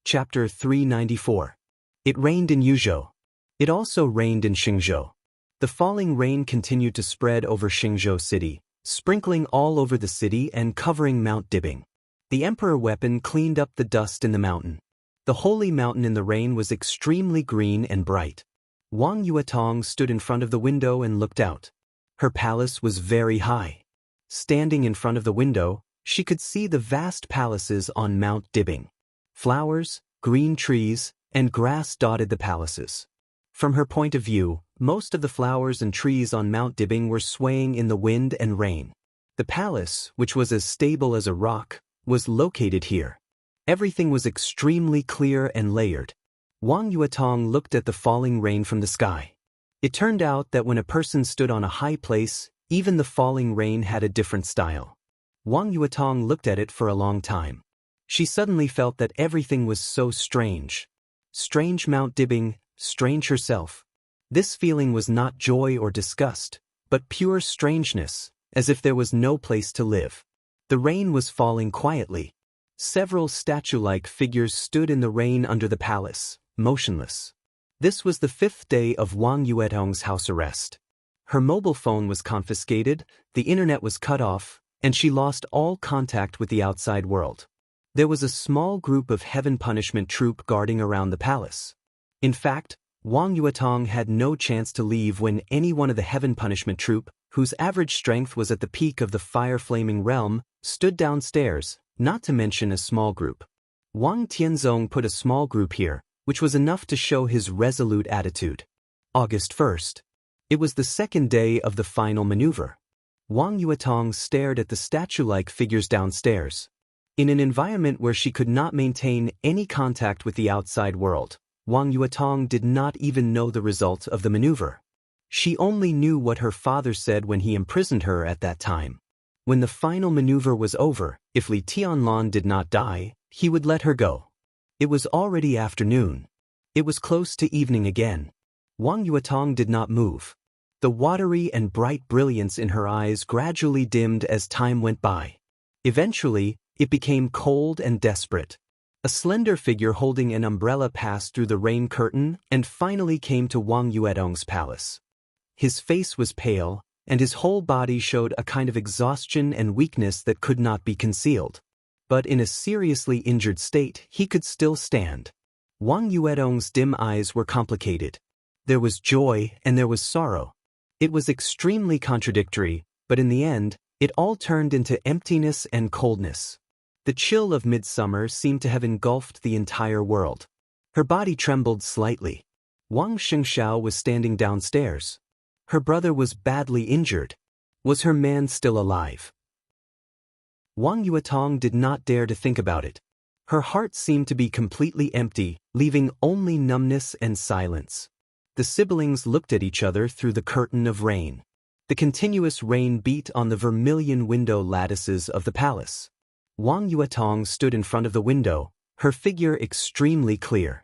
Chapter 394. It rained in Yuzhou. It also rained in Xingzhou. The falling rain continued to spread over Xingzhou city, sprinkling all over the city and covering Mount Dibing. The emperor weapon cleaned up the dust in the mountain. The holy mountain in the rain was extremely green and bright. Wang Yuetong stood in front of the window and looked out. Her palace was very high. Standing in front of the window, she could see the vast palaces on Mount Dibing. Flowers, green trees, and grass dotted the palaces. From her point of view, most of the flowers and trees on Mount Dibing were swaying in the wind and rain. The palace, which was as stable as a rock, was located here. Everything was extremely clear and layered. Wang Yuetong looked at the falling rain from the sky. It turned out that when a person stood on a high place, even the falling rain had a different style. Wang Yuetong looked at it for a long time. She suddenly felt that everything was so strange. Strange Mount Dibing, strange herself. This feeling was not joy or disgust, but pure strangeness, as if there was no place to live. The rain was falling quietly. Several statue-like figures stood in the rain under the palace, motionless. This was the 5th day of Wang Yuetong's house arrest. Her mobile phone was confiscated, the internet was cut off, and she lost all contact with the outside world. There was a small group of Heaven Punishment Troop guarding around the palace. In fact, Wang Yuetong had no chance to leave when any one of the Heaven Punishment Troop, whose average strength was at the peak of the fire-flaming realm, stood downstairs, not to mention a small group. Wang Tianzong put a small group here, which was enough to show his resolute attitude. August 1st. It was the 2nd day of the final maneuver. Wang Yuetong stared at the statue-like figures downstairs. In an environment where she could not maintain any contact with the outside world, Wang Yuetong did not even know the result of the maneuver. She only knew what her father said when he imprisoned her at that time. When the final maneuver was over, if Li Tianlan did not die, he would let her go. It was already afternoon. It was close to evening again. Wang Yuetong did not move. The watery and bright brilliance in her eyes gradually dimmed as time went by. Eventually, it became cold and desperate. A slender figure holding an umbrella passed through the rain curtain and finally came to Wang Yuetong's palace. His face was pale, and his whole body showed a kind of exhaustion and weakness that could not be concealed. But in a seriously injured state, he could still stand. Wang Yuetong's dim eyes were complicated. There was joy and there was sorrow. It was extremely contradictory, but in the end, it all turned into emptiness and coldness. The chill of midsummer seemed to have engulfed the entire world. Her body trembled slightly. Wang Xianxia was standing downstairs. Her brother was badly injured. Was her man still alive? Wang Yuetong did not dare to think about it. Her heart seemed to be completely empty, leaving only numbness and silence. The siblings looked at each other through the curtain of rain. The continuous rain beat on the vermilion window lattices of the palace. Wang Yuetong stood in front of the window, her figure extremely clear.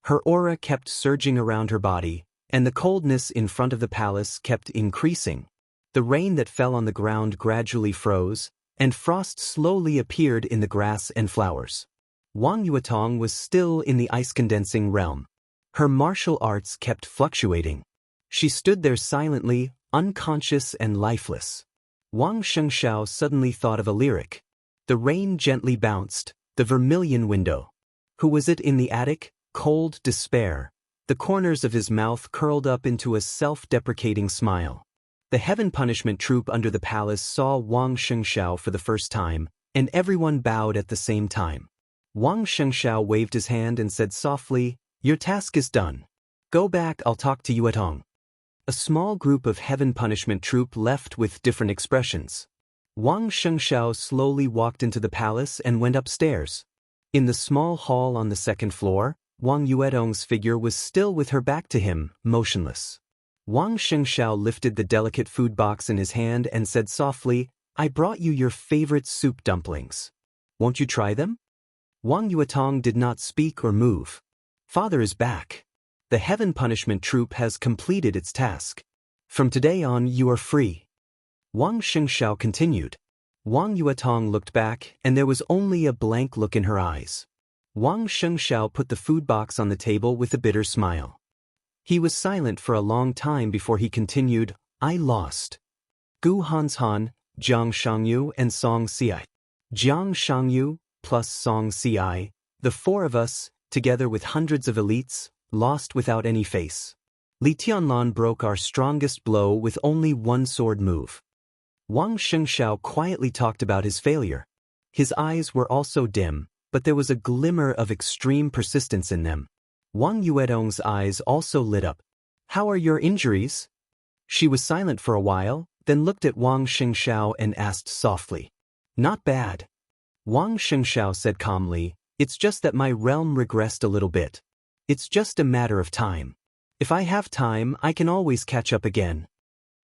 Her aura kept surging around her body, and the coldness in front of the palace kept increasing. The rain that fell on the ground gradually froze, and frost slowly appeared in the grass and flowers. Wang Yuetong was still in the ice-condensing realm. Her martial arts kept fluctuating. She stood there silently, unconscious and lifeless. Wang Xianxia suddenly thought of a lyric. The rain gently bounced, the vermilion window. Who was it in the attic? Cold despair. The corners of his mouth curled up into a self-deprecating smile. The Heaven Punishment Troop under the palace saw Wang Xianxia for the first time, and everyone bowed at the same time. Wang Xianxia waved his hand and said softly, "Your task is done. Go back, I'll talk to Yuetong." A small group of Heaven Punishment Troop left with different expressions. Wang Xianxia slowly walked into the palace and went upstairs. In the small hall on the 2nd floor, Wang Yuetong's figure was still with her back to him, motionless. Wang Xianxia lifted the delicate food box in his hand and said softly, "I brought you your favorite soup dumplings. Won't you try them?" Wang Yuetong did not speak or move. "Father is back. The Heaven Punishment Troop has completed its task. From today on, you are free." Wang Xianxia continued. Wang Yuetong looked back, and there was only a blank look in her eyes. Wang Xianxia put the food box on the table with a bitter smile. He was silent for a long time before he continued, I lost. Gu Hanshan, Jiang Shangyu and Song Ci. Jiang Shangyu, plus Song Ci, the four of us, together with hundreds of elites, lost without any face. Li Tianlan broke our strongest blow with only one sword move. Wang Xianxia quietly talked about his failure. His eyes were also dim, but there was a glimmer of extreme persistence in them. Wang Yuetong's eyes also lit up. How are your injuries? She was silent for a while, then looked at Wang Xianxia and asked softly. Not bad. Wang Xianxia said calmly, it's just that my realm regressed a little bit. It's just a matter of time. If I have time, I can always catch up again.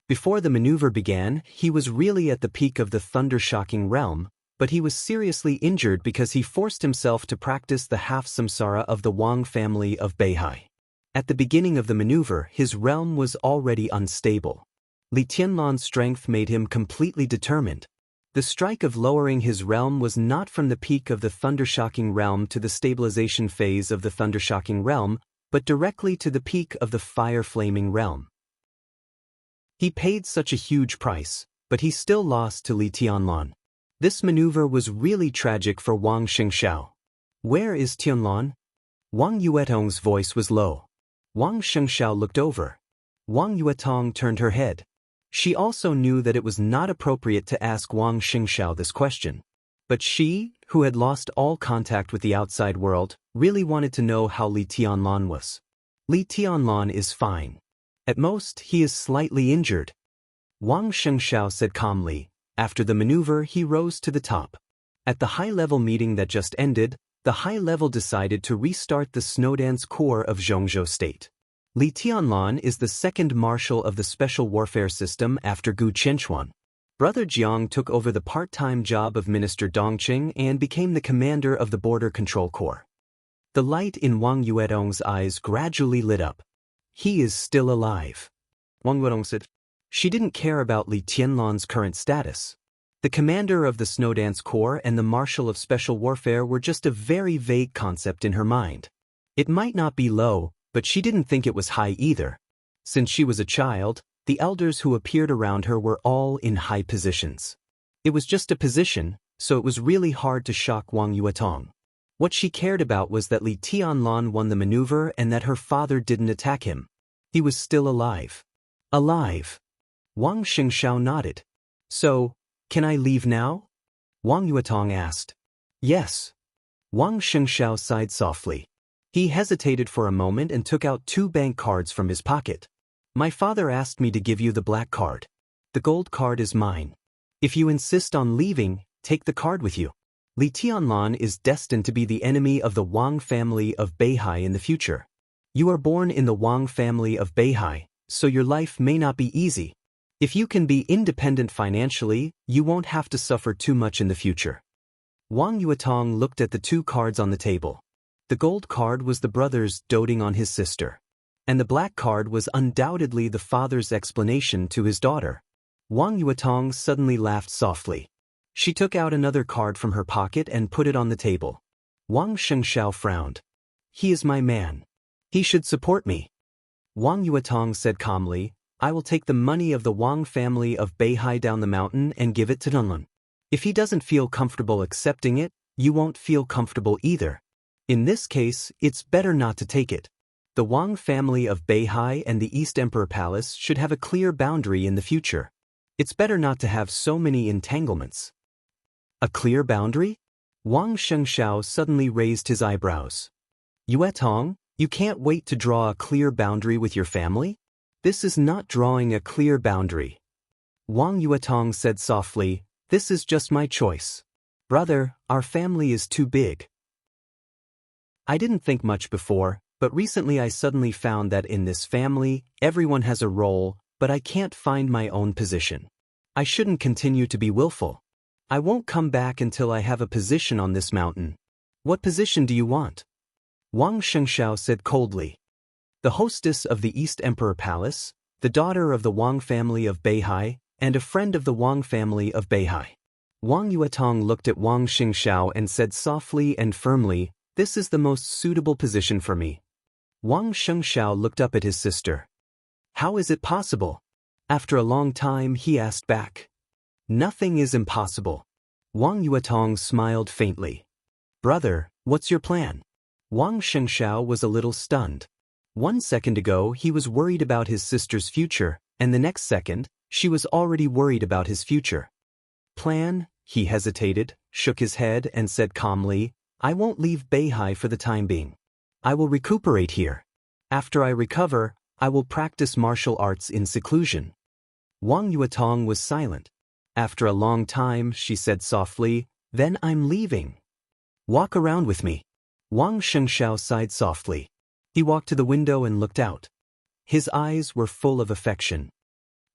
Before the maneuver began, he was really at the peak of the thunder-shocking realm, but he was seriously injured because he forced himself to practice the half-samsara of the Wang family of Beihai. At the beginning of the maneuver, his realm was already unstable. Li Tianlan's strength made him completely determined. The strike of lowering his realm was not from the peak of the thunder-shocking realm to the stabilization phase of the thunder-shocking realm, but directly to the peak of the fire-flaming realm. He paid such a huge price, but he still lost to Li Tianlan. This maneuver was really tragic for Wang Xianxia. Where is Tianlan? Wang Yuetong's voice was low. Wang Xianxia looked over. Wang Yuetong turned her head. She also knew that it was not appropriate to ask Wang Xianxia this question. But she, who had lost all contact with the outside world, really wanted to know how Li Tianlan was. Li Tianlan is fine. At most, he is slightly injured. Wang Xianxia said calmly. After the maneuver, he rose to the top. At the high-level meeting that just ended, the high-level decided to restart the Snowdance Corps of Zhongzhou State. Li Tianlan is the second marshal of the Special Warfare System after Gu Qianquan. Brother Jiang took over the part-time job of Minister Dongqing and became the commander of the Border Control Corps. The light in Wang Yuetong's eyes gradually lit up. He is still alive. Wang Yuetong said. She didn't care about Li Tianlan's current status. The commander of the Snowdance Corps and the marshal of Special Warfare were just a very vague concept in her mind. It might not be low, but she didn't think it was high either. Since she was a child, the elders who appeared around her were all in high positions. It was just a position, so it was really hard to shock Wang Yuetong. What she cared about was that Li Tianlan won the maneuver and that her father didn't attack him. He was still alive. Alive. Wang Xianxia nodded. So, can I leave now? Wang Yuetong asked. Yes. Wang Xianxia sighed softly. He hesitated for a moment and took out 2 bank cards from his pocket. My father asked me to give you the black card. The gold card is mine. If you insist on leaving, take the card with you. Li Tianlan is destined to be the enemy of the Wang family of Beihai in the future. You are born in the Wang family of Beihai, so your life may not be easy. If you can be independent financially, you won't have to suffer too much in the future. Wang Yuetong looked at the 2 cards on the table. The gold card was the brother's doting on his sister. And the black card was undoubtedly the father's explanation to his daughter. Wang Yuetong suddenly laughed softly. She took out another card from her pocket and put it on the table. Wang Xianxia frowned. He is my man. He should support me. Wang Yuetong said calmly, I will take the money of the Wang family of Beihai down the mountain and give it to Tianlan. If he doesn't feel comfortable accepting it, you won't feel comfortable either. In this case, it's better not to take it. The Wang family of Beihai and the East Emperor Palace should have a clear boundary in the future. It's better not to have so many entanglements. A clear boundary? Wang Xianxia suddenly raised his eyebrows. Yuetong, you can't wait to draw a clear boundary with your family? This is not drawing a clear boundary. Wang Yuetong said softly, this is just my choice. Brother, our family is too big. I didn't think much before, but recently I suddenly found that in this family, everyone has a role, but I can't find my own position. I shouldn't continue to be willful. I won't come back until I have a position on this mountain. What position do you want? Wang Xianxia said coldly. The hostess of the East Emperor Palace, the daughter of the Wang family of Beihai, and a friend of the Wang family of Beihai. Wang Yuetong looked at Wang Xianxia and said softly and firmly, This is the most suitable position for me. Wang Xianxia looked up at his sister. How is it possible? After a long time, he asked back. Nothing is impossible. Wang Yuetong smiled faintly. Brother, what's your plan? Wang Xianxia was a little stunned. 1 second ago, he was worried about his sister's future, and the next second, she was already worried about his future. Plan? He hesitated, shook his head, and said calmly, I won't leave Beihai for the time being. I will recuperate here. After I recover, I will practice martial arts in seclusion. Wang Yuetong was silent. After a long time, she said softly, Then I'm leaving. Walk around with me. Wang Xianxia sighed softly. He walked to the window and looked out. His eyes were full of affection.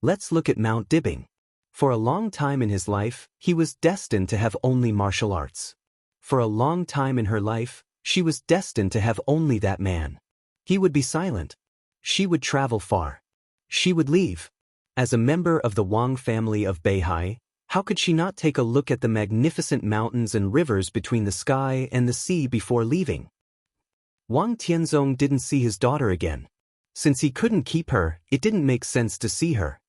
Let's look at Mount Dibbing. For a long time in his life, he was destined to have only martial arts. For a long time in her life, she was destined to have only that man. He would be silent. She would travel far. She would leave. As a member of the Wang family of Beihai, how could she not take a look at the magnificent mountains and rivers between the sky and the sea before leaving? Wang Tianzong didn't see his daughter again. Since he couldn't keep her, it didn't make sense to see her.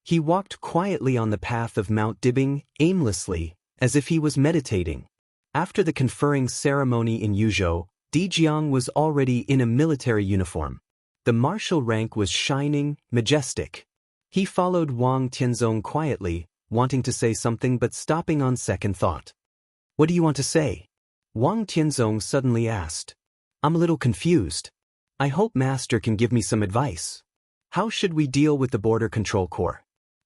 He walked quietly on the path of Mount Dibbing, aimlessly, as if he was meditating. After the conferring ceremony in Yuzhou, Di Jiang was already in a military uniform. The martial rank was shining, majestic. He followed Wang Tianzong quietly, wanting to say something but stopping on second thought. What do you want to say? Wang Tianzong suddenly asked. I'm a little confused. I hope Master can give me some advice. How should we deal with the Border Control Corps?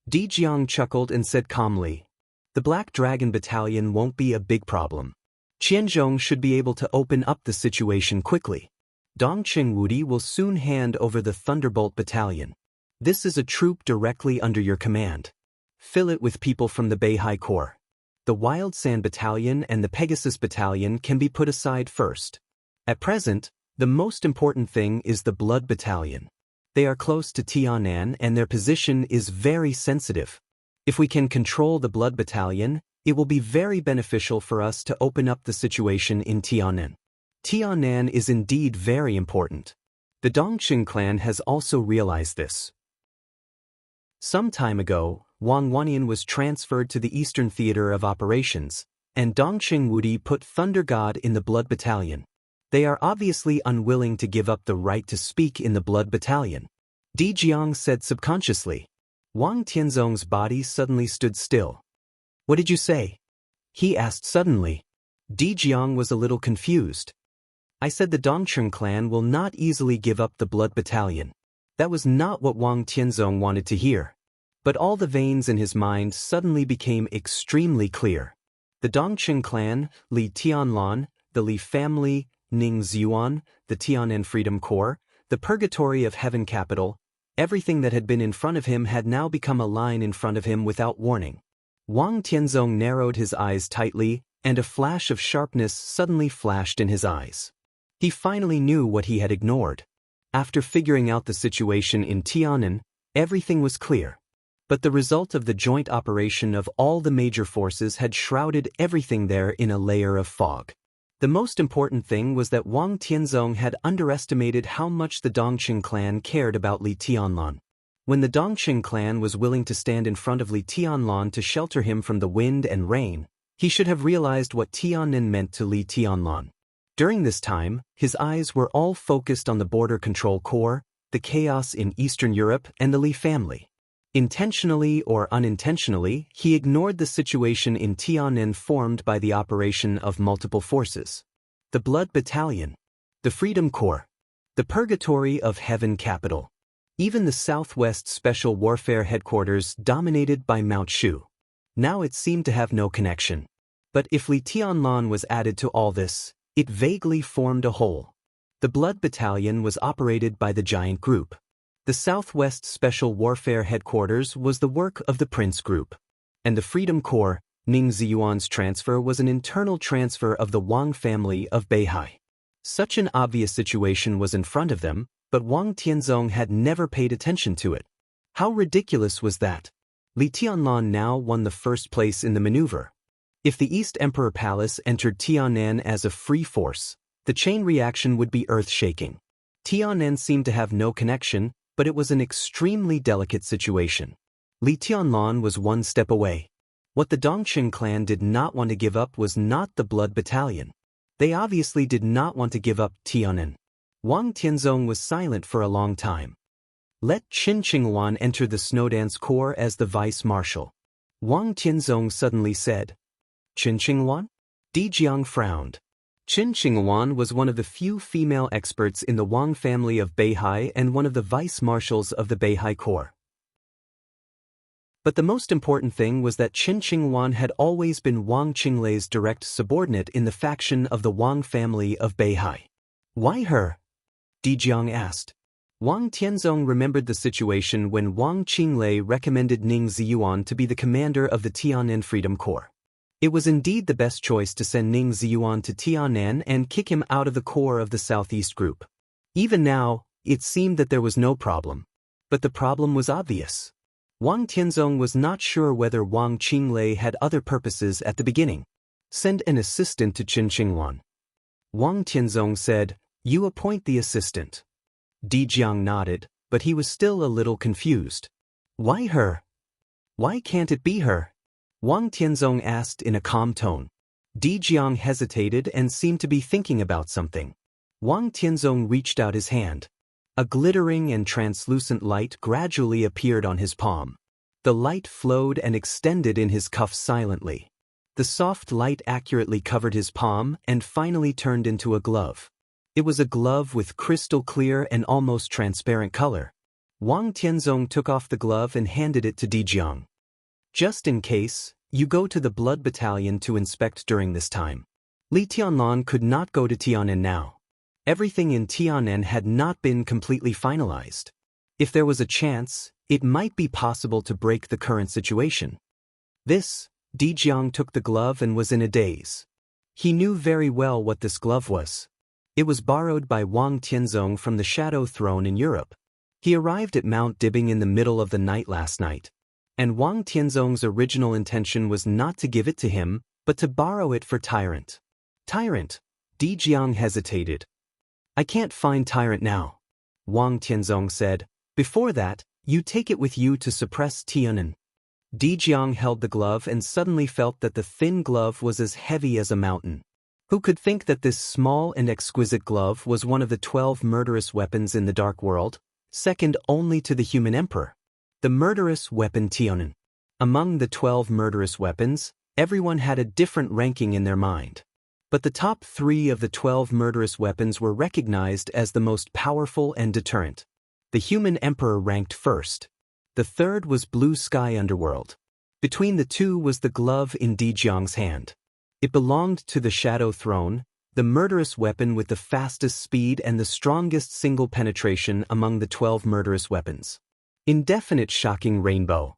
Di Jiang chuckled and said calmly. The Black Dragon Battalion won't be a big problem. Qianzhong should be able to open up the situation quickly. Dongqing Wudi will soon hand over the Thunderbolt Battalion. This is a troop directly under your command. Fill it with people from the Beihai Corps. The Wild Sand Battalion and the Pegasus Battalion can be put aside first. At present, the most important thing is the Blood Battalion. They are close to Tianan and their position is very sensitive. If we can control the Blood Battalion, it will be very beneficial for us to open up the situation in Tianan. Tianan is indeed very important. The Dongqing clan has also realized this. Some time ago, Wang Wanyan was transferred to the Eastern Theater of Operations, and Dongqing Wudi put Thunder God in the Blood Battalion. They are obviously unwilling to give up the right to speak in the Blood Battalion. Di Jiang said subconsciously. Wang Tianzong's body suddenly stood still. What did you say? He asked suddenly. Di Jiang was a little confused. I said the Dongqing clan will not easily give up the Blood Battalion. That was not what Wang Tianzong wanted to hear. But all the veins in his mind suddenly became extremely clear. The Dongqing clan, Li Tianlan, the Li family, Ning Ziyuan, the Tianan Freedom Corps, the Purgatory of Heaven Capital, everything that had been in front of him had now become a line in front of him without warning. Wang Tianzong narrowed his eyes tightly, and a flash of sharpness suddenly flashed in his eyes. He finally knew what he had ignored. After figuring out the situation in Tianan, everything was clear. But the result of the joint operation of all the major forces had shrouded everything there in a layer of fog. The most important thing was that Wang Tianzong had underestimated how much the Dongqing clan cared about Li Tianlan. When the Dongqing clan was willing to stand in front of Li Tianlan to shelter him from the wind and rain, he should have realized what Tianan meant to Li Tianlan. During this time, his eyes were all focused on the Border Control Corps, the chaos in Eastern Europe, and the Li family. Intentionally or unintentionally, he ignored the situation in Tianan formed by the operation of multiple forces. The Blood Battalion, the Freedom Corps, the Purgatory of Heaven Capital, even the Southwest Special Warfare Headquarters dominated by Mount Shu. Now it seemed to have no connection. But if Li Tianlan was added to all this, it vaguely formed a whole. The Blood Battalion was operated by the Giant Group. The Southwest Special Warfare Headquarters was the work of the Prince Group. And the Freedom Corps, Ning Ziyuan's transfer was an internal transfer of the Wang family of Beihai. Such an obvious situation was in front of them, but Wang Tianzong had never paid attention to it. How ridiculous was that? Li Tianlan now won the first place in the maneuver. If the East Emperor Palace entered Tianan as a free force, The chain reaction would be earth-shaking. Tianen seemed to have no connection, but it was an extremely delicate situation. Li Tianlan was one step away. What the Dongqing clan did not want to give up was not the blood battalion. They obviously did not want to give up Tianen. Wang Tianzong was silent for a long time. Let Qin Qingwan enter the Snowdance Corps as the vice-marshal. Wang Tianzong suddenly said, Qin Qingwan? Di Jiang frowned. Qin Qingwan was one of the few female experts in the Wang family of Beihai and one of the vice-marshals of the Beihai Corps. But the most important thing was that Qin Qingwan had always been Wang Qinglei's direct subordinate in the faction of the Wang family of Beihai. Why her? Di Jiang asked. Wang Tianzong remembered the situation when Wang Qinglei recommended Ning Ziyuan to be the commander of the Tianan Freedom Corps. It was indeed the best choice to send Ning Ziyuan to Tianan and kick him out of the core of the Southeast Group. Even now, it seemed that there was no problem. But the problem was obvious. Wang Tianzong was not sure whether Wang Qinglei had other purposes at the beginning. Send an assistant to Qin Qingwan. Wang Tianzong said, You appoint the assistant. Di Jiang nodded, but he was still a little confused. Why her? Why can't it be her? Wang Tianzong asked in a calm tone. Di Jiang hesitated and seemed to be thinking about something. Wang Tianzong reached out his hand. A glittering and translucent light gradually appeared on his palm. The light flowed and extended in his cuff silently. The soft light accurately covered his palm and finally turned into a glove. It was a glove with crystal clear and almost transparent color. Wang Tianzong took off the glove and handed it to Di Jiang. Just in case, you go to the Blood Battalion to inspect during this time. Li Tianlan could not go to Tianan now. Everything in Tianan had not been completely finalized. If there was a chance, it might be possible to break the current situation. Di Jiang took the glove and was in a daze. He knew very well what this glove was. It was borrowed by Wang Tianzong from the Shadow Throne in Europe. He arrived at Mount Dibbing in the middle of the night last night. And Wang Tianzong's original intention was not to give it to him, but to borrow it for Tyrant. Tyrant? Di Jiang hesitated. I can't find Tyrant now. Wang Tianzong said. Before that, you take it with you to suppress Tianan. Di Jiang held the glove and suddenly felt that the thin glove was as heavy as a mountain. Who could think that this small and exquisite glove was one of the 12 murderous weapons in the Dark World, second only to the human emperor? The murderous weapon Tianan. Among the 12 murderous weapons, everyone had a different ranking in their mind. But the top 3 of the 12 murderous weapons were recognized as the most powerful and deterrent. The human emperor ranked first. The third was Blue Sky Underworld. Between the two was the glove in Di Jiang's hand. It belonged to the Shadow Throne, the murderous weapon with the fastest speed and the strongest single penetration among the 12 murderous weapons. Indefinite Shocking Rainbow.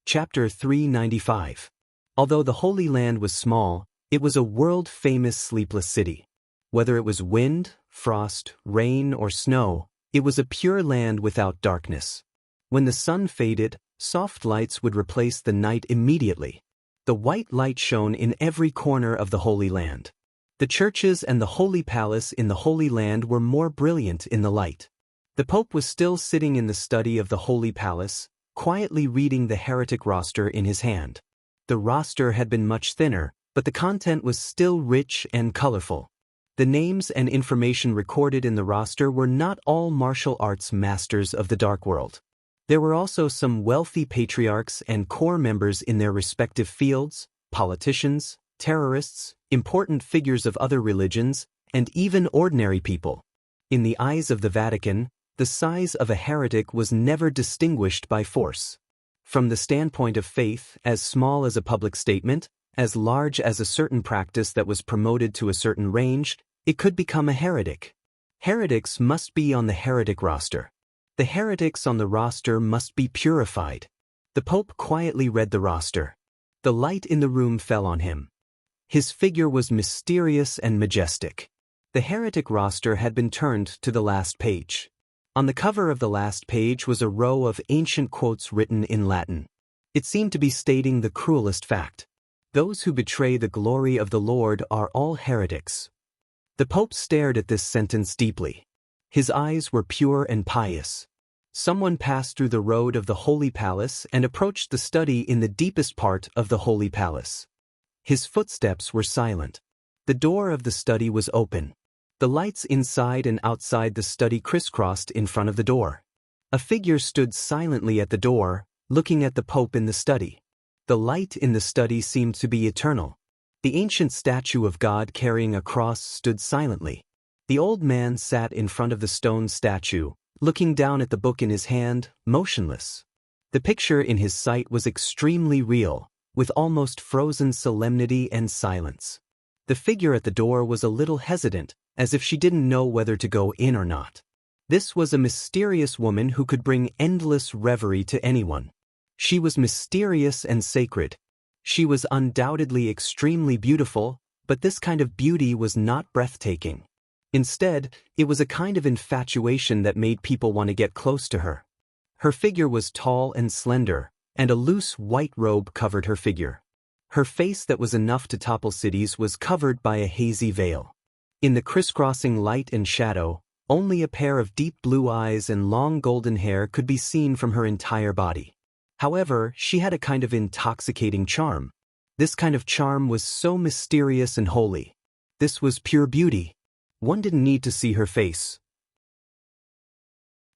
Chapter 395. Although the Holy Land was small, it was a world-famous sleepless city. Whether it was wind, frost, rain, or snow, it was a pure land without darkness. When the sun faded, soft lights would replace the night immediately. The white light shone in every corner of the Holy Land. The churches and the Holy Palace in the Holy Land were more brilliant in the light. The Pope was still sitting in the study of the Holy Palace, quietly reading the heretic roster in his hand. The roster had been much thinner, but the content was still rich and colorful. The names and information recorded in the roster were not all martial arts masters of the Dark World. There were also some wealthy patriarchs and core members in their respective fields, politicians, terrorists, important figures of other religions, and even ordinary people. In the eyes of the Vatican, the size of a heretic was never distinguished by force. From the standpoint of faith, as small as a public statement, as large as a certain practice that was promoted to a certain range, it could become a heretic. Heretics must be on the heretic roster. The heretics on the roster must be purified. The Pope quietly read the roster. The light in the room fell on him. His figure was mysterious and majestic. The heretic roster had been turned to the last page. On the cover of the last page was a row of ancient quotes written in Latin. It seemed to be stating the cruelest fact. Those who betray the glory of the Lord are all heretics. The Pope stared at this sentence deeply. His eyes were pure and pious. Someone passed through the road of the Holy Palace and approached the study in the deepest part of the Holy Palace. His footsteps were silent. The door of the study was open. The lights inside and outside the study crisscrossed in front of the door. A figure stood silently at the door, looking at the Pope in the study. The light in the study seemed to be eternal. The ancient statue of God carrying a cross stood silently. The old man sat in front of the stone statue, looking down at the book in his hand, motionless. The picture in his sight was extremely real, with almost frozen solemnity and silence. The figure at the door was a little hesitant, as if she didn't know whether to go in or not. This was a mysterious woman who could bring endless reverie to anyone. She was mysterious and sacred. She was undoubtedly extremely beautiful, but this kind of beauty was not breathtaking. Instead, it was a kind of infatuation that made people want to get close to her. Her figure was tall and slender, and a loose white robe covered her figure. Her face that was enough to topple cities was covered by a hazy veil. In the crisscrossing light and shadow, only a pair of deep blue eyes and long golden hair could be seen from her entire body. However, she had a kind of intoxicating charm. This kind of charm was so mysterious and holy. This was pure beauty. One didn't need to see her face.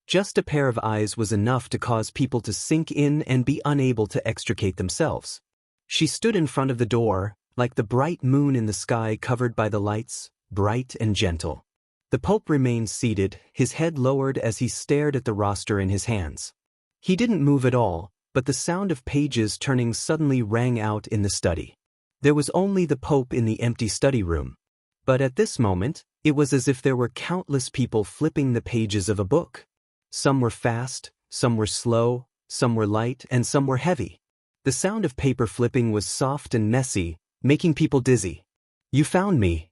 Just a pair of eyes was enough to cause people to sink in and be unable to extricate themselves. She stood in front of the door, like the bright moon in the sky covered by the lights, bright and gentle. The Pope remained seated, his head lowered as he stared at the roster in his hands. He didn't move at all, but the sound of pages turning suddenly rang out in the study. There was only the Pope in the empty study room. But at this moment, it was as if there were countless people flipping the pages of a book. Some were fast, some were slow, some were light, and some were heavy. The sound of paper flipping was soft and messy, making people dizzy. "You found me."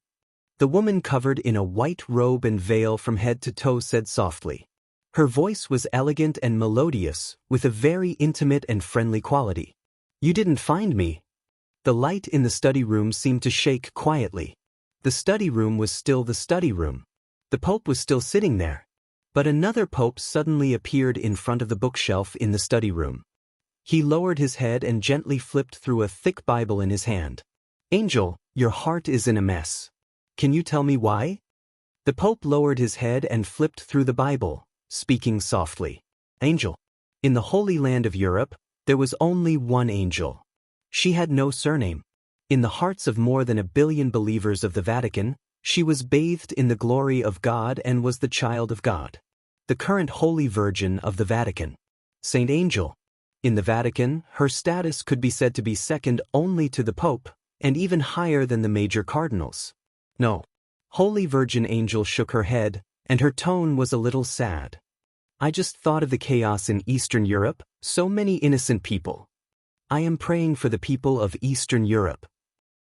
The woman covered in a white robe and veil from head to toe said softly. Her voice was elegant and melodious, with a very intimate and friendly quality. "You didn't find me." The light in the study room seemed to shake quietly. The study room was still the study room. The Pope was still sitting there. But another Pope suddenly appeared in front of the bookshelf in the study room. He lowered his head and gently flipped through a thick Bible in his hand. "Angel, your heart is in a mess. Can you tell me why?" The Pope lowered his head and flipped through the Bible, speaking softly. "Angel. In the Holy Land of Europe, there was only one angel. She had no surname. In the hearts of more than 1 billion believers of the Vatican, she was bathed in the glory of God and was the child of God. The current Holy Virgin of the Vatican. Saint Angel. In the Vatican, her status could be said to be second only to the Pope, and even higher than the major cardinals." "No." Holy Virgin Angel shook her head, and her tone was a little sad. "I just thought of the chaos in Eastern Europe, so many innocent people. I am praying for the people of Eastern Europe."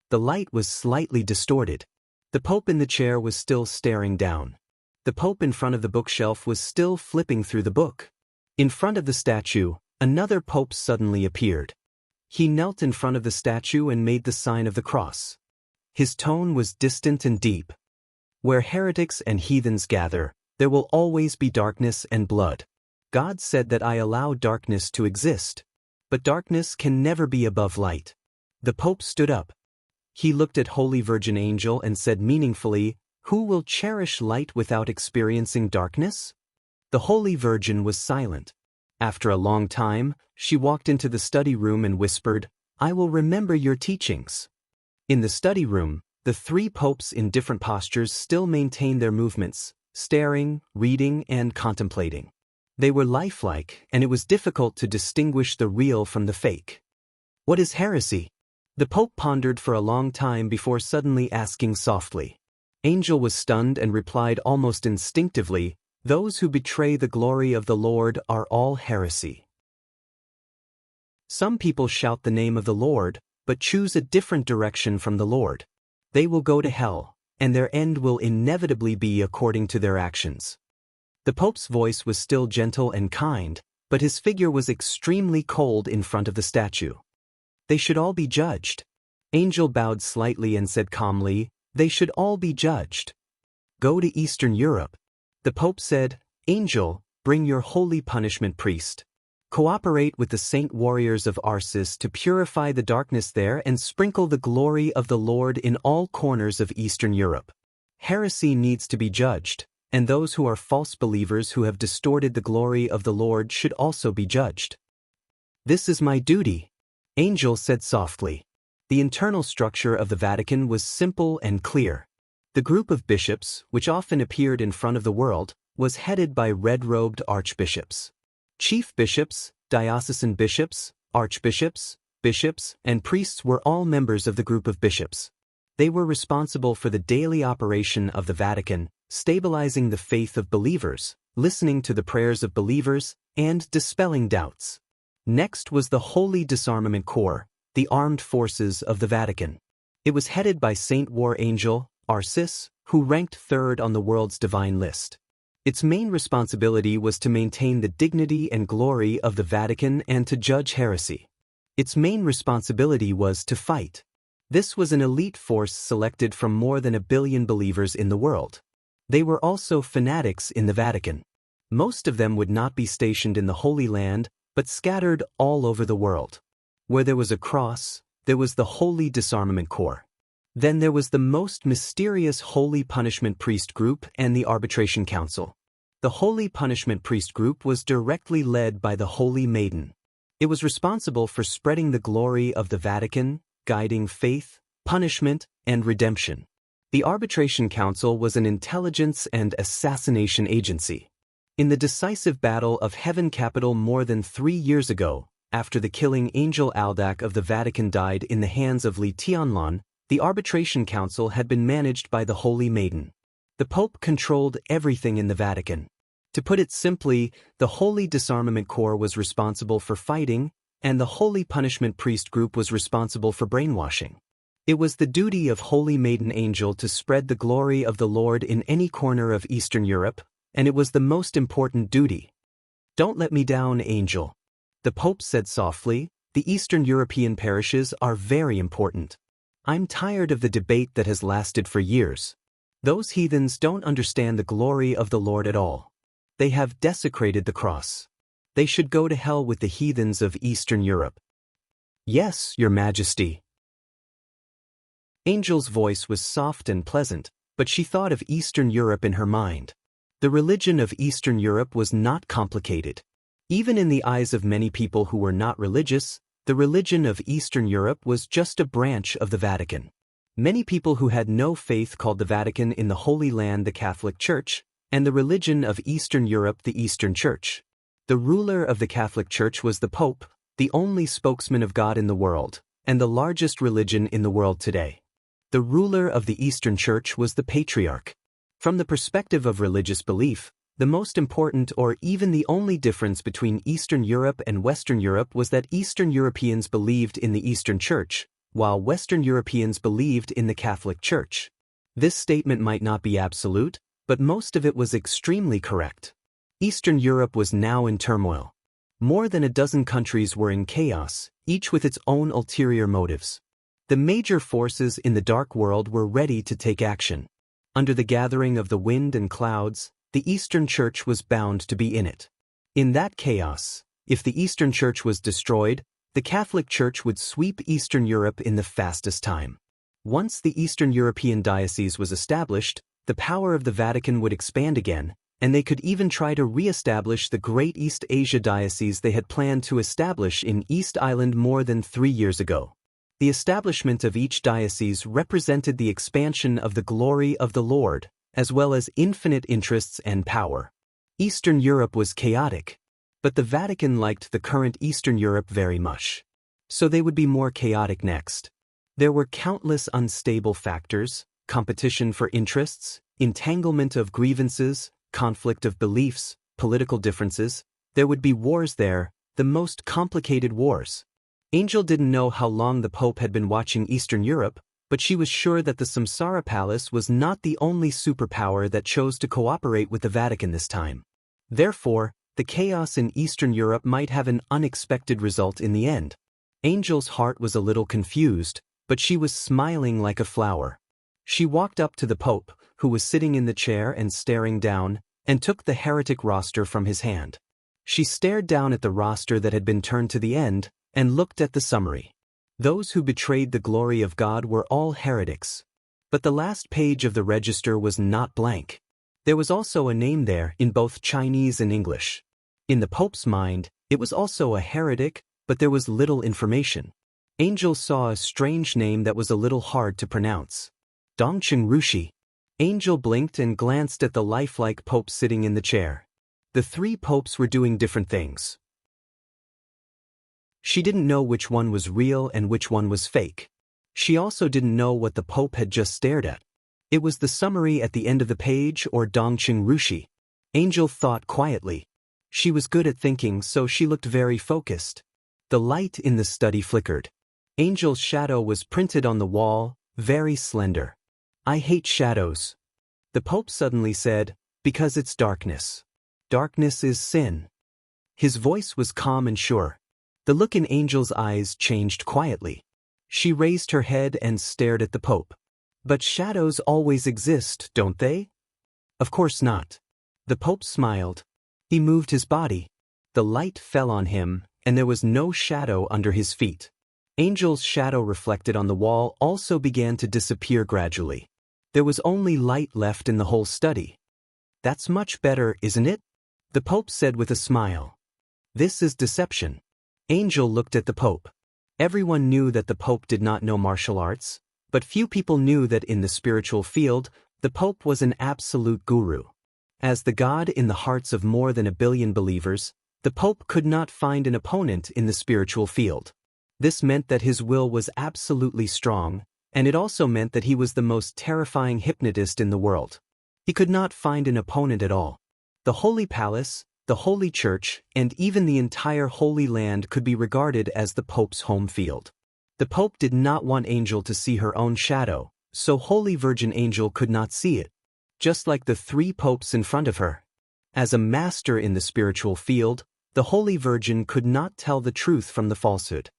The light was slightly distorted. The Pope in the chair was still staring down. The Pope in front of the bookshelf was still flipping through the book. In front of the statue, another Pope suddenly appeared. He knelt in front of the statue and made the sign of the cross. His tone was distant and deep. "Where heretics and heathens gather, there will always be darkness and blood. God said that I allow darkness to exist. But darkness can never be above light." The Pope stood up. He looked at Holy Virgin Angel and said meaningfully, "Who will cherish light without experiencing darkness?" The Holy Virgin was silent. After a long time, she walked into the study room and whispered, "I will remember your teachings." In the study room, the 3 popes in different postures still maintained their movements, staring, reading, and contemplating. They were lifelike, and it was difficult to distinguish the real from the fake. "What is heresy?" The Pope pondered for a long time before suddenly asking softly. Angel was stunned and replied almost instinctively, "Those who betray the glory of the Lord are all heresy." Some people shout the name of the Lord, but choose a different direction from the Lord. They will go to hell, and their end will inevitably be according to their actions. The Pope's voice was still gentle and kind, but his figure was extremely cold in front of the statue. "They should all be judged." Angel bowed slightly and said calmly, "They should all be judged. Go to Eastern Europe." The Pope said, "Angel, bring your holy punishment priest. Cooperate with the saint warriors of Arsis to purify the darkness there and sprinkle the glory of the Lord in all corners of Eastern Europe. Heresy needs to be judged, and those who are false believers who have distorted the glory of the Lord should also be judged." "This is my duty," Angel said softly. The internal structure of the Vatican was simple and clear. The group of bishops, which often appeared in front of the world, was headed by red-robed archbishops. Chief bishops, diocesan bishops, archbishops, bishops, and priests were all members of the group of bishops. They were responsible for the daily operation of the Vatican, stabilizing the faith of believers, listening to the prayers of believers, and dispelling doubts. Next was the Holy Disarmament Corps, the armed forces of the Vatican. It was headed by Saint War Angel, Arsis, who ranked third on the world's divine list. Its main responsibility was to maintain the dignity and glory of the Vatican and to judge heresy. Its main responsibility was to fight. This was an elite force selected from more than 1 billion believers in the world. They were also fanatics in the Vatican. Most of them would not be stationed in the Holy Land, but scattered all over the world. Where there was a cross, there was the Holy Disarmament Corps. Then there was the most mysterious Holy Punishment Priest Group and the Arbitration Council. The Holy Punishment Priest Group was directly led by the Holy Maiden. It was responsible for spreading the glory of the Vatican, guiding faith, punishment, and redemption. The Arbitration Council was an intelligence and assassination agency. In the decisive Battle of Heaven Capital more than 3 years ago, after the killing Angel Aldak of the Vatican died in the hands of Li Tianlan, the Arbitration Council had been managed by the Holy Maiden. The Pope controlled everything in the Vatican. To put it simply, the Holy Disarmament Corps was responsible for fighting, and the Holy Punishment Priest Group was responsible for brainwashing. It was the duty of Holy Maiden Angel to spread the glory of the Lord in any corner of Eastern Europe, and it was the most important duty. "Don't let me down, Angel," the Pope said softly. "The Eastern European parishes are very important. I'm tired of the debate that has lasted for years. Those heathens don't understand the glory of the Lord at all. They have desecrated the cross. They should go to hell with the heathens of Eastern Europe." "Yes, Your Majesty." Angel's voice was soft and pleasant, but she thought of Eastern Europe in her mind. The religion of Eastern Europe was not complicated. Even in the eyes of many people who were not religious, the religion of Eastern Europe was just a branch of the Vatican. Many people who had no faith called the Vatican in the Holy Land the Catholic Church, and the religion of Eastern Europe the Eastern Church. The ruler of the Catholic Church was the Pope, the only spokesman of God in the world, and the largest religion in the world today. The ruler of the Eastern Church was the Patriarch. From the perspective of religious belief, the most important or even the only difference between Eastern Europe and Western Europe was that Eastern Europeans believed in the Eastern Church, while Western Europeans believed in the Catholic Church. This statement might not be absolute, but most of it was extremely correct. Eastern Europe was now in turmoil. More than a dozen countries were in chaos, each with its own ulterior motives. The major forces in the dark world were ready to take action. Under the gathering of the wind and clouds, the Eastern Church was bound to be in it. In that chaos, if the Eastern Church was destroyed, the Catholic Church would sweep Eastern Europe in the fastest time. Once the Eastern European diocese was established, the power of the Vatican would expand again, and they could even try to re-establish the Great East Asia Diocese they had planned to establish in East Island more than 3 years ago. The establishment of each diocese represented the expansion of the glory of the Lord, as well as infinite interests and power. Eastern Europe was chaotic, but the Vatican liked the current Eastern Europe very much. So they would be more chaotic next. There were countless unstable factors, competition for interests, entanglement of grievances, conflict of beliefs, political differences. There would be wars there, the most complicated wars. Angel didn't know how long the Pope had been watching Eastern Europe, but she was sure that the Samsara Palace was not the only superpower that chose to cooperate with the Vatican this time. Therefore, the chaos in Eastern Europe might have an unexpected result in the end. Angel's heart was a little confused, but she was smiling like a flower. She walked up to the Pope, who was sitting in the chair and staring down, and took the heretic roster from his hand. She stared down at the roster that had been turned to the end, and looked at the summary. Those who betrayed the glory of God were all heretics. But the last page of the register was not blank. There was also a name there in both Chinese and English. In the Pope's mind, it was also a heretic, but there was little information. Angel saw a strange name that was a little hard to pronounce. Dongqing Rushi. Angel blinked and glanced at the lifelike Pope sitting in the chair. The three popes were doing different things. She didn't know which one was real and which one was fake. She also didn't know what the Pope had just stared at. It was the summary at the end of the page or Dongqing Rushi. Angel thought quietly. She was good at thinking, so she looked very focused. The light in the study flickered. Angel's shadow was printed on the wall, very slender. I hate shadows. The Pope suddenly said, because it's darkness. Darkness is sin. His voice was calm and sure. The look in Angel's eyes changed quietly. She raised her head and stared at the Pope. But shadows always exist, don't they? Of course not. The Pope smiled. He moved his body. The light fell on him, and there was no shadow under his feet. Angel's shadow reflected on the wall also began to disappear gradually. There was only light left in the whole study. That's much better, isn't it? The Pope said with a smile. This is deception. Angel looked at the Pope. Everyone knew that the Pope did not know martial arts, but few people knew that in the spiritual field, the Pope was an absolute guru. As the God in the hearts of more than 1 billion believers, the Pope could not find an opponent in the spiritual field. This meant that his will was absolutely strong, and it also meant that he was the most terrifying hypnotist in the world. He could not find an opponent at all. The Holy Palace, the Holy Church, and even the entire Holy Land could be regarded as the Pope's home field. The Pope did not want Angel to see her own shadow, so Holy Virgin Angel could not see it. Just like the three popes in front of her. As a master in the spiritual field, the Holy Virgin could not tell the truth from the falsehood.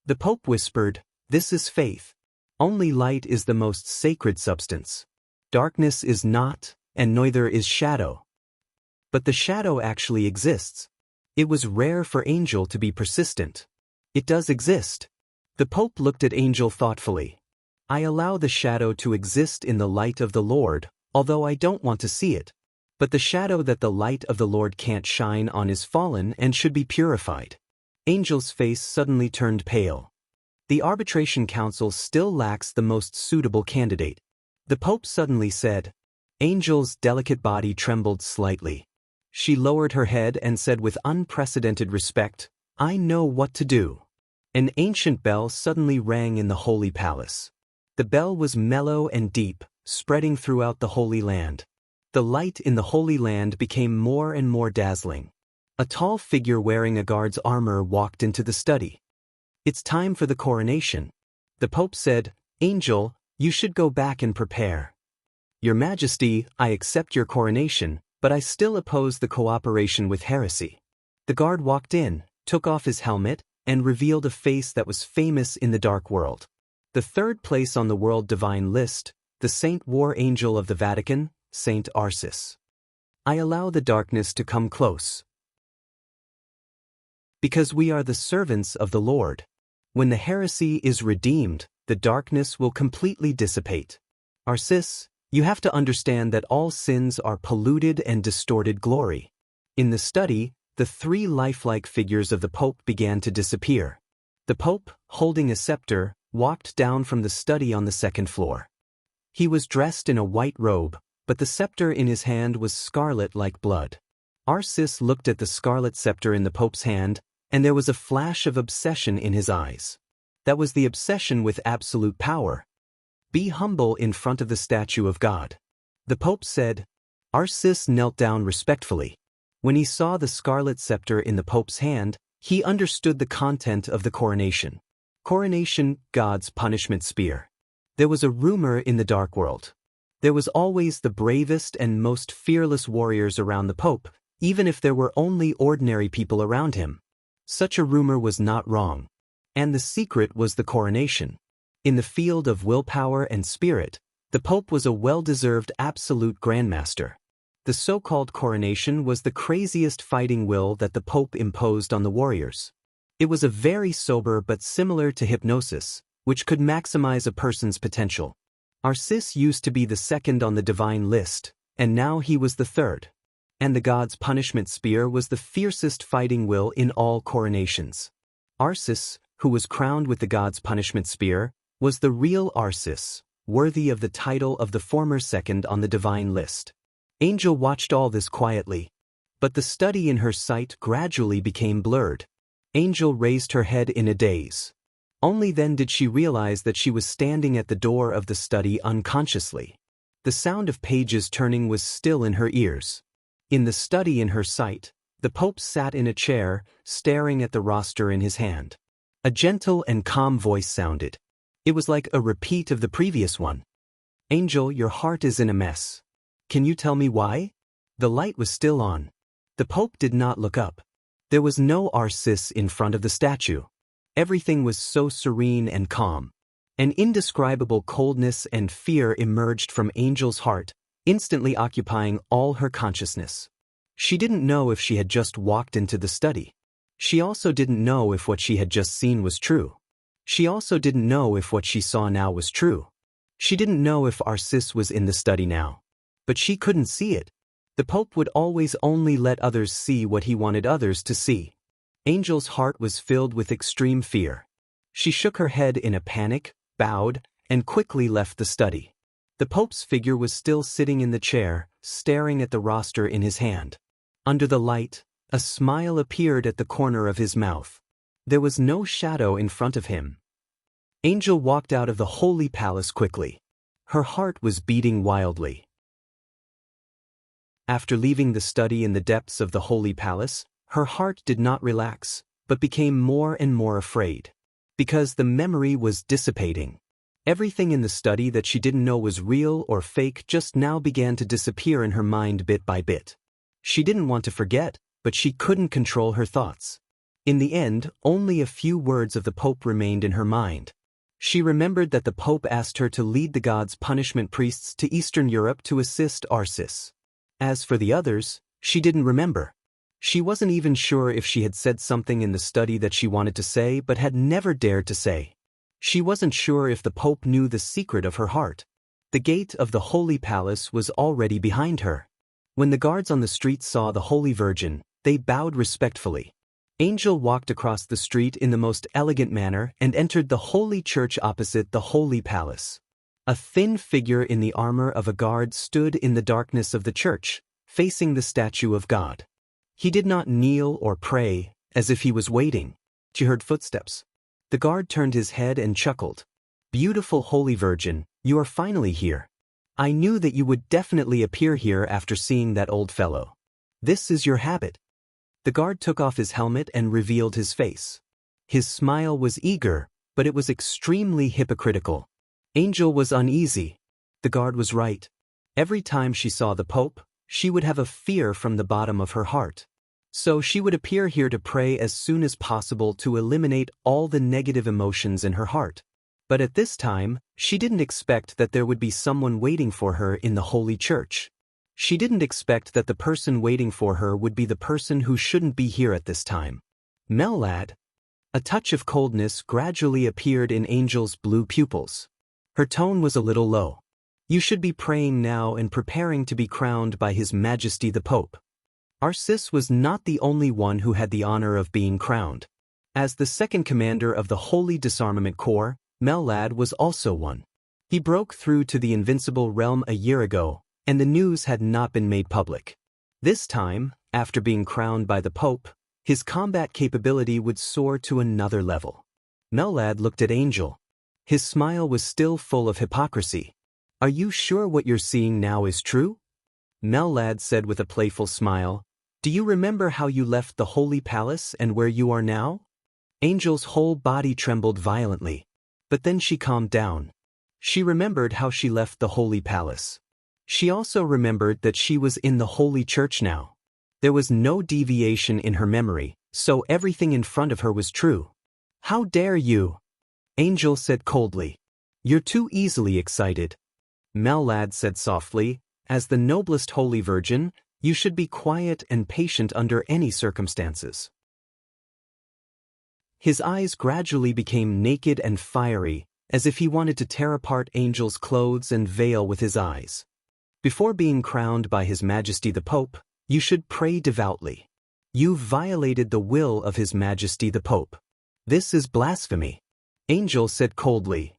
The Pope whispered, "This is faith. Only light is the most sacred substance. Darkness is not, and neither is shadow." But the shadow actually exists. It was rare for Angel to be persistent. It does exist. The Pope looked at Angel thoughtfully. I allow the shadow to exist in the light of the Lord, although I don't want to see it. But the shadow that the light of the Lord can't shine on is fallen and should be purified. Angel's face suddenly turned pale. The Arbitration Council still lacks the most suitable candidate. The Pope suddenly said. Angel's delicate body trembled slightly. She lowered her head and said with unprecedented respect, I know what to do. An ancient bell suddenly rang in the Holy Palace. The bell was mellow and deep, spreading throughout the Holy Land. The light in the Holy Land became more and more dazzling. A tall figure wearing a guard's armor walked into the study. It's time for the coronation. The Pope said, Angel, you should go back and prepare. Your Majesty, I accept your coronation, but I still oppose the cooperation with heresy. The guard walked in, took off his helmet, and revealed a face that was famous in the dark world. The third place on the world divine list, the Saint War Angel of the Vatican, Saint Arcis. I allow the darkness to come close. Because we are the servants of the Lord. When the heresy is redeemed, the darkness will completely dissipate. Arcis, you have to understand that all sins are polluted and distorted glory. In the study, the three lifelike figures of the Pope began to disappear. The Pope, holding a scepter, walked down from the study on the second floor. He was dressed in a white robe, but the scepter in his hand was scarlet like blood. Arcis looked at the scarlet scepter in the Pope's hand, and there was a flash of obsession in his eyes. That was the obsession with absolute power. Be humble in front of the statue of God. The Pope said. Arcis knelt down respectfully. When he saw the scarlet scepter in the Pope's hand, he understood the content of the coronation. Coronation, God's punishment spear. There was a rumor in the dark world. There was always the bravest and most fearless warriors around the Pope, even if there were only ordinary people around him. Such a rumor was not wrong. And the secret was the coronation. In the field of willpower and spirit, the Pope was a well-deserved absolute grandmaster. The so-called coronation was the craziest fighting will that the Pope imposed on the warriors. It was a very sober but similar to hypnosis, which could maximize a person's potential. Arcis used to be the second on the divine list, and now he was the third. And the god's punishment spear was the fiercest fighting will in all coronations. Arcis, who was crowned with the god's punishment spear, was the real Arcis, worthy of the title of the former second on the divine list. Angel watched all this quietly, but the study in her sight gradually became blurred. Angel raised her head in a daze. Only then did she realize that she was standing at the door of the study unconsciously. The sound of pages turning was still in her ears. In the study in her sight, the Pope sat in a chair, staring at the roster in his hand. A gentle and calm voice sounded. It was like a repeat of the previous one. "Angel, your heart is in a mess. Can you tell me why?" The light was still on. The Pope did not look up. There was no Arcis in front of the statue. Everything was so serene and calm. An indescribable coldness and fear emerged from Angel's heart, instantly occupying all her consciousness. She didn't know if she had just walked into the study. She also didn't know if what she had just seen was true. She also didn't know if what she saw now was true. She didn't know if Arcis was in the study now. But she couldn't see it. The Pope would always only let others see what he wanted others to see. Angel's heart was filled with extreme fear. She shook her head in a panic, bowed, and quickly left the study. The Pope's figure was still sitting in the chair, staring at the roster in his hand. Under the light, a smile appeared at the corner of his mouth. There was no shadow in front of him. Angel walked out of the holy palace quickly. Her heart was beating wildly. After leaving the study in the depths of the holy palace, her heart did not relax, but became more and more afraid. Because the memory was dissipating. Everything in the study that she didn't know was real or fake just now began to disappear in her mind bit by bit. She didn't want to forget, but she couldn't control her thoughts. In the end, only a few words of the Pope remained in her mind. She remembered that the Pope asked her to lead the god's punishment priests to Eastern Europe to assist Arcis. As for the others, she didn't remember. She wasn't even sure if she had said something in the study that she wanted to say but had never dared to say. She wasn't sure if the Pope knew the secret of her heart. The gate of the Holy Palace was already behind her. When the guards on the street saw the Holy Virgin, they bowed respectfully. Angel walked across the street in the most elegant manner and entered the Holy Church opposite the Holy Palace. A thin figure in the armor of a guard stood in the darkness of the church, facing the statue of God. He did not kneel or pray, as if he was waiting. She heard footsteps. The guard turned his head and chuckled. "Beautiful Holy Virgin, you are finally here. I knew that you would definitely appear here after seeing that old fellow. This is your habit." The guard took off his helmet and revealed his face. His smile was eager, but it was extremely hypocritical. Angel was uneasy. The guard was right. Every time she saw the Pope, she would have a fear from the bottom of her heart. So she would appear here to pray as soon as possible to eliminate all the negative emotions in her heart. But at this time, she didn't expect that there would be someone waiting for her in the Holy Church. She didn't expect that the person waiting for her would be the person who shouldn't be here at this time. "Mel lad." A touch of coldness gradually appeared in Angel's blue pupils. Her tone was a little low. "You should be praying now and preparing to be crowned by His Majesty the Pope." Arcis was not the only one who had the honor of being crowned. As the second commander of the Holy Disarmament Corps, Mellad was also one. He broke through to the Invincible Realm a year ago, and the news had not been made public. This time, after being crowned by the Pope, his combat capability would soar to another level. Mellad looked at Angel. His smile was still full of hypocrisy. "Are you sure what you're seeing now is true?" Mellad said with a playful smile, "Do you remember how you left the Holy Palace and where you are now?" Angel's whole body trembled violently. But then she calmed down. She remembered how she left the Holy Palace. She also remembered that she was in the Holy Church now. There was no deviation in her memory, so everything in front of her was true. "How dare you?" Angel said coldly. You're too easily excited. Melad said softly, as the noblest Holy Virgin, you should be quiet and patient under any circumstances. His eyes gradually became naked and fiery, as if he wanted to tear apart Angel's clothes and veil with his eyes. Before being crowned by His Majesty the Pope, you should pray devoutly. You've violated the will of His Majesty the Pope. This is blasphemy. Angel said coldly.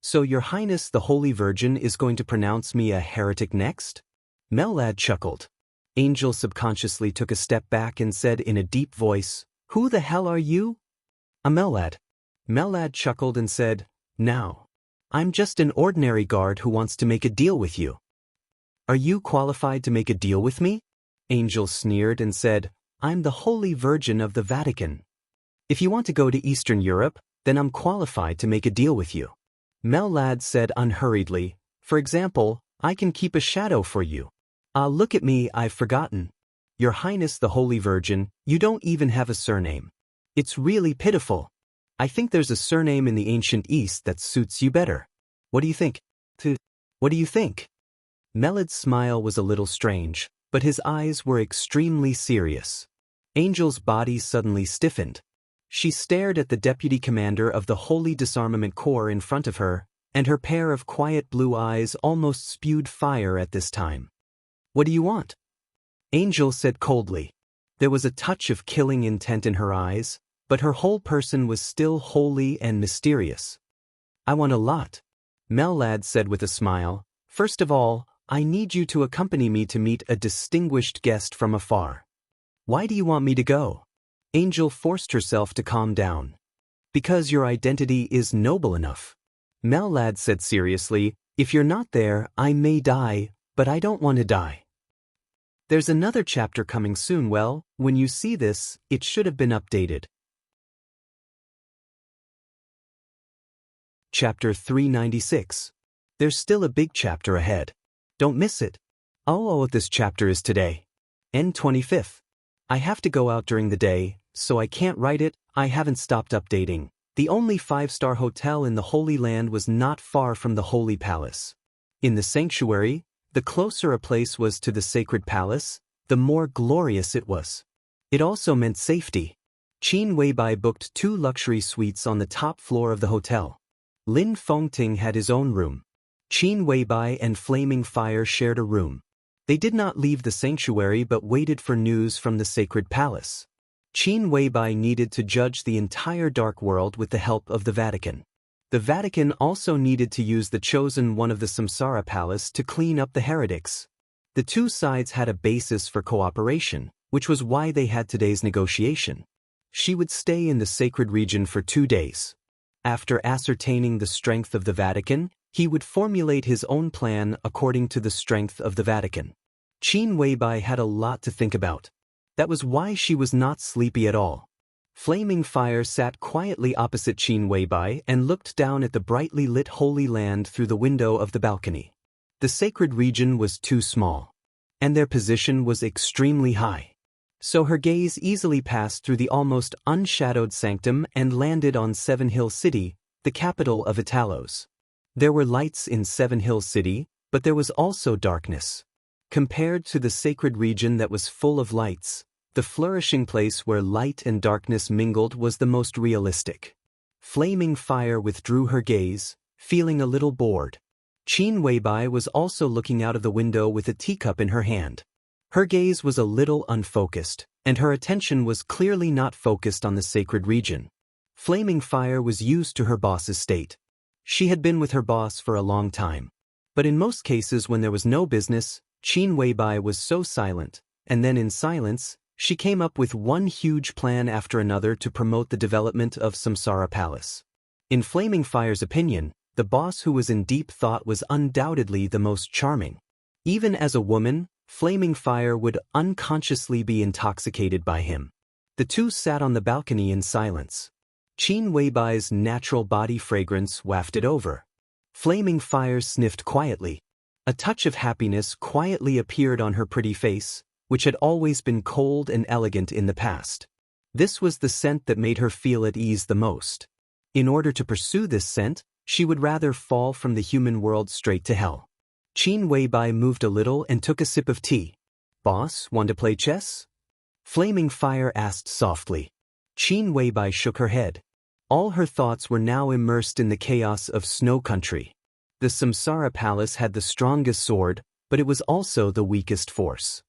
So Your Highness the Holy Virgin is going to pronounce me a heretic next? Melad chuckled. Angel subconsciously took a step back and said in a deep voice, Who the hell are you? A Melad. Melad chuckled and said, Now. I'm just an ordinary guard who wants to make a deal with you. Are you qualified to make a deal with me? Angel sneered and said, I'm the Holy Virgin of the Vatican. If you want to go to Eastern Europe, then I'm qualified to make a deal with you. Melad said unhurriedly, For example, I can keep a shadow for you. Look at me, I've forgotten. Your Highness the Holy Virgin, you don't even have a surname. It's really pitiful. I think there's a surname in the ancient East that suits you better. What do you think? What do you think? Melad's smile was a little strange, but his eyes were extremely serious. Angel's body suddenly stiffened. She stared at the deputy commander of the Holy Disarmament Corps in front of her, and her pair of quiet blue eyes almost spewed fire at this time. What do you want? Angel said coldly. There was a touch of killing intent in her eyes, but her whole person was still holy and mysterious. I want a lot. Melad said with a smile. First of all, I need you to accompany me to meet a distinguished guest from afar. Why do you want me to go? Angel forced herself to calm down. Because your identity is noble enough. Melad said seriously, If you're not there, I may die, but I don't want to die. There's another chapter coming soon. Well, when you see this, it should have been updated. Chapter 396. There's still a big chapter ahead. Don't miss it. Oh, this chapter is today. End 25th. I have to go out during the day, so I can't write it. I haven't stopped updating. The only 5-star hotel in the Holy Land was not far from the Holy Palace. In the sanctuary, the closer a place was to the sacred palace, the more glorious it was. It also meant safety. Qin Weibai booked 2 luxury suites on the top floor of the hotel. Lin Fengting had his own room. Qin Weibai and Flaming Fire shared a room. They did not leave the sanctuary but waited for news from the sacred palace. Qin Weibai needed to judge the entire dark world with the help of the Vatican. The Vatican also needed to use the chosen one of the Samsara Palace to clean up the heretics. The two sides had a basis for cooperation, which was why they had today's negotiation. She would stay in the sacred region for 2 days. After ascertaining the strength of the Vatican, he would formulate his own plan according to the strength of the Vatican. Qin Weibai had a lot to think about. That was why she was not sleepy at all. Flaming Fire sat quietly opposite Qin Weibai and looked down at the brightly lit Holy Land through the window of the balcony. The sacred region was too small, and their position was extremely high. So her gaze easily passed through the almost unshadowed sanctum and landed on Seven Hill City, the capital of Italos. There were lights in Seven Hill City, but there was also darkness. Compared to the sacred region that was full of lights, the flourishing place where light and darkness mingled was the most realistic. Flaming Fire withdrew her gaze, feeling a little bored. Qin Weibai was also looking out of the window with a teacup in her hand. Her gaze was a little unfocused, and her attention was clearly not focused on the sacred region. Flaming Fire was used to her boss's state. She had been with her boss for a long time. But in most cases when there was no business, Qin Weibai was so silent, and then in silence, she came up with one huge plan after another to promote the development of Samsara Palace. In Flaming Fire's opinion, the boss who was in deep thought was undoubtedly the most charming. Even as a woman, Flaming Fire would unconsciously be intoxicated by him. The two sat on the balcony in silence. Qin Weibai's natural body fragrance wafted over. Flaming Fire sniffed quietly. A touch of happiness quietly appeared on her pretty face, which had always been cold and elegant in the past. This was the scent that made her feel at ease the most. In order to pursue this scent, She would rather fall from the human world straight to hell. Qin Weibai moved a little and took a sip of tea. "Boss, want to play chess?" Flaming Fire asked softly. Qin Weibai shook her head. All her thoughts were now immersed in the chaos of Snow Country. The Samsara Palace had the strongest sword, but it was also the weakest force.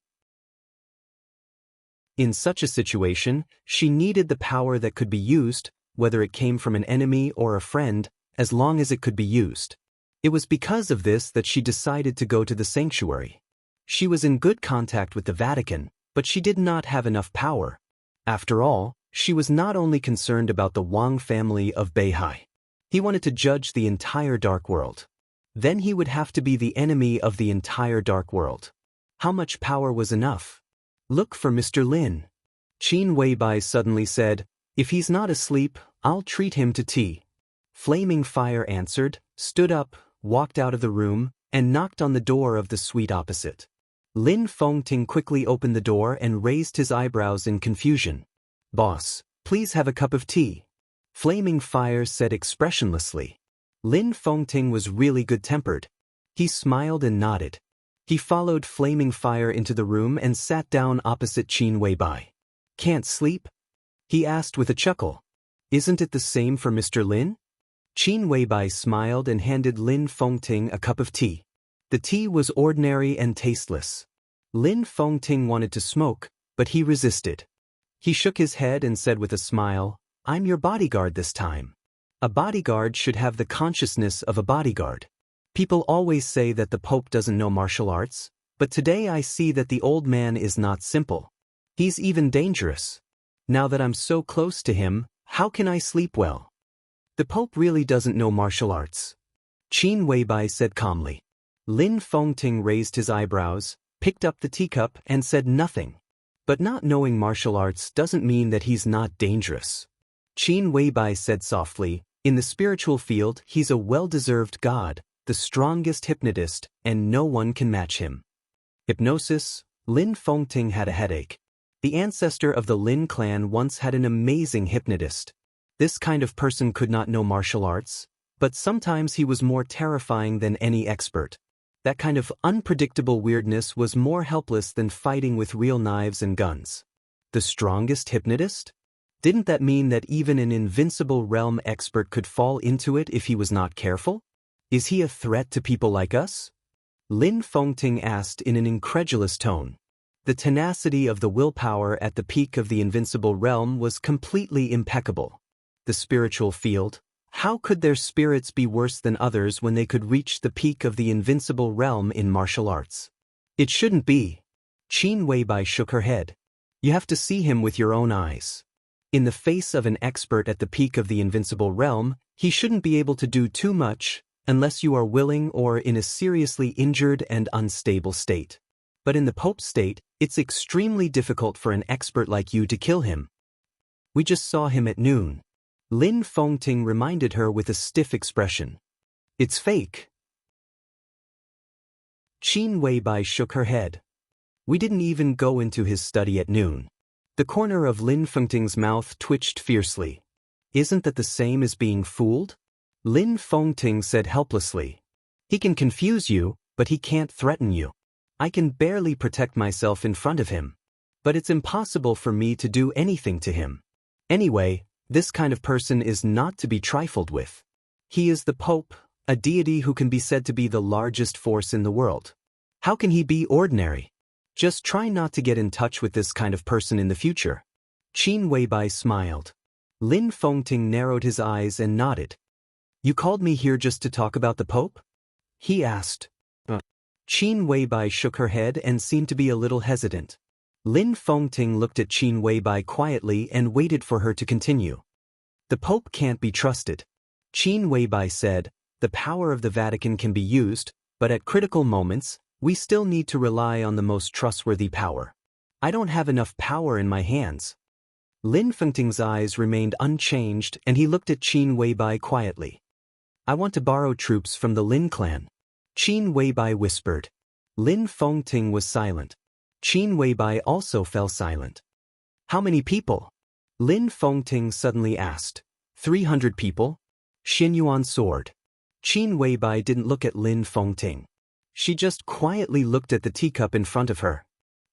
In such a situation, she needed the power that could be used, whether it came from an enemy or a friend, as long as it could be used. It was because of this that she decided to go to the sanctuary. She was in good contact with the Vatican, but she did not have enough power. After all, she was not only concerned about the Wang family of Beihai. He wanted to judge the entire Dark World. Then he would have to be the enemy of the entire Dark World. How much power was enough? "Look for Mr. Lin." Qin Weibai suddenly said, "If he's not asleep, I'll treat him to tea." Flaming Fire answered, stood up, walked out of the room, and knocked on the door of the suite opposite. Lin Fengting quickly opened the door and raised his eyebrows in confusion. "Boss, please have a cup of tea." Flaming Fire said expressionlessly. Lin Fengting was really good-tempered. He smiled and nodded. He followed Flaming Fire into the room and sat down opposite Qin Weibai. "Can't sleep?" he asked with a chuckle. "Isn't it the same for Mr. Lin?" Qin Weibai smiled and handed Lin Fengting a cup of tea. The tea was ordinary and tasteless. Lin Fengting wanted to smoke, but he resisted. He shook his head and said with a smile, "I'm your bodyguard this time." A bodyguard should have the consciousness of a bodyguard. People always say that the Pope doesn't know martial arts, but today I see that the old man is not simple. He's even dangerous. Now that I'm so close to him, how can I sleep well? The Pope really doesn't know martial arts. Qin Weibai said calmly. Lin Fengting raised his eyebrows, picked up the teacup and said nothing. But not knowing martial arts doesn't mean that he's not dangerous. Qin Weibai said softly, "In the spiritual field, he's a well-deserved god, the strongest hypnotist, and no one can match him." Hypnosis. Lin Fengting had a headache. The ancestor of the Lin clan once had an amazing hypnotist. This kind of person could not know martial arts, but sometimes he was more terrifying than any expert. That kind of unpredictable weirdness was more helpless than fighting with real knives and guns. The strongest hypnotist? Didn't that mean that even an invincible realm expert could fall into it if he was not careful? Is he a threat to people like us? Lin Fengting asked in an incredulous tone. The tenacity of the willpower at the peak of the invincible realm was completely impeccable. The spiritual field? How could their spirits be worse than others when they could reach the peak of the invincible realm in martial arts? It shouldn't be. Qin Weibai shook her head. You have to see him with your own eyes. In the face of an expert at the peak of the invincible realm, he shouldn't be able to do too much, unless you are willing or in a seriously injured and unstable state. But in the Pope's state, it's extremely difficult for an expert like you to kill him. We just saw him at noon. Lin Fengting reminded her with a stiff expression. It's fake. Qin Weibai shook her head. We didn't even go into his study at noon. The corner of Lin Fengting's mouth twitched fiercely. Isn't that the same as being fooled? Lin Fengting said helplessly. He can confuse you, but he can't threaten you. I can barely protect myself in front of him. But it's impossible for me to do anything to him. Anyway, this kind of person is not to be trifled with. He is the Pope, a deity who can be said to be the largest force in the world. How can he be ordinary? Just try not to get in touch with this kind of person in the future. Qin Weibai smiled. Lin Fengting narrowed his eyes and nodded. You called me here just to talk about the Pope? He asked. Qin Weibai shook her head and seemed to be a little hesitant. Lin Fengting looked at Qin Weibai quietly and waited for her to continue. The Pope can't be trusted. Qin Weibai said, the power of the Vatican can be used, but at critical moments, we still need to rely on the most trustworthy power. I don't have enough power in my hands. Lin Fengting's eyes remained unchanged and he looked at Qin Weibai quietly. I want to borrow troops from the Lin clan. Qin Weibai whispered. Lin Fengting was silent. Qin Weibai also fell silent. How many people? Lin Fengting suddenly asked. 300 people? Xinyuan sword. Qin Weibai didn't look at Lin Fengting. She just quietly looked at the teacup in front of her.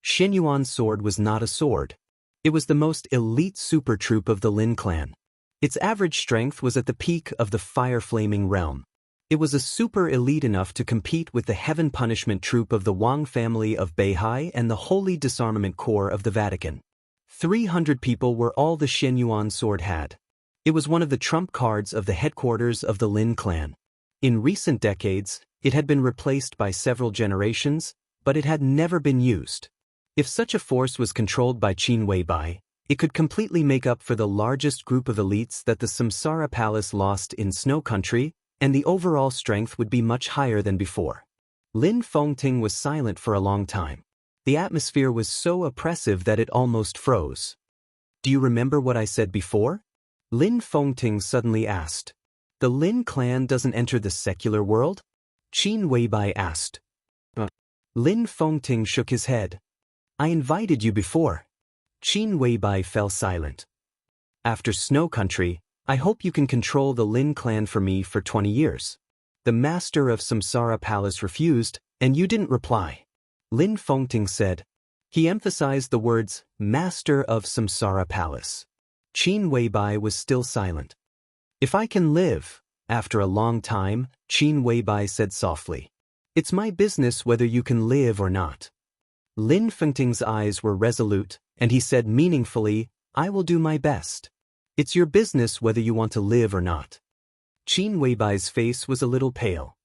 Xianyuan's sword was not a sword. It was the most elite super troop of the Lin clan. Its average strength was at the peak of the fire-flaming realm. It was a super elite enough to compete with the Heaven Punishment troop of the Wang family of Beihai and the Holy Disarmament Corps of the Vatican. 300 people were all the Xianyuan sword had. It was one of the trump cards of the headquarters of the Lin clan. In recent decades, it had been replaced by several generations, but it had never been used. If such a force was controlled by Qin Weibai, it could completely make up for the largest group of elites that the Samsara Palace lost in Snow Country, and the overall strength would be much higher than before. Lin Fengting was silent for a long time. The atmosphere was so oppressive that it almost froze. "Do you remember what I said before?" Lin Fengting suddenly asked. "The Lin clan doesn't enter the secular world?" Qin Weibai asked. Lin Fengting shook his head. "I invited you before." Qin Weibai fell silent. "After Snow Country, I hope you can control the Lin clan for me for 20 years. The master of Samsara Palace refused, and you didn't reply." Lin Fengting said. He emphasized the words, "master of Samsara Palace." Qin Weibai was still silent. "If I can live, after a long time," Qin Weibai said softly. "It's my business whether you can live or not." Lin Fengting's eyes were resolute, and he said meaningfully, "I will do my best. It's your business whether you want to live or not." Qin Weibai's face was a little pale.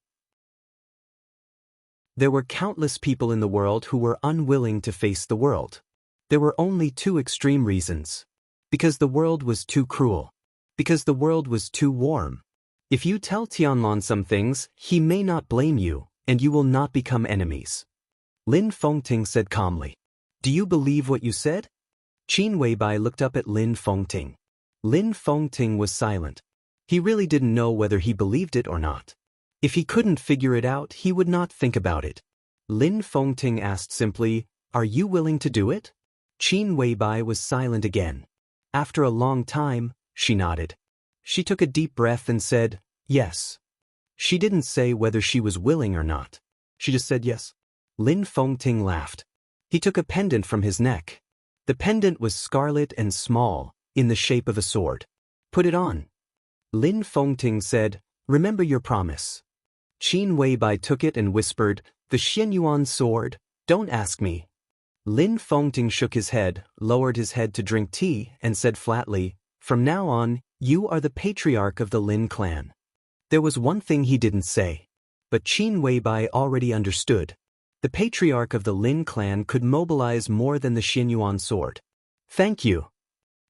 There were countless people in the world who were unwilling to face the world. There were only two extreme reasons. Because the world was too cruel. Because the world was too warm. If you tell Tianlong some things, he may not blame you, and you will not become enemies. Lin Fengting said calmly. "Do you believe what you said?" Qin Weibai looked up at Lin Fengting. Lin Fengting was silent. He really didn't know whether he believed it or not. If he couldn't figure it out, he would not think about it. Lin Fengting asked simply, "Are you willing to do it?" Qin Weibai was silent again. After a long time, she nodded. She took a deep breath and said, "Yes." She didn't say whether she was willing or not. She just said yes. Lin Fengting laughed. He took a pendant from his neck. The pendant was scarlet and small, in the shape of a sword. "Put it on." Lin Fengting said, "Remember your promise." Qin Weibai took it and whispered, "The Xianyuan sword, don't ask me." Lin Fengting shook his head, lowered his head to drink tea, and said flatly, "From now on, you are the patriarch of the Lin clan." There was one thing he didn't say. But Qin Weibai already understood. The patriarch of the Lin clan could mobilize more than the Xianyuan sword. "Thank you."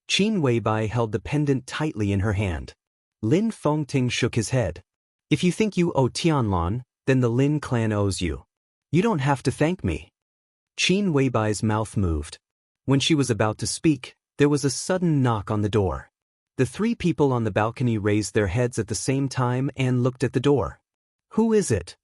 Qin Weibai held the pendant tightly in her hand. Lin Fengting shook his head. "If you think you owe Tianlong, then the Lin clan owes you. You don't have to thank me." Qin Weibai's mouth moved. When she was about to speak, there was a sudden knock on the door. The three people on the balcony raised their heads at the same time and looked at the door. "Who is it?"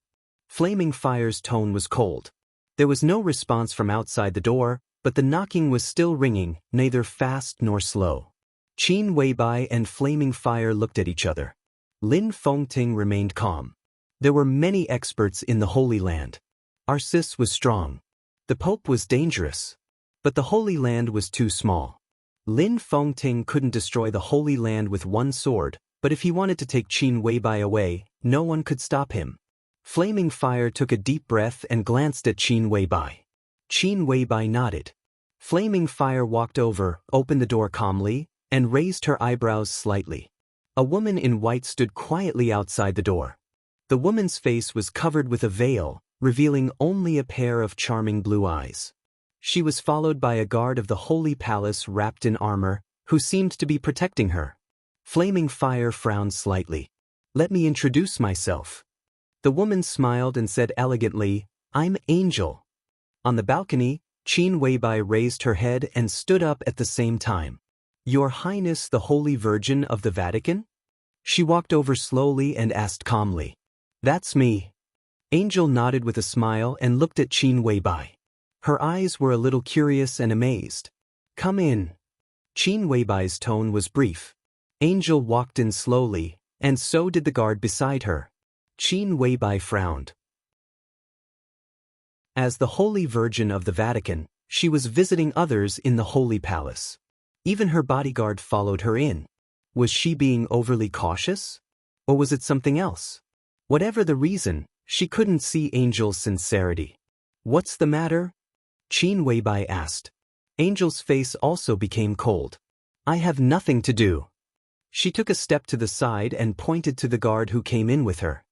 Flaming Fire's tone was cold. There was no response from outside the door, but the knocking was still ringing, neither fast nor slow. Qin Weibai and Flaming Fire looked at each other. Lin Fengting remained calm. There were many experts in the Holy Land. Arcis was strong. The Pope was dangerous. But the Holy Land was too small. Lin Fengting couldn't destroy the Holy Land with one sword, but if he wanted to take Qin Weibai away, no one could stop him. Flaming Fire took a deep breath and glanced at Qin Weibai. Qin Weibai nodded. Flaming Fire walked over, opened the door calmly, and raised her eyebrows slightly. A woman in white stood quietly outside the door. The woman's face was covered with a veil, revealing only a pair of charming blue eyes. She was followed by a guard of the Holy Palace wrapped in armor, who seemed to be protecting her. Flaming Fire frowned slightly. "Let me introduce myself." The woman smiled and said elegantly, "I'm Angel." On the balcony, Qin Weibai raised her head and stood up at the same time. "Your Highness the Holy Virgin of the Vatican?" She walked over slowly and asked calmly. "That's me." Angel nodded with a smile and looked at Qin Weibai. Her eyes were a little curious and amazed. "Come in." Qin Weibai's tone was brief. Angel walked in slowly, and so did the guard beside her. Qin Weibai frowned. As the Holy Virgin of the Vatican, she was visiting others in the Holy Palace. Even her bodyguard followed her in. Was she being overly cautious? Or was it something else? Whatever the reason, she couldn't see Angel's sincerity. What's the matter? Qin Weibai asked. Angel's face also became cold. I have nothing to do. She took a step to the side and pointed to the guard who came in with her.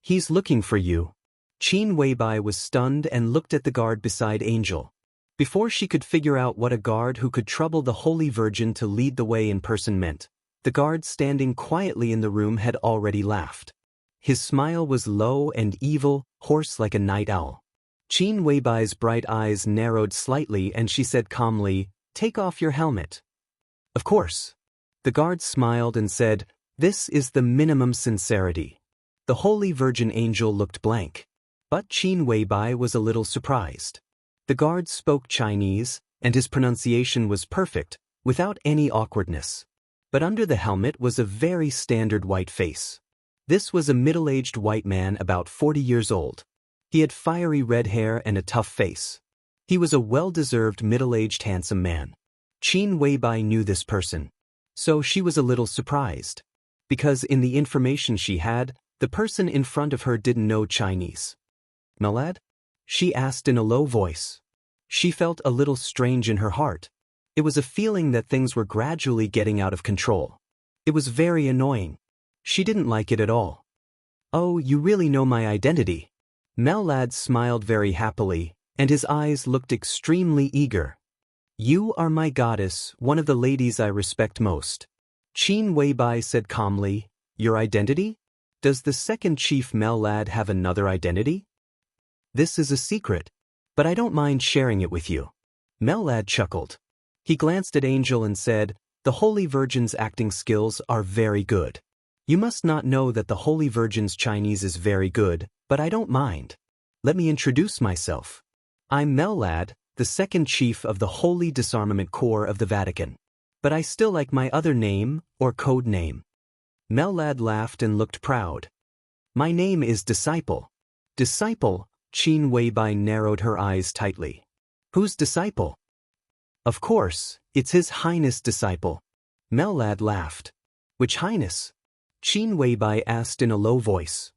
He's looking for you. Qin Weibai was stunned and looked at the guard beside Angel. Before she could figure out what a guard who could trouble the Holy Virgin to lead the way in person meant, the guard standing quietly in the room had already laughed. His smile was low and evil, hoarse like a night owl. Qin Weibai's bright eyes narrowed slightly and she said calmly, "Take off your helmet." Of course. The guard smiled and said, "This is the minimum sincerity." The Holy Virgin Angel looked blank. But Qin Weibai was a little surprised. The guard spoke Chinese, and his pronunciation was perfect, without any awkwardness. But under the helmet was a very standard white face. This was a middle-aged white man about 40 years old. He had fiery red hair and a tough face. He was a well-deserved middle-aged handsome man. Qin Weibai knew this person. So she was a little surprised. Because in the information she had, the person in front of her didn't know Chinese. "Melad?" she asked in a low voice. She felt a little strange in her heart. It was a feeling that things were gradually getting out of control. It was very annoying. She didn't like it at all. "Oh, you really know my identity." Melad smiled very happily, and his eyes looked extremely eager. "You are my goddess, one of the ladies I respect most." Qin Weibai said calmly, "Your identity? Does the second chief Melad have another identity?" "This is a secret, but I don't mind sharing it with you." Melad chuckled. He glanced at Angel and said, "The Holy Virgin's acting skills are very good. You must not know that the Holy Virgin's Chinese is very good, but I don't mind. Let me introduce myself. I'm Melad, the second chief of the Holy Disarmament Corps of the Vatican. But I still like my other name, or code name." Melad laughed and looked proud. "My name is Disciple." "Disciple?" Qin Weibai narrowed her eyes tightly. "Who's Disciple?" "Of course, it's His Highness Disciple." Melad laughed. "Which Highness?" Qin Weibai asked in a low voice.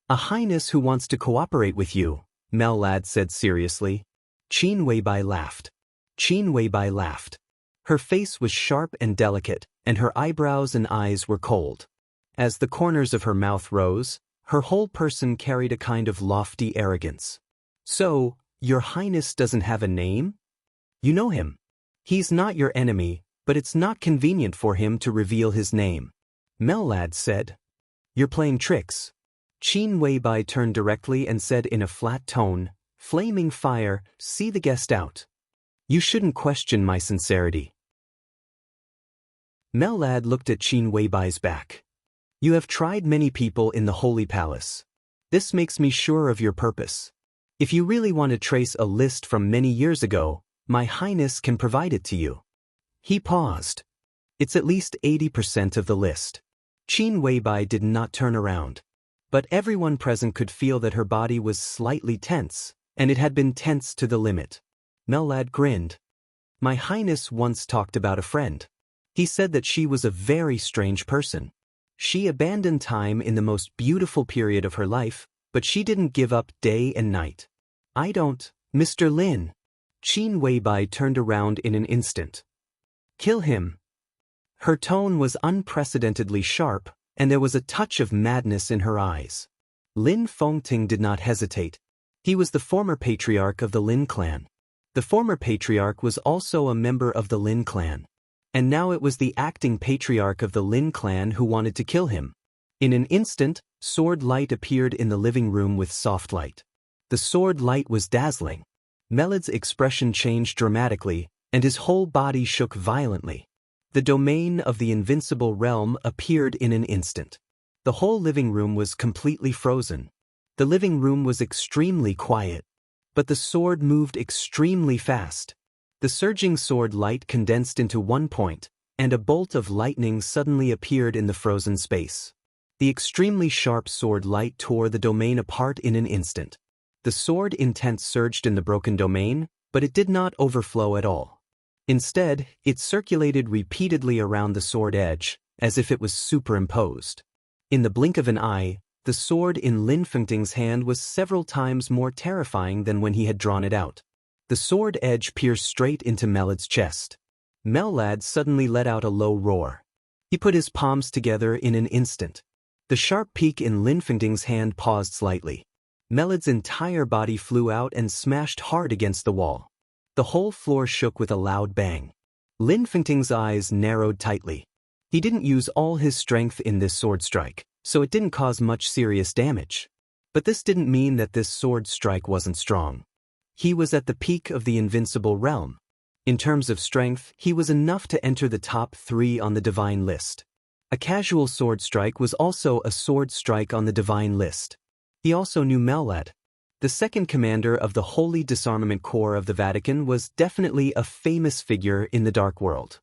"A Highness who wants to cooperate with you," Melad said seriously. Qin Weibai laughed. Qin Weibai laughed. Her face was sharp and delicate, and her eyebrows and eyes were cold. As the corners of her mouth rose, her whole person carried a kind of lofty arrogance. "So, your Highness doesn't have a name? You know him. He's not your enemy, but it's not convenient for him to reveal his name." Melad said. "You're playing tricks." Qin Weibai turned directly and said in a flat tone, "Flaming fire, see the guest out. You shouldn't question my sincerity." Melad looked at Qin Weibai's back. "You have tried many people in the Holy Palace. This makes me sure of your purpose. If you really want to trace a list from many years ago, my Highness can provide it to you." He paused. "It's at least 80% of the list." Qin Weibai did not turn around. But everyone present could feel that her body was slightly tense, and it had been tense to the limit. Melad grinned. "My Highness once talked about a friend. He said that she was a very strange person. She abandoned time in the most beautiful period of her life, but she didn't give up day and night. I don't, Mr. Lin." Qin Weibai turned around in an instant. "Kill him." Her tone was unprecedentedly sharp, and there was a touch of madness in her eyes. Lin Fengting did not hesitate. He was the former patriarch of the Lin clan. The former patriarch was also a member of the Lin clan. And now it was the acting patriarch of the Lin clan who wanted to kill him. In an instant, sword light appeared in the living room with soft light. The sword light was dazzling. Melad's expression changed dramatically, and his whole body shook violently. The domain of the invincible realm appeared in an instant. The whole living room was completely frozen. The living room was extremely quiet. But the sword moved extremely fast. The surging sword light condensed into one point, and a bolt of lightning suddenly appeared in the frozen space. The extremely sharp sword light tore the domain apart in an instant. The sword intent surged in the broken domain, but it did not overflow at all. Instead, it circulated repeatedly around the sword edge, as if it was superimposed. In the blink of an eye, the sword in Lin Fengting's hand was several times more terrifying than when he had drawn it out. The sword edge pierced straight into Melad's chest. Melad suddenly let out a low roar. He put his palms together in an instant. The sharp peak in Lin Fengting's hand paused slightly. Melad's entire body flew out and smashed hard against the wall. The whole floor shook with a loud bang. Lin Fengting's eyes narrowed tightly. He didn't use all his strength in this sword strike, so it didn't cause much serious damage. But this didn't mean that this sword strike wasn't strong. He was at the peak of the invincible realm. In terms of strength, he was enough to enter the top 3 on the divine list. A casual sword strike was also a sword strike on the divine list. He also knew Melad. The second commander of the Holy Disarmament Corps of the Vatican was definitely a famous figure in the Dark World.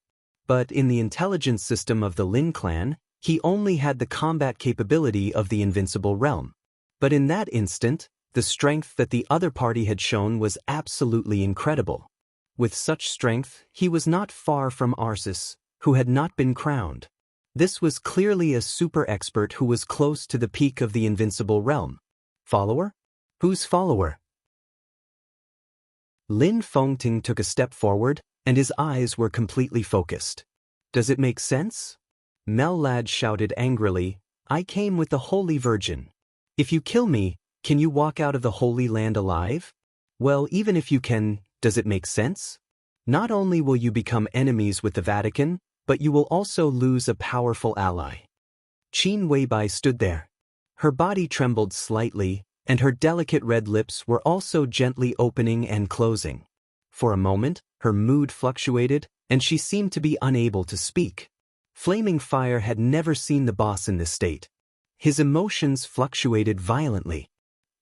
But in the intelligence system of the Lin clan, he only had the combat capability of the invincible realm. But in that instant, the strength that the other party had shown was absolutely incredible. With such strength, he was not far from Arceus, who had not been crowned. This was clearly a super expert who was close to the peak of the invincible realm. Follower? Whose follower? Lin Fengting took a step forward, and his eyes were completely focused. Does it make sense? Melad shouted angrily, I came with the Holy Virgin. If you kill me, can you walk out of the Holy Land alive? Well, even if you can, does it make sense? Not only will you become enemies with the Vatican, but you will also lose a powerful ally. Qin Weibai stood there. Her body trembled slightly, and her delicate red lips were also gently opening and closing. For a moment, her mood fluctuated, and she seemed to be unable to speak. Flaming Fire had never seen the boss in this state. His emotions fluctuated violently.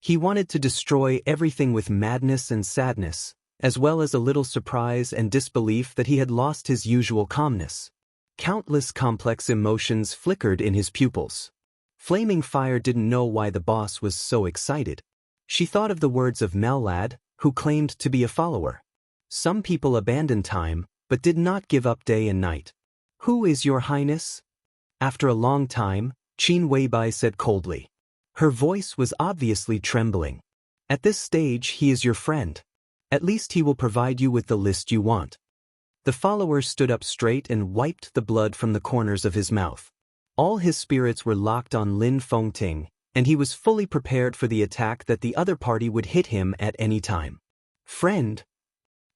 He wanted to destroy everything with madness and sadness, as well as a little surprise and disbelief that he had lost his usual calmness. Countless complex emotions flickered in his pupils. Flaming Fire didn't know why the boss was so excited. She thought of the words of Melad, who claimed to be a follower. Some people abandon time, but did not give up day and night. Who is your highness? After a long time, Qin Weibai said coldly. Her voice was obviously trembling. At this stage, he is your friend. At least he will provide you with the list you want. The follower stood up straight and wiped the blood from the corners of his mouth. All his spirits were locked on Lin Fengting, and he was fully prepared for the attack that the other party would hit him at any time. Friend?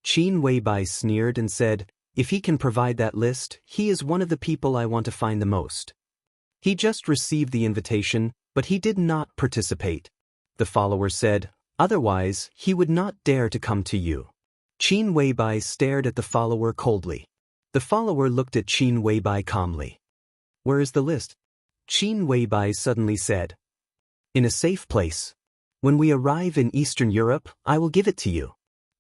Qin Weibai sneered and said, if he can provide that list, he is one of the people I want to find the most. He just received the invitation, but he did not participate. The follower said, otherwise, he would not dare to come to you. Qin Weibai stared at the follower coldly. The follower looked at Qin Weibai calmly. Where is the list? Qin Weibai suddenly said. In a safe place. When we arrive in Eastern Europe, I will give it to you.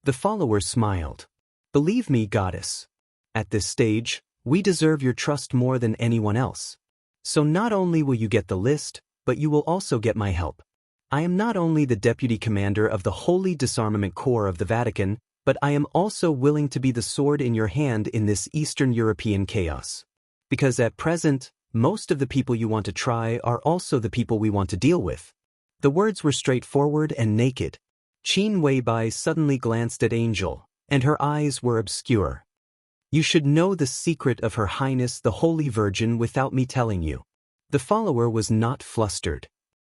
The follower smiled. Believe me, goddess. At this stage, we deserve your trust more than anyone else. So not only will you get the list, but you will also get my help. I am not only the deputy commander of the Holy Disarmament Corps of the Vatican, but I am also willing to be the sword in your hand in this Eastern European chaos. Because at present, most of the people you want to try are also the people we want to deal with. The words were straightforward and naked. Qin Weibai suddenly glanced at Angel, and her eyes were obscure. You should know the secret of Her Highness the Holy Virgin without me telling you. The follower was not flustered.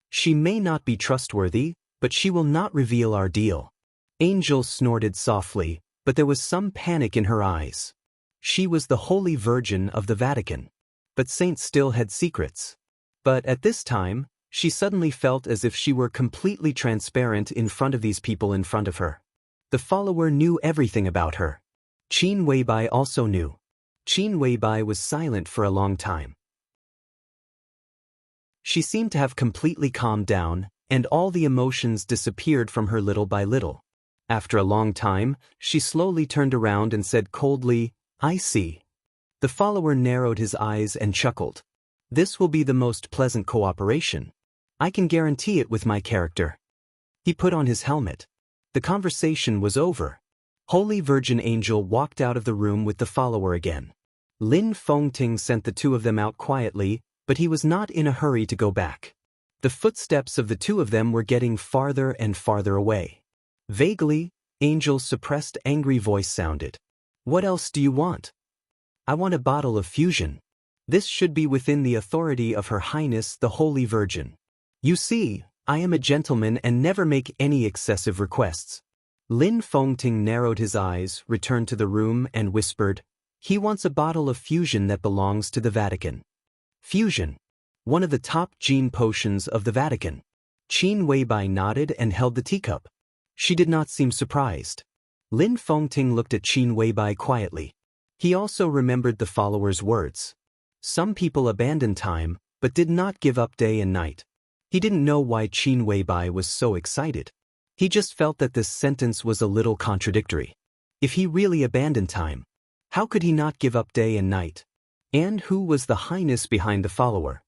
She may not be trustworthy, but she will not reveal our deal. Angel snorted softly, but there was some panic in her eyes. She was the Holy Virgin of the Vatican. But saints still had secrets. But at this time, she suddenly felt as if she were completely transparent in front of these people in front of her. The follower knew everything about her. Qin Weibai also knew. Qin Weibai was silent for a long time. She seemed to have completely calmed down, and all the emotions disappeared from her little by little. After a long time, she slowly turned around and said coldly, I see. The follower narrowed his eyes and chuckled. This will be the most pleasant cooperation. I can guarantee it with my character. He put on his helmet. The conversation was over. Holy Virgin Angel walked out of the room with the follower again. Lin Fengting sent the two of them out quietly, but he was not in a hurry to go back. The footsteps of the two of them were getting farther and farther away. Vaguely, Angel's suppressed angry voice sounded. What else do you want? I want a bottle of fusion. This should be within the authority of Her Highness the Holy Virgin. You see, I am a gentleman and never make any excessive requests. Lin Fengting narrowed his eyes, returned to the room, and whispered, he wants a bottle of fusion that belongs to the Vatican. Fusion. One of the top gene potions of the Vatican. Qin Weibai nodded and held the teacup. She did not seem surprised. Lin Fengting looked at Qin Weibai quietly. He also remembered the follower's words. Some people abandon time, but did not give up day and night. He didn't know why Qin Weibai was so excited. He just felt that this sentence was a little contradictory. If he really abandoned time, how could he not give up day and night? And who was the highness behind the follower?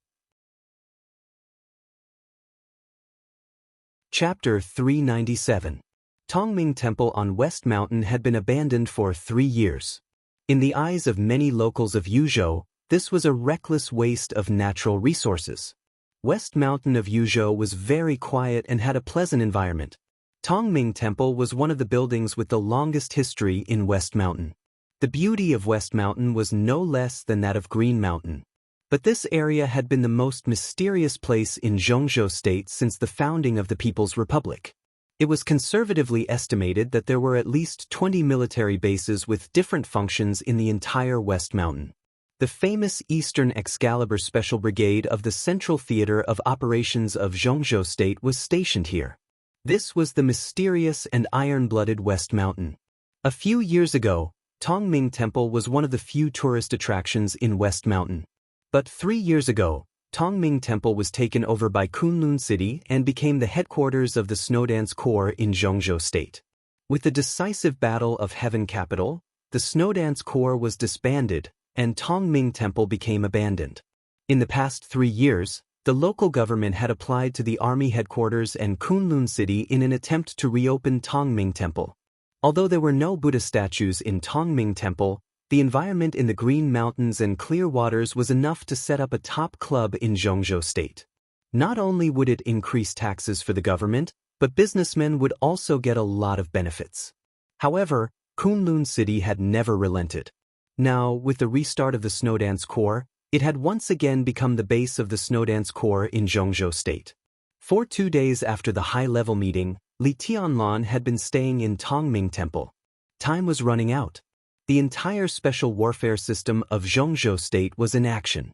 Chapter 397. Tongming Temple on West Mountain had been abandoned for 3 years. In the eyes of many locals of Yuzhou, this was a reckless waste of natural resources. West Mountain of Yuzhou was very quiet and had a pleasant environment. Tongming Temple was one of the buildings with the longest history in West Mountain. The beauty of West Mountain was no less than that of Green Mountain. But this area had been the most mysterious place in Zhongzhou State since the founding of the People's Republic. It was conservatively estimated that there were at least 20 military bases with different functions in the entire West Mountain. The famous Eastern Excalibur Special Brigade of the Central Theater of Operations of Zhongzhou State was stationed here. This was the mysterious and iron-blooded West Mountain. A few years ago, Tongming Temple was one of the few tourist attractions in West Mountain. But 3 years ago, Tongming Temple was taken over by Kunlun City and became the headquarters of the Snowdance Corps in Zhongzhou State. With the decisive Battle of Heaven Capital, the Snowdance Corps was disbanded, and Tongming Temple became abandoned. In the past 3 years, the local government had applied to the army headquarters and Kunlun City in an attempt to reopen Tongming Temple. Although there were no Buddha statues in Tongming Temple, the environment in the Green Mountains and clear waters was enough to set up a top club in Zhongzhou State. Not only would it increase taxes for the government, but businessmen would also get a lot of benefits. However, Kunlun City had never relented. Now, with the restart of the Snowdance Corps, it had once again become the base of the Snowdance Corps in Zhongzhou State. For 2 days after the high-level meeting, Li Tianlan had been staying in Tongming Temple. Time was running out. The entire special warfare system of Zhongzhou State was in action.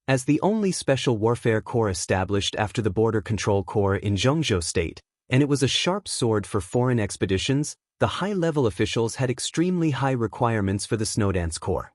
As the only special warfare corps established after the Border Control Corps in Zhongzhou State, and it was a sharp sword for foreign expeditions, the high-level officials had extremely high requirements for the Snowdance Corps.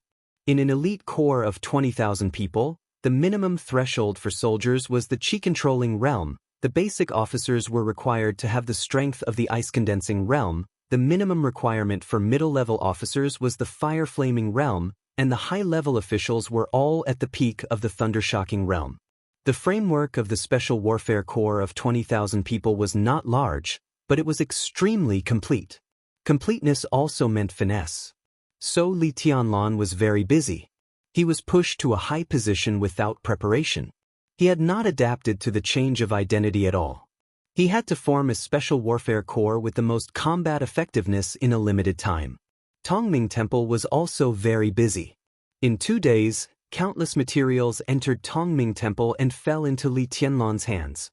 In an elite corps of 20,000 people, the minimum threshold for soldiers was the Qi-controlling realm. The basic officers were required to have the strength of the ice-condensing realm. The minimum requirement for middle-level officers was the fire-flaming realm, and the high-level officials were all at the peak of the thunder-shocking realm. The framework of the Special Warfare Corps of 20,000 people was not large, but it was extremely complete. Completeness also meant finesse. So Li Tianlan was very busy. He was pushed to a high position without preparation. He had not adapted to the change of identity at all. He had to form a special warfare corps with the most combat effectiveness in a limited time. Tongming Temple was also very busy. In 2 days, countless materials entered Tongming Temple and fell into Li Tianlan's hands.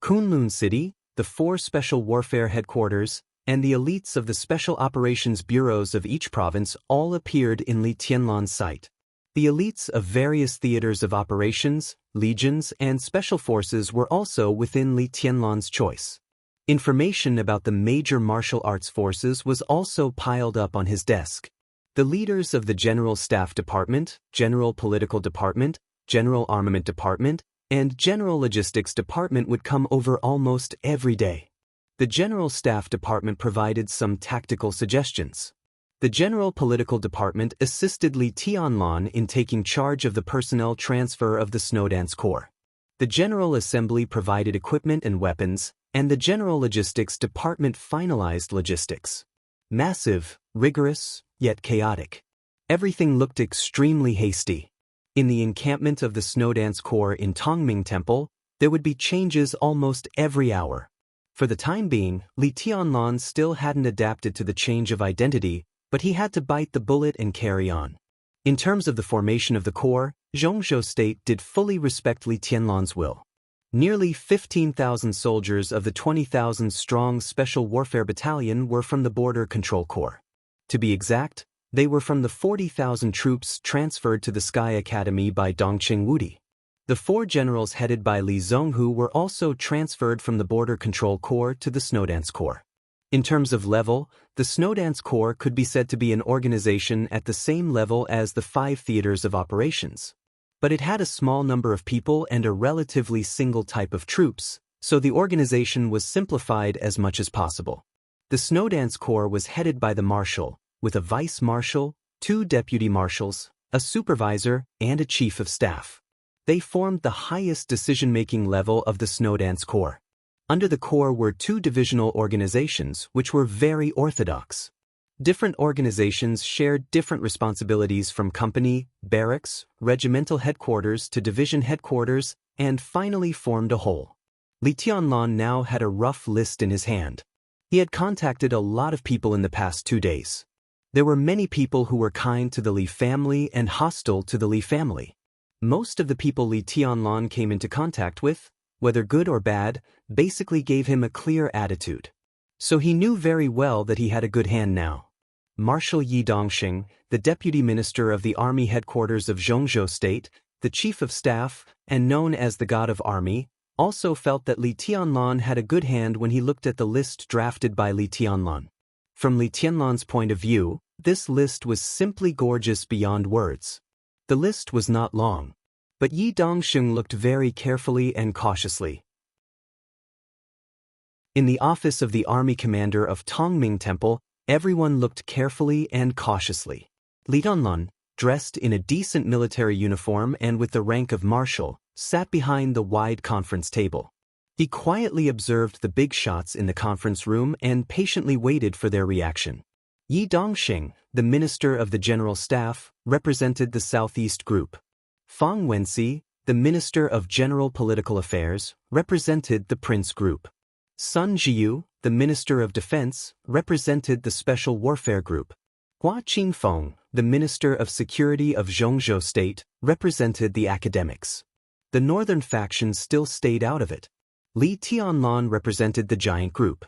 Kunlun City, the 4 special warfare headquarters, and the elites of the special operations bureaus of each province all appeared in Li Tianlan's sight. The elites of various theaters of operations, legions, and special forces were also within Li Tianlan's choice. Information about the major martial arts forces was also piled up on his desk. The leaders of the General Staff Department, General Political Department, General Armament Department, and General Logistics Department would come over almost every day. The General Staff Department provided some tactical suggestions. The General Political Department assisted Li Tianlan in taking charge of the personnel transfer of the Snowdance Corps. The General Assembly provided equipment and weapons, and the General Logistics Department finalized logistics. Massive, rigorous, yet chaotic. Everything looked extremely hasty. In the encampment of the Snowdance Corps in Tongming Temple, there would be changes almost every hour. For the time being, Li Tianlan still hadn't adapted to the change of identity, but he had to bite the bullet and carry on. In terms of the formation of the Corps, Zhongzhou State did fully respect Li Tianlan's will. Nearly 15,000 soldiers of the 20,000-strong Special Warfare Battalion were from the Border Control Corps. To be exact, they were from the 40,000 troops transferred to the Sky Academy by Dongqing Wudi. The 4 generals headed by Li Zhonghu were also transferred from the Border Control Corps to the Snowdance Corps. In terms of level, the Snowdance Corps could be said to be an organization at the same level as the 5 theaters of operations. But it had a small number of people and a relatively single type of troops, so the organization was simplified as much as possible. The Snowdance Corps was headed by the marshal, with a vice-marshal, 2 deputy marshals, a supervisor, and a chief of staff. They formed the highest decision-making level of the Snowdance Corps. Under the Corps were 2 divisional organizations which were very orthodox. Different organizations shared different responsibilities from company, barracks, regimental headquarters to division headquarters, and finally formed a whole. Li Tianlan now had a rough list in his hand. He had contacted a lot of people in the past 2 days. There were many people who were kind to the Li family and hostile to the Li family. Most of the people Li Tianlan came into contact with, whether good or bad, basically gave him a clear attitude. So he knew very well that he had a good hand now. Marshal Yi Dongxing, the deputy minister of the army headquarters of Zhongzhou State, the chief of staff, and known as the God of Army, also felt that Li Tianlan had a good hand when he looked at the list drafted by Li Tianlan. From Li Tianlan's point of view, this list was simply gorgeous beyond words. The list was not long. But Yi Dongxing looked very carefully and cautiously. In the office of the army commander of Tongming Temple, everyone looked carefully and cautiously. Li Tianlan, dressed in a decent military uniform and with the rank of marshal, sat behind the wide conference table. He quietly observed the big shots in the conference room and patiently waited for their reaction. Yi Dongxing, the minister of the general staff, represented the Southeast Group. Fang Wenxi, the Minister of General Political Affairs, represented the Prince Group. Sun Jiu, the Minister of Defense, represented the Special Warfare Group. Hua Qingfeng, the Minister of Security of Zhongzhou State, represented the academics. The northern faction still stayed out of it. Li Tianlan represented the giant group.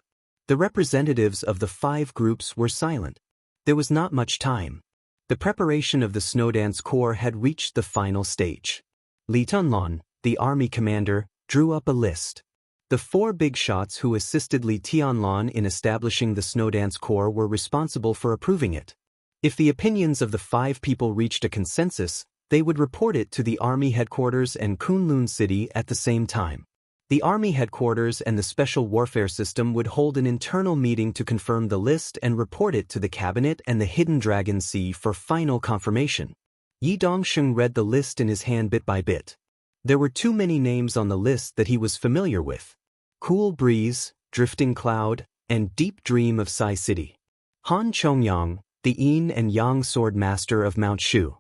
The representatives of the 5 groups were silent. There was not much time. The preparation of the Snowdance Corps had reached the final stage. Li Tianlan, the army commander, drew up a list. The 4 big shots who assisted Li Tianlan in establishing the Snowdance Corps were responsible for approving it. If the opinions of the 5 people reached a consensus, they would report it to the army headquarters and Kunlun City at the same time. The Army headquarters and the Special Warfare System would hold an internal meeting to confirm the list and report it to the Cabinet and the Hidden Dragon Sea for final confirmation. Yi Dongxing read the list in his hand bit by bit. There were too many names on the list that he was familiar with. Cool Breeze, Drifting Cloud, and Deep Dream of Sai City. Han Chongyang, the Yin and Yang Sword Master of Mount Shu.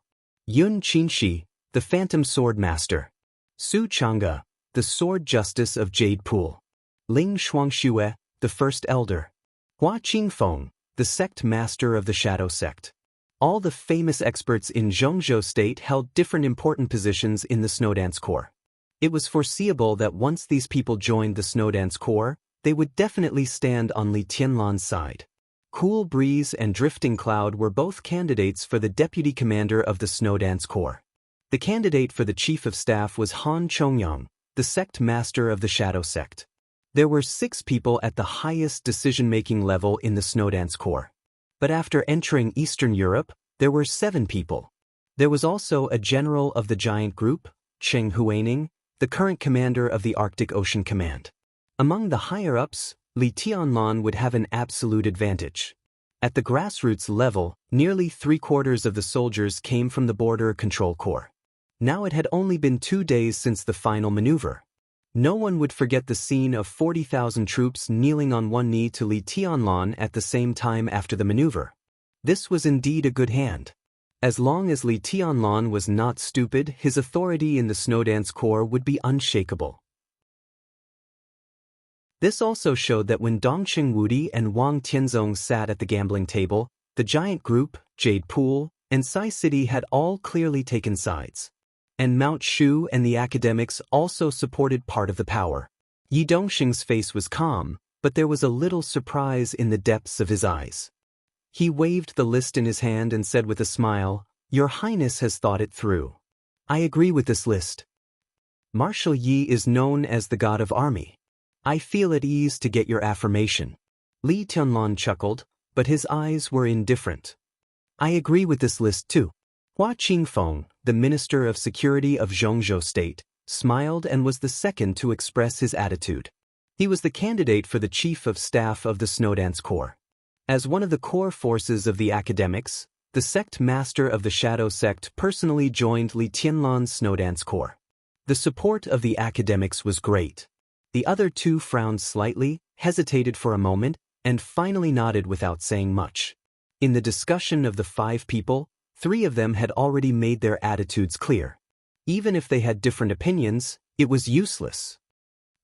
Yun Qinshi, the Phantom Sword Master. Su Chang'e, the Sword Justice of Jade Pool. Ling Shuangxue, the First Elder. Hua Qingfeng, the Sect Master of the Shadow Sect. All the famous experts in Zhongzhou State held different important positions in the Snowdance Corps. It was foreseeable that once these people joined the Snowdance Corps, they would definitely stand on Li Tianlan's side. Cool Breeze and Drifting Cloud were both candidates for the deputy commander of the Snowdance Corps. The candidate for the chief of staff was Han Chongyang, the sect master of the Shadow Sect. There were 6 people at the highest decision-making level in the Snowdance Corps. But after entering Eastern Europe, there were 7 people. There was also a general of the giant group, Cheng Huaining, the current commander of the Arctic Ocean Command. Among the higher-ups, Li Tianlan would have an absolute advantage. At the grassroots level, nearly 3/4 of the soldiers came from the Border Control Corps. Now it had only been 2 days since the final maneuver. No one would forget the scene of 40,000 troops kneeling on one knee to Li Tianlan at the same time after the maneuver. This was indeed a good hand. As long as Li Tianlan was not stupid, his authority in the Snowdance Corps would be unshakable. This also showed that when Dongqing Wudi and Wang Tianzong sat at the gambling table, the giant group, Jade Pool, and Sai City had all clearly taken sides. And Mount Shu and the academics also supported part of the power. Yi Dongxing's face was calm, but there was a little surprise in the depths of his eyes. He waved the list in his hand and said with a smile, "Your Highness has thought it through. I agree with this list. Marshal Yi is known as the god of army. I feel at ease to get your affirmation." Li Tianlan chuckled, but his eyes were indifferent. "I agree with this list too." Hua Qingfeng, the Minister of Security of Zhongzhou State, smiled and was the second to express his attitude. He was the candidate for the Chief of Staff of the Snowdance Corps. As one of the core forces of the academics, the sect master of the Shadow Sect personally joined Li Tianlan's Snowdance Corps. The support of the academics was great. The other two frowned slightly, hesitated for a moment, and finally nodded without saying much. In the discussion of the 5 people, 3 of them had already made their attitudes clear. Even if they had different opinions, it was useless.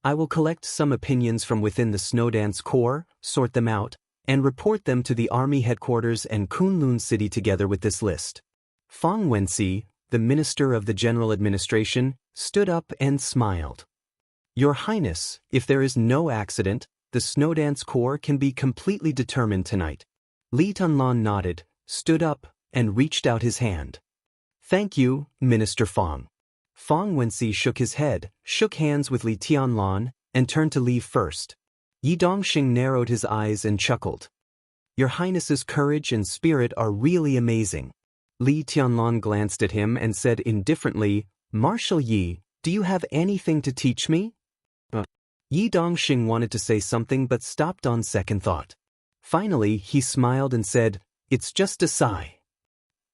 I will collect some opinions from within the Snowdance Corps, sort them out, and report them to the army headquarters and Kunlun City together with this list. Fang Wenxi, the Minister of the General Administration, stood up and smiled. "Your Highness, if there is no accident, the Snowdance Corps can be completely determined tonight." Li Tianlan nodded, stood up, and reached out his hand. "Thank you, Minister Fang." Fang Wenxi shook his head, shook hands with Li Tianlan, and turned to leave first. Yi Dongxing narrowed his eyes and chuckled. "Your Highness's courage and spirit are really amazing." Li Tianlan glanced at him and said indifferently, "Marshal Yi, do you have anything to teach me?" Yi Dongxing wanted to say something but stopped on second thought. Finally, he smiled and said, "It's just a sigh."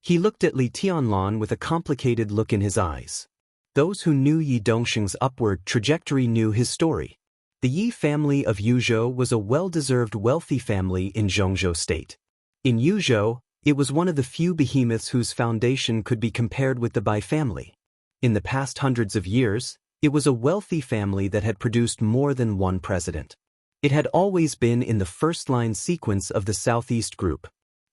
He looked at Li Tianlan with a complicated look in his eyes. Those who knew Yi Dongxing's upward trajectory knew his story. The Yi family of Yuzhou was a well-deserved wealthy family in Zhongzhou State. In Yuzhou, it was one of the few behemoths whose foundation could be compared with the Bai family. In the past hundreds of years, it was a wealthy family that had produced more than one president. It had always been in the first-line sequence of the Southeast Group.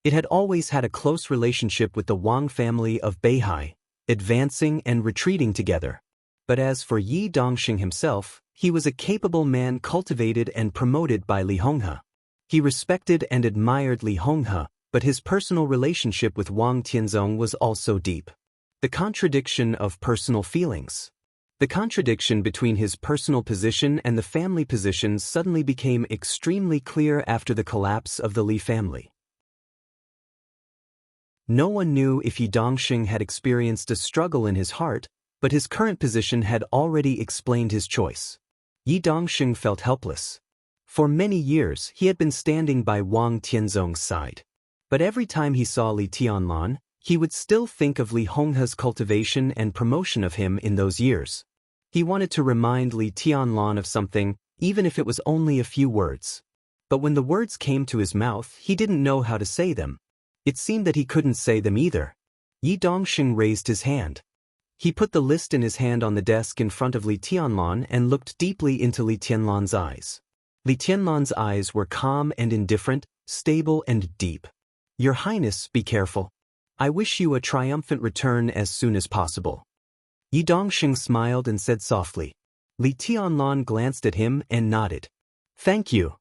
It had always had a close relationship with the Wang family of Beihai, advancing and retreating together. But as for Yi Dongxing himself, he was a capable man cultivated and promoted by Li Honghe. He respected and admired Li Honghe, but his personal relationship with Wang Tianzong was also deep. The contradiction of personal feelings. The contradiction between his personal position and the family position suddenly became extremely clear after the collapse of the Li family. No one knew if Yi Dongxing had experienced a struggle in his heart, but his current position had already explained his choice. Yi Dongxing felt helpless. For many years, he had been standing by Wang Tianzong's side. But every time he saw Li Tianlan, he would still think of Li Honghe's cultivation and promotion of him in those years. He wanted to remind Li Tianlan of something, even if it was only a few words. But when the words came to his mouth, he didn't know how to say them. It seemed that he couldn't say them either. Yi Dongxing raised his hand. He put the list in his hand on the desk in front of Li Tianlan and looked deeply into Li Tianlan's eyes. Li Tianlan's eyes were calm and indifferent, stable and deep. "Your Highness, be careful. I wish you a triumphant return as soon as possible." Yi Dongxing smiled and said softly. Li Tianlan glanced at him and nodded. "Thank you."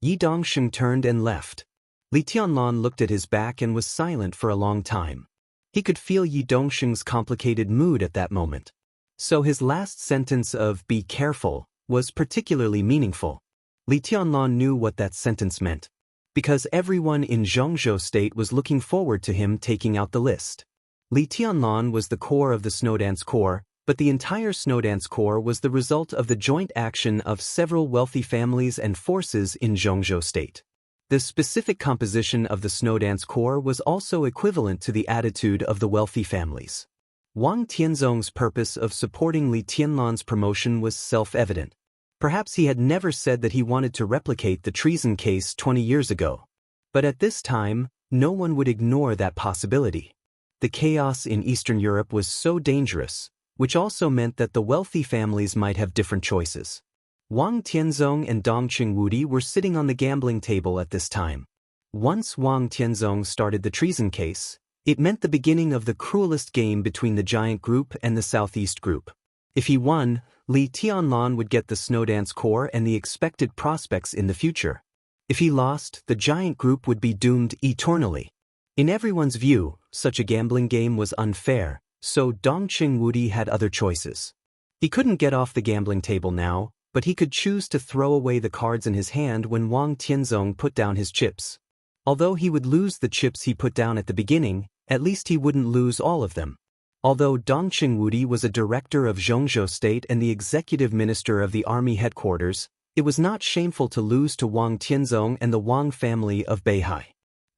Yi Dongxing turned and left. Li Tianlan looked at his back and was silent for a long time. He could feel Yi Dongxing's complicated mood at that moment. So his last sentence of "be careful" was particularly meaningful. Li Tianlan knew what that sentence meant, because everyone in Zhongzhou State was looking forward to him taking out the list. Li Tianlan was the core of the Snowdance Corps, but the entire Snowdance Corps was the result of the joint action of several wealthy families and forces in Zhongzhou State. The specific composition of the Snowdance Corps was also equivalent to the attitude of the wealthy families. Wang Tianzong's purpose of supporting Li Tianlan's promotion was self-evident. Perhaps he had never said that he wanted to replicate the treason case 20 years ago. But at this time, no one would ignore that possibility. The chaos in Eastern Europe was so dangerous, which also meant that the wealthy families might have different choices. Wang Tianzong and Dong Qingwudi were sitting on the gambling table at this time. Once Wang Tianzong started the treason case, it meant the beginning of the cruelest game between the Giant Group and the Southeast Group. If he won, Li Tianlan would get the Snowdance Corps and the expected prospects in the future. If he lost, the Giant Group would be doomed eternally. In everyone's view, such a gambling game was unfair, so Dong Qingwudi had other choices. He couldn't get off the gambling table now, but he could choose to throw away the cards in his hand when Wang Tianzong put down his chips. Although he would lose the chips he put down at the beginning, at least he wouldn't lose all of them. Although Dong Qingwudi was a director of Zhongzhou State and the executive minister of the army headquarters, it was not shameful to lose to Wang Tianzong and the Wang family of Beihai.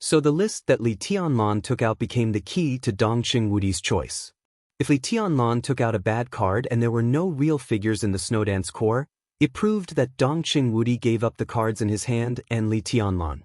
So the list that Li Tianlan took out became the key to Dong Qingwudi's choice. If Li Tianlan took out a bad card and there were no real figures in the Snowdance Corps, it proved that Dong Qingwudi gave up the cards in his hand and Li Tianlan.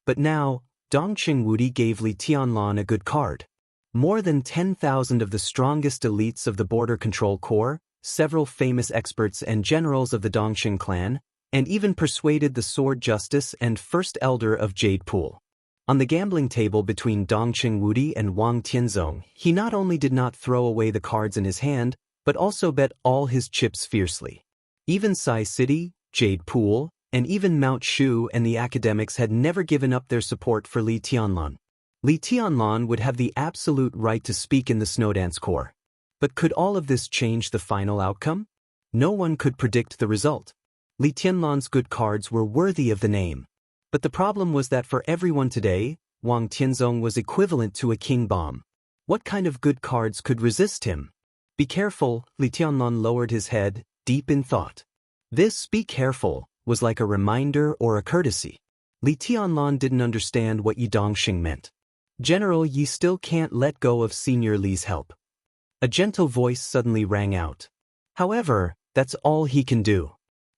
But now, Dong Qingwudi gave Li Tianlan a good card. More than 10,000 of the strongest elites of the Border Control Corps, several famous experts and generals of the Dongxing clan, and even persuaded the Sword Justice and First Elder of Jade Pool. On the gambling table between Dong Qingwudi and Wang Tianzong, he not only did not throw away the cards in his hand, but also bet all his chips fiercely. Even Sai City, Jade Pool, and even Mount Shu and the academics had never given up their support for Li Tianlan. Li Tianlan would have the absolute right to speak in the Snowdance Corps. But could all of this change the final outcome? No one could predict the result. Li Tianlan's good cards were worthy of the name. But the problem was that for everyone today, Wang Tianzong was equivalent to a king bomb. What kind of good cards could resist him? Be careful, Li Tianlan lowered his head, deep in thought. This "be careful" was like a reminder or a courtesy. Li Tianlan didn't understand what Yi Dongxing meant. General, Yi still can't let go of Senior Li's help. A gentle voice suddenly rang out. However, that's all he can do.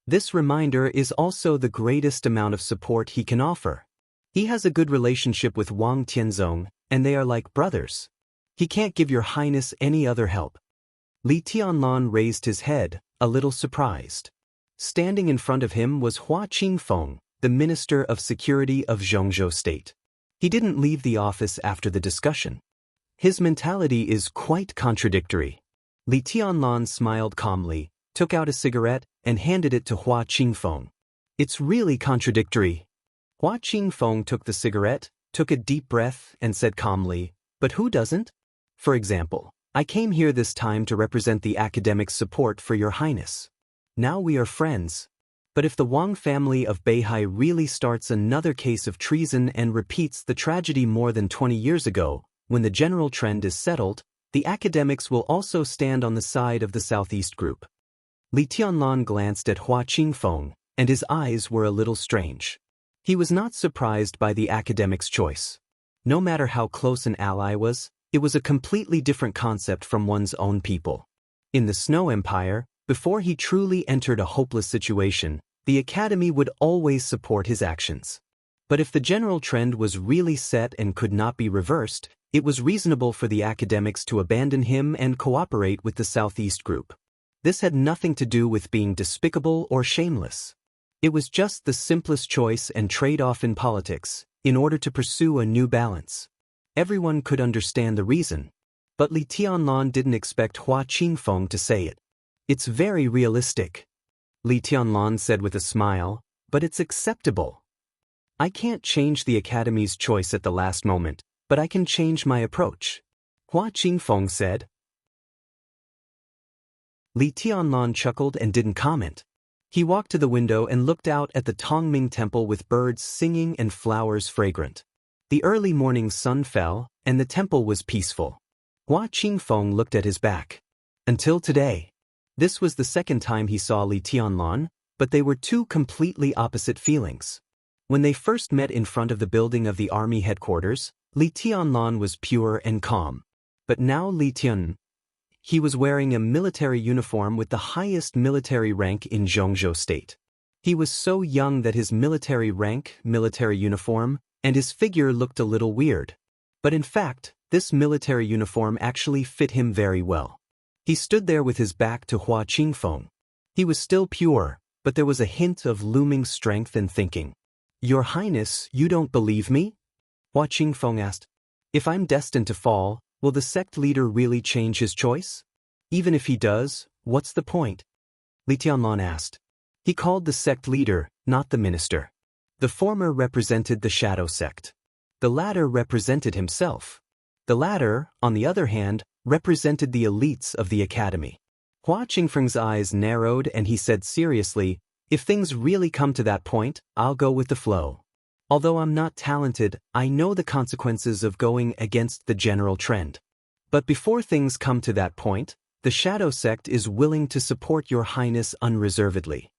This reminder is also the greatest amount of support he can offer. He has a good relationship with Wang Tianzong, and they are like brothers. He can't give Your Highness any other help. Li Tianlan raised his head, a little surprised. Standing in front of him was Hua Qingfeng, the Minister of Security of Zhongzhou State. He didn't leave the office after the discussion. His mentality is quite contradictory. Li Tianlan smiled calmly, took out a cigarette, and handed it to Hua Qingfeng. It's really contradictory. Hua Qingfeng took the cigarette, took a deep breath, and said calmly, "But who doesn't? For example, I came here this time to represent the academic support for Your Highness. Now we are friends. But if the Wang family of Beihai really starts another case of treason and repeats the tragedy more than 20 years ago, when the general trend is settled, the academics will also stand on the side of the Southeast Group." Li Tianlan glanced at Hua Qingfeng, and his eyes were a little strange. He was not surprised by the academic's choice. No matter how close an ally was, it was a completely different concept from one's own people. In the Snow Empire, before he truly entered a hopeless situation, the academy would always support his actions. But if the general trend was really set and could not be reversed, it was reasonable for the academics to abandon him and cooperate with the Southeast Group. This had nothing to do with being despicable or shameless. It was just the simplest choice and trade-off in politics, in order to pursue a new balance. Everyone could understand the reason, but Li Tianlan didn't expect Hua Qingfeng to say it. "It's very realistic," Li Tianlan said with a smile, "but it's acceptable. I can't change the Academy's choice at the last moment, but I can change my approach," Hua Qingfeng said. Li Tianlan chuckled and didn't comment. He walked to the window and looked out at the Tongming Temple with birds singing and flowers fragrant. The early morning sun fell, and the temple was peaceful. Hua Qingfeng looked at his back. Until today. This was the second time he saw Li Tianlan, but they were two completely opposite feelings. When they first met in front of the building of the army headquarters, Li Tianlan was pure and calm. But now he was wearing a military uniform with the highest military rank in Zhongzhou state. He was so young that his military rank, military uniform, and his figure looked a little weird. But in fact, this military uniform actually fit him very well. He stood there with his back to Hua Qingfeng. He was still pure, but there was a hint of looming strength and thinking. "Your Highness, you don't believe me?" Hua Qingfeng asked. "If I'm destined to fall, will the sect leader really change his choice? Even if he does, what's the point?" Li Tianlan asked. He called the sect leader, not the minister. The former represented the shadow sect. The latter represented himself. The latter, on the other hand, represented the elites of the academy. Hua Qingfeng's eyes narrowed and he said seriously, "If things really come to that point, I'll go with the flow. Although I'm not talented, I know the consequences of going against the general trend. But before things come to that point, the shadow sect is willing to support your highness unreservedly."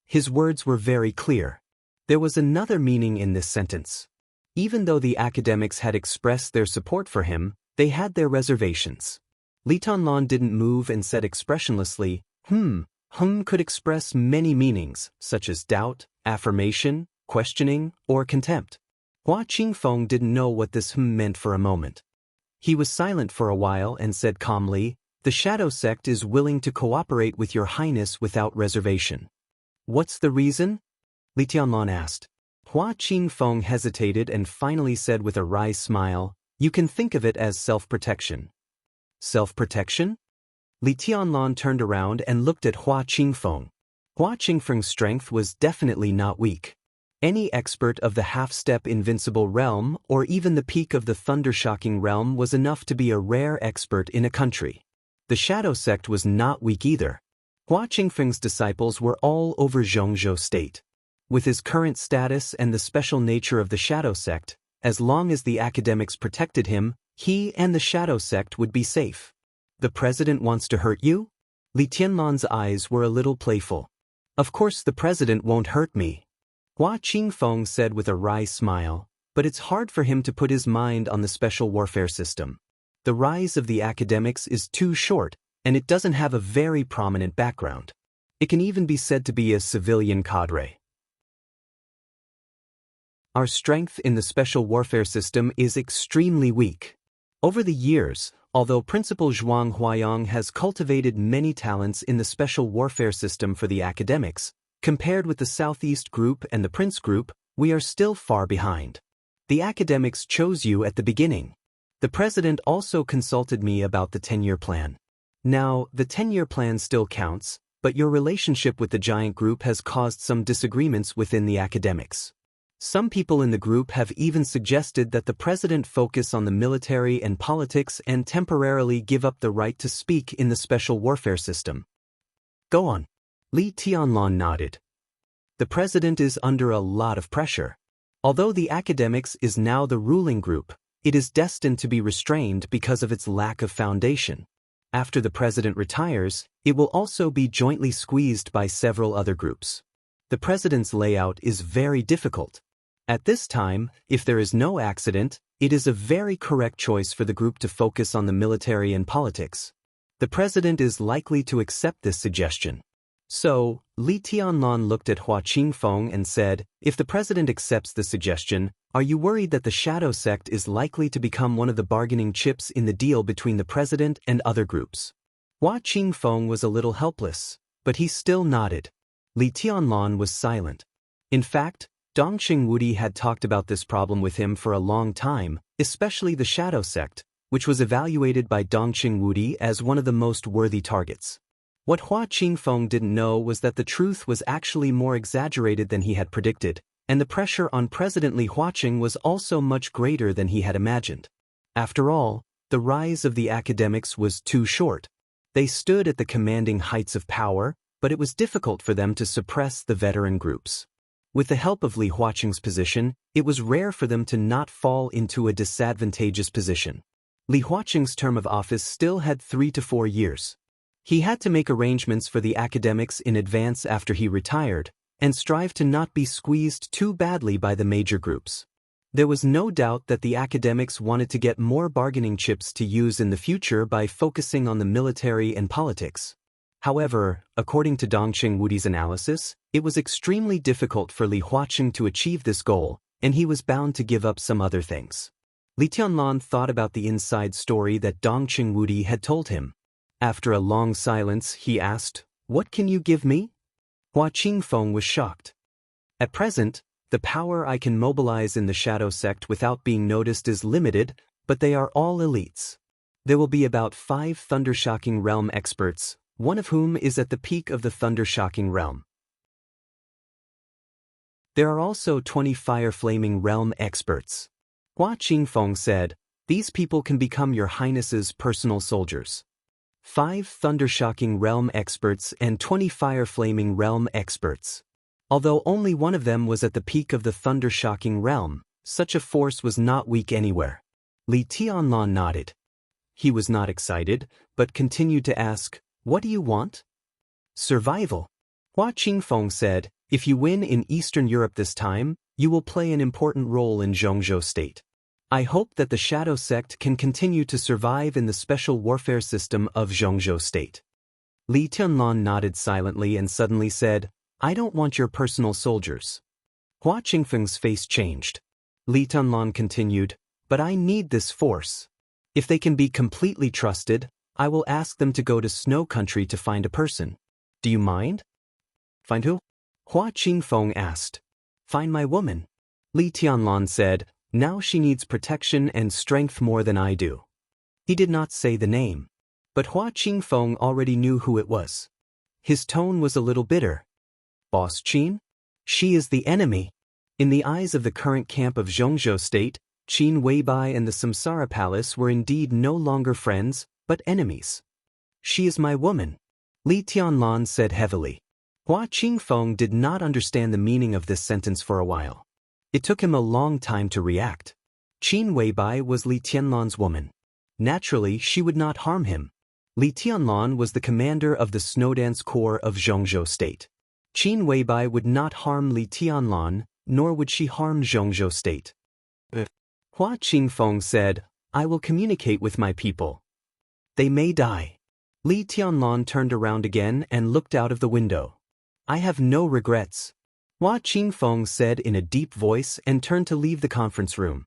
His words were very clear. There was another meaning in this sentence. Even though the academics had expressed their support for him, they had their reservations. Li Tianlan didn't move and said expressionlessly, could express many meanings, such as doubt, affirmation, questioning, or contempt. Hua Qingfeng didn't know what this meant for a moment. He was silent for a while and said calmly, "The shadow sect is willing to cooperate with your highness without reservation." "What's the reason?" Li Tianlan asked. Hua Qingfeng hesitated and finally said with a wry smile, "You can think of it as self-protection." Self-protection? Li Tianlan turned around and looked at Hua Qingfeng. Hua Qingfeng's strength was definitely not weak. Any expert of the half-step invincible realm or even the peak of the thunder-shocking realm was enough to be a rare expert in a country. The shadow sect was not weak either. Hua Qingfeng's disciples were all over Zhongzhou state. With his current status and the special nature of the shadow sect, as long as the academics protected him, he and the shadow sect would be safe. "The president wants to hurt you?" Li Tianlan's eyes were a little playful. "Of course the president won't hurt me," Hua Qingfeng said with a wry smile, but it's hard for him to put his mind on the special warfare system. The rise of the academics is too short, and it doesn't have a very prominent background. It can even be said to be a civilian cadre. Our strength in the special warfare system is extremely weak. Over the years, although Principal Zhuang Huayang has cultivated many talents in the special warfare system for the academics, compared with the Southeast Group and the Prince Group, we are still far behind. The academics chose you at the beginning. The president also consulted me about the 10-year plan. Now, the 10-year plan still counts, but your relationship with the giant group has caused some disagreements within the academics. Some people in the group have even suggested that the president focus on the military and politics and temporarily give up the right to speak in the special warfare system. Go on. Li Tianlan nodded. The president is under a lot of pressure. Although the academics is now the ruling group, it is destined to be restrained because of its lack of foundation. After the president retires, it will also be jointly squeezed by several other groups. The president's layout is very difficult. At this time, if there is no accident, it is a very correct choice for the group to focus on the military and politics. The president is likely to accept this suggestion. So, Li Tianlan looked at Hua Qingfeng and said, "If the president accepts the suggestion, are you worried that the shadow sect is likely to become one of the bargaining chips in the deal between the president and other groups?" Hua Qingfeng was a little helpless, but he still nodded. Li Tianlan was silent. In fact, Dongxing Wudi had talked about this problem with him for a long time, especially the shadow sect, which was evaluated by Dongxing Wudi as one of the most worthy targets. What Hua Qingfeng didn't know was that the truth was actually more exaggerated than he had predicted, and the pressure on President Li Huaqing was also much greater than he had imagined. After all, the rise of the academics was too short. They stood at the commanding heights of power, but it was difficult for them to suppress the veteran groups. With the help of Li Huaqing's position, it was rare for them to not fall into a disadvantageous position. Li Huaqing's term of office still had 3 to 4 years. He had to make arrangements for the academics in advance after he retired, and strive to not be squeezed too badly by the major groups. There was no doubt that the academics wanted to get more bargaining chips to use in the future by focusing on the military and politics. However, according to Dongqing Wudi's analysis, it was extremely difficult for Li Huaqing to achieve this goal, and he was bound to give up some other things. Li Tianlan thought about the inside story that Dongqing Wudi had told him. After a long silence, he asked, "What can you give me?" Hua Qingfeng was shocked. At present, the power I can mobilize in the Shadow Sect without being noticed is limited, but they are all elites. There will be about 5 Thundershocking Realm experts, one of whom is at the peak of the Thundershocking Realm. There are also 20 Fire Flaming Realm experts. Hua Qingfeng said, "These people can become your Highness's personal soldiers." 5 Thundershocking Realm experts and 20 Fire Flaming Realm experts. Although only one of them was at the peak of the Thundershocking Realm, such a force was not weak anywhere. Li Tianlan nodded. He was not excited, but continued to ask, "What do you want?" "Survival." Hua Qingfeng said, "If you win in Eastern Europe this time, you will play an important role in Zhongzhou State. I hope that the Shadow Sect can continue to survive in the special warfare system of Zhongzhou State." Li Tianlan nodded silently and suddenly said, "I don't want your personal soldiers." Hua Qingfeng's face changed. Li Tianlan continued, "But I need this force. If they can be completely trusted, I will ask them to go to Snow Country to find a person. Do you mind?" "Find who?" Hua Qingfeng asked. "Find my woman." Li Tianlan said, "Now she needs protection and strength more than I do." He did not say the name, but Hua Qingfeng already knew who it was. His tone was a little bitter. "Boss Qin? She is the enemy." In the eyes of the current camp of Zhongzhou State, Qin Weibai and the Samsara Palace were indeed no longer friends, but enemies. "She is my woman," Li Tianlan said heavily. Hua Qingfeng did not understand the meaning of this sentence for a while. It took him a long time to react. Qin Weibai was Li Tianlan's woman. Naturally, she would not harm him. Li Tianlan was the commander of the Snowdance Corps of Zhongzhou State. Qin Weibai would not harm Li Tianlan, nor would she harm Zhongzhou State. Hua Qingfeng said, "I will communicate with my people. They may die." Li Tianlan turned around again and looked out of the window. "I have no regrets," Hua Qingfeng said in a deep voice and turned to leave the conference room.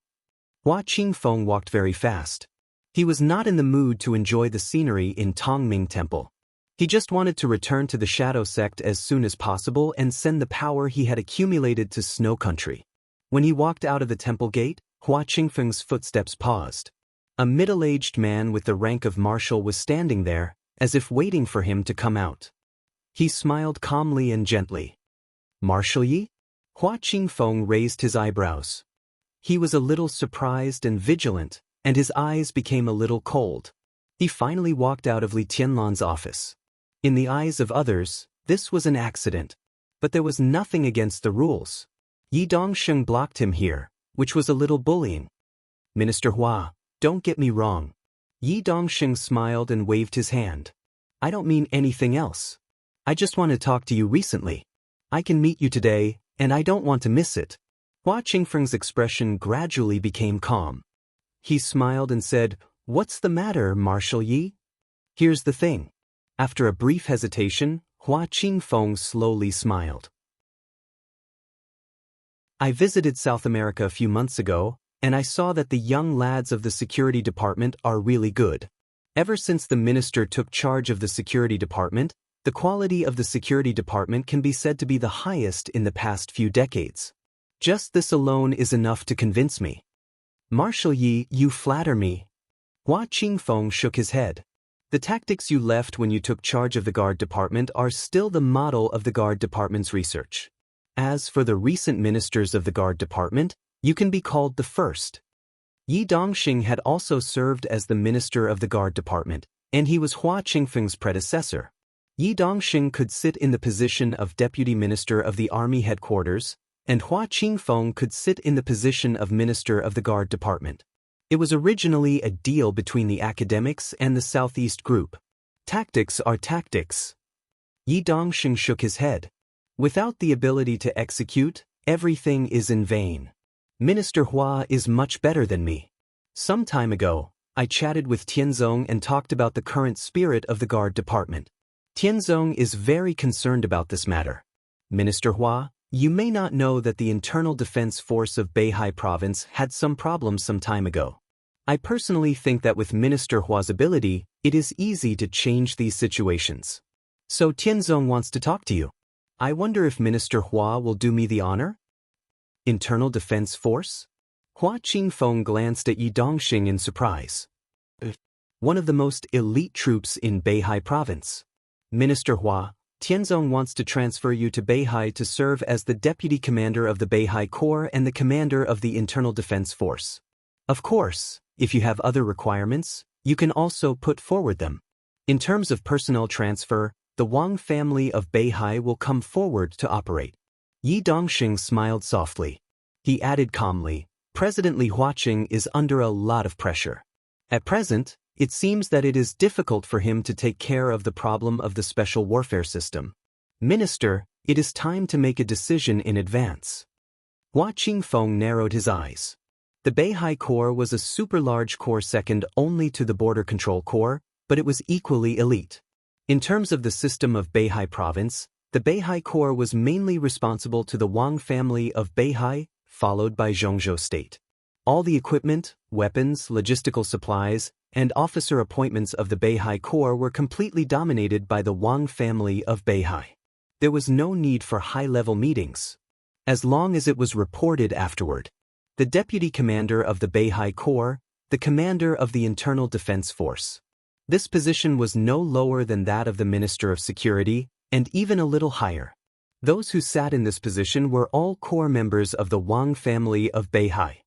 Hua Qingfeng walked very fast. He was not in the mood to enjoy the scenery in Tongming Temple. He just wanted to return to the Shadow Sect as soon as possible and send the power he had accumulated to Snow Country. When he walked out of the temple gate, Hua Qingfeng's footsteps paused. A middle-aged man with the rank of marshal was standing there, as if waiting for him to come out. He smiled calmly and gently. "Marshal Yi?" Hua Qingfeng raised his eyebrows. He was a little surprised and vigilant, and his eyes became a little cold. He finally walked out of Li Tianlan's office. In the eyes of others, this was an accident. But there was nothing against the rules. Yi Dongsheng blocked him here, which was a little bullying. "Minister Hua, don't get me wrong." Yi Dongsheng smiled and waved his hand. "I don't mean anything else. I just want to talk to you recently. I can meet you today, and I don't want to miss it." Hua Qingfeng's expression gradually became calm. He smiled and said, "What's the matter, Marshal Yi?" "Here's the thing." After a brief hesitation, Hua Qingfeng slowly smiled. "I visited South America a few months ago, and I saw that the young lads of the security department are really good. Ever since the minister took charge of the security department, the quality of the security department can be said to be the highest in the past few decades. Just this alone is enough to convince me." "Marshal Yi, you flatter me." Hua Qingfeng shook his head. "The tactics you left when you took charge of the guard department are still the model of the guard department's research. As for the recent ministers of the guard department, you can be called the first." Yi Dongxing had also served as the minister of the guard department, and he was Hua Qingfeng's predecessor. Yi Dongxing could sit in the position of deputy minister of the army headquarters, and Hua Qingfeng could sit in the position of minister of the guard department. It was originally a deal between the academics and the Southeast Group. Tactics are tactics. Yi Dongxing shook his head. Without the ability to execute, everything is in vain. Minister Hua is much better than me. Some time ago, I chatted with Tianzong and talked about the current spirit of the guard department. Tianzong is very concerned about this matter. Minister Hua, you may not know that the internal defense force of Beihai province had some problems some time ago. I personally think that with Minister Hua's ability, it is easy to change these situations. So Tianzong wants to talk to you. I wonder if Minister Hua will do me the honor? Internal Defense Force? Hua Qingfeng glanced at Yi Dongxing in surprise. One of the most elite troops in Beihai province. Minister Hua, Tianzong wants to transfer you to Beihai to serve as the deputy commander of the Beihai Corps and the commander of the Internal Defense Force. Of course, if you have other requirements, you can also put forward them. In terms of personnel transfer, the Wang family of Beihai will come forward to operate. Yi Dongxing smiled softly. He added calmly, President Li Huaqing is under a lot of pressure. At present, it seems that it is difficult for him to take care of the problem of the special warfare system. Minister, it is time to make a decision in advance. Hua Qingfeng narrowed his eyes. The Beihai Corps was a super-large corps second only to the Border Control Corps, but it was equally elite. In terms of the system of Beihai province, the Beihai Corps was mainly responsible to the Wang family of Beihai, followed by Zhongzhou State. All the equipment, weapons, logistical supplies, and officer appointments of the Beihai Corps were completely dominated by the Wang family of Beihai. There was no need for high-level meetings. As long as it was reported afterward. The deputy commander of the Beihai Corps, the commander of the Internal Defense Force. This position was no lower than that of the Minister of Security, and even a little higher. Those who sat in this position were all corps members of the Wang family of Beihai.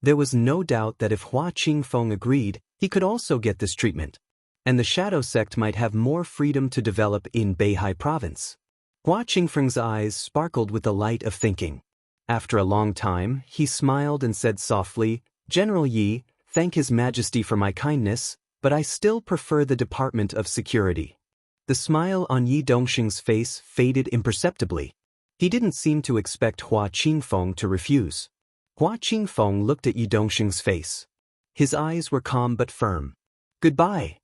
There was no doubt that if Hua Qingfeng agreed, he could also get this treatment. And the shadow sect might have more freedom to develop in Beihai province. Hua Qingfeng's eyes sparkled with the light of thinking. After a long time, he smiled and said softly, General Yi, thank His Majesty for my kindness, but I still prefer the Department of Security. The smile on Yi Dongxing's face faded imperceptibly. He didn't seem to expect Hua Qingfeng to refuse. Hua Qingfeng looked at Yi Dongxing's face. His eyes were calm but firm. Goodbye.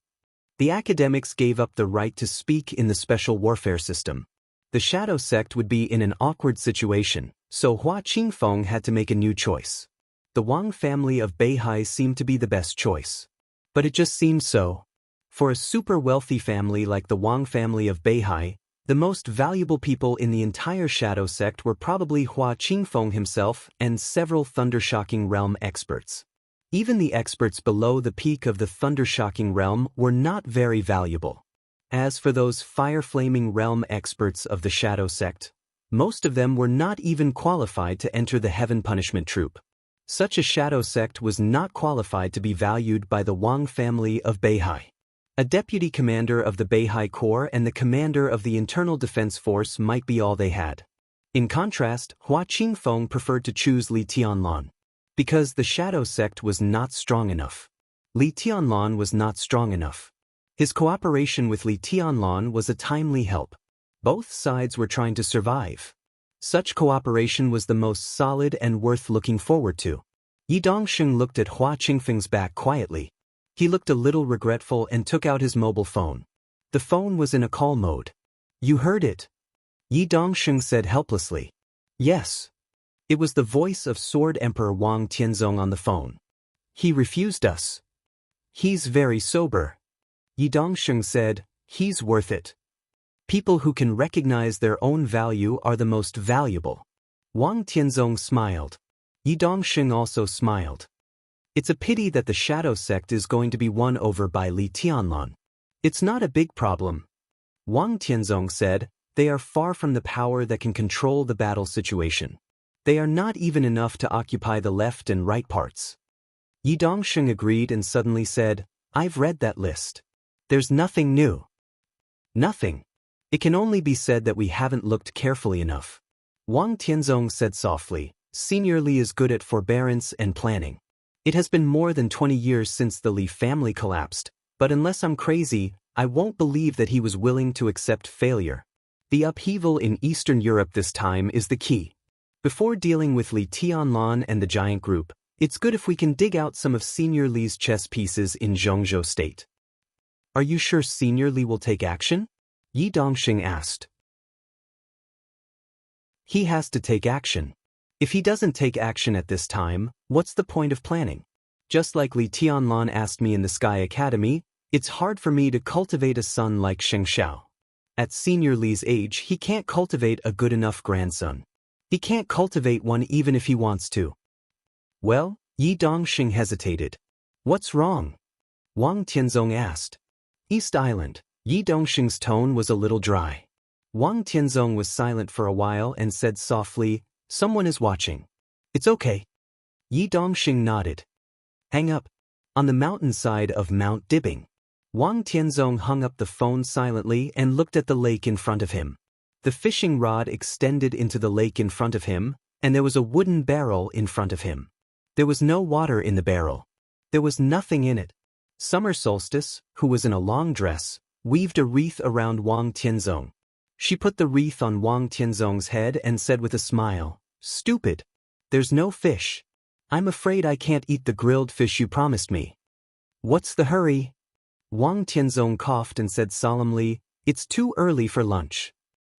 The academics gave up the right to speak in the special warfare system. The shadow sect would be in an awkward situation, so Hua Qingfeng had to make a new choice. The Wang family of Beihai seemed to be the best choice. But it just seemed so. For a super-wealthy family like the Wang family of Beihai, the most valuable people in the entire shadow sect were probably Hua Qingfeng himself and several Thundershocking Realm experts. Even the experts below the peak of the Thundershocking Realm were not very valuable. As for those Fire-Flaming Realm experts of the shadow sect, most of them were not even qualified to enter the Heaven Punishment Troop. Such a shadow sect was not qualified to be valued by the Wang family of Beihai. A deputy commander of the Beihai Corps and the commander of the Internal Defense Force might be all they had. In contrast, Hua Qingfeng preferred to choose Li Tianlan. Because the shadow sect was not strong enough. Li Tianlan was not strong enough. His cooperation with Li Tianlan was a timely help. Both sides were trying to survive. Such cooperation was the most solid and worth looking forward to. Yi Dongxing looked at Hua Qingfeng's back quietly. He looked a little regretful and took out his mobile phone. The phone was in a call mode. You heard it? Yi Dongxing said helplessly. Yes. It was the voice of Sword Emperor Wang Tianzong on the phone. He refused us. He's very sober. Yi Dongxing said, he's worth it. People who can recognize their own value are the most valuable. Wang Tianzong smiled. Yi Dongxing also smiled. It's a pity that the shadow sect is going to be won over by Li Tianlan. It's not a big problem. Wang Tianzong said, they are far from the power that can control the battle situation. They are not even enough to occupy the left and right parts. Yi Dongxing agreed and suddenly said, I've read that list. There's nothing new. Nothing. It can only be said that we haven't looked carefully enough. Wang Tianzong said softly, Senior Li is good at forbearance and planning. It has been more than 20 years since the Li family collapsed, But unless I'm crazy, I won't believe that he was willing to accept failure. The upheaval in Eastern Europe this time is the key. Before dealing with Li Tianlan and the giant group, it's good if we can dig out some of Senior Li's chess pieces in Zhongzhou State. Are you sure Senior Li will take action? Yi Dongxing asked. He has to take action. If he doesn't take action at this time, what's the point of planning? Just like Li Tianlan asked me in the Sky Academy, it's hard for me to cultivate a son like Xianxia. At Senior Li's age, he can't cultivate a good enough grandson. He can't cultivate one even if he wants to. Well, Yi Dongxing hesitated. What's wrong? Wang Tianzong asked. East Island. Yi Dongxing's tone was a little dry. Wang Tianzong was silent for a while and said softly, someone is watching. It's okay. Yi Dongxing nodded. Hang up. On the mountainside of Mount Dibbing. Wang Tianzong hung up the phone silently and looked at the lake in front of him. The fishing rod extended into the lake in front of him, and there was a wooden barrel in front of him. There was no water in the barrel. There was nothing in it. Summer Solstice, who was in a long dress, weaved a wreath around Wang Tianzong. She put the wreath on Wang Tianzong's head and said with a smile, "Stupid. There's no fish. I'm afraid I can't eat the grilled fish you promised me." What's the hurry? Wang Tianzong coughed and said solemnly, "It's too early for lunch."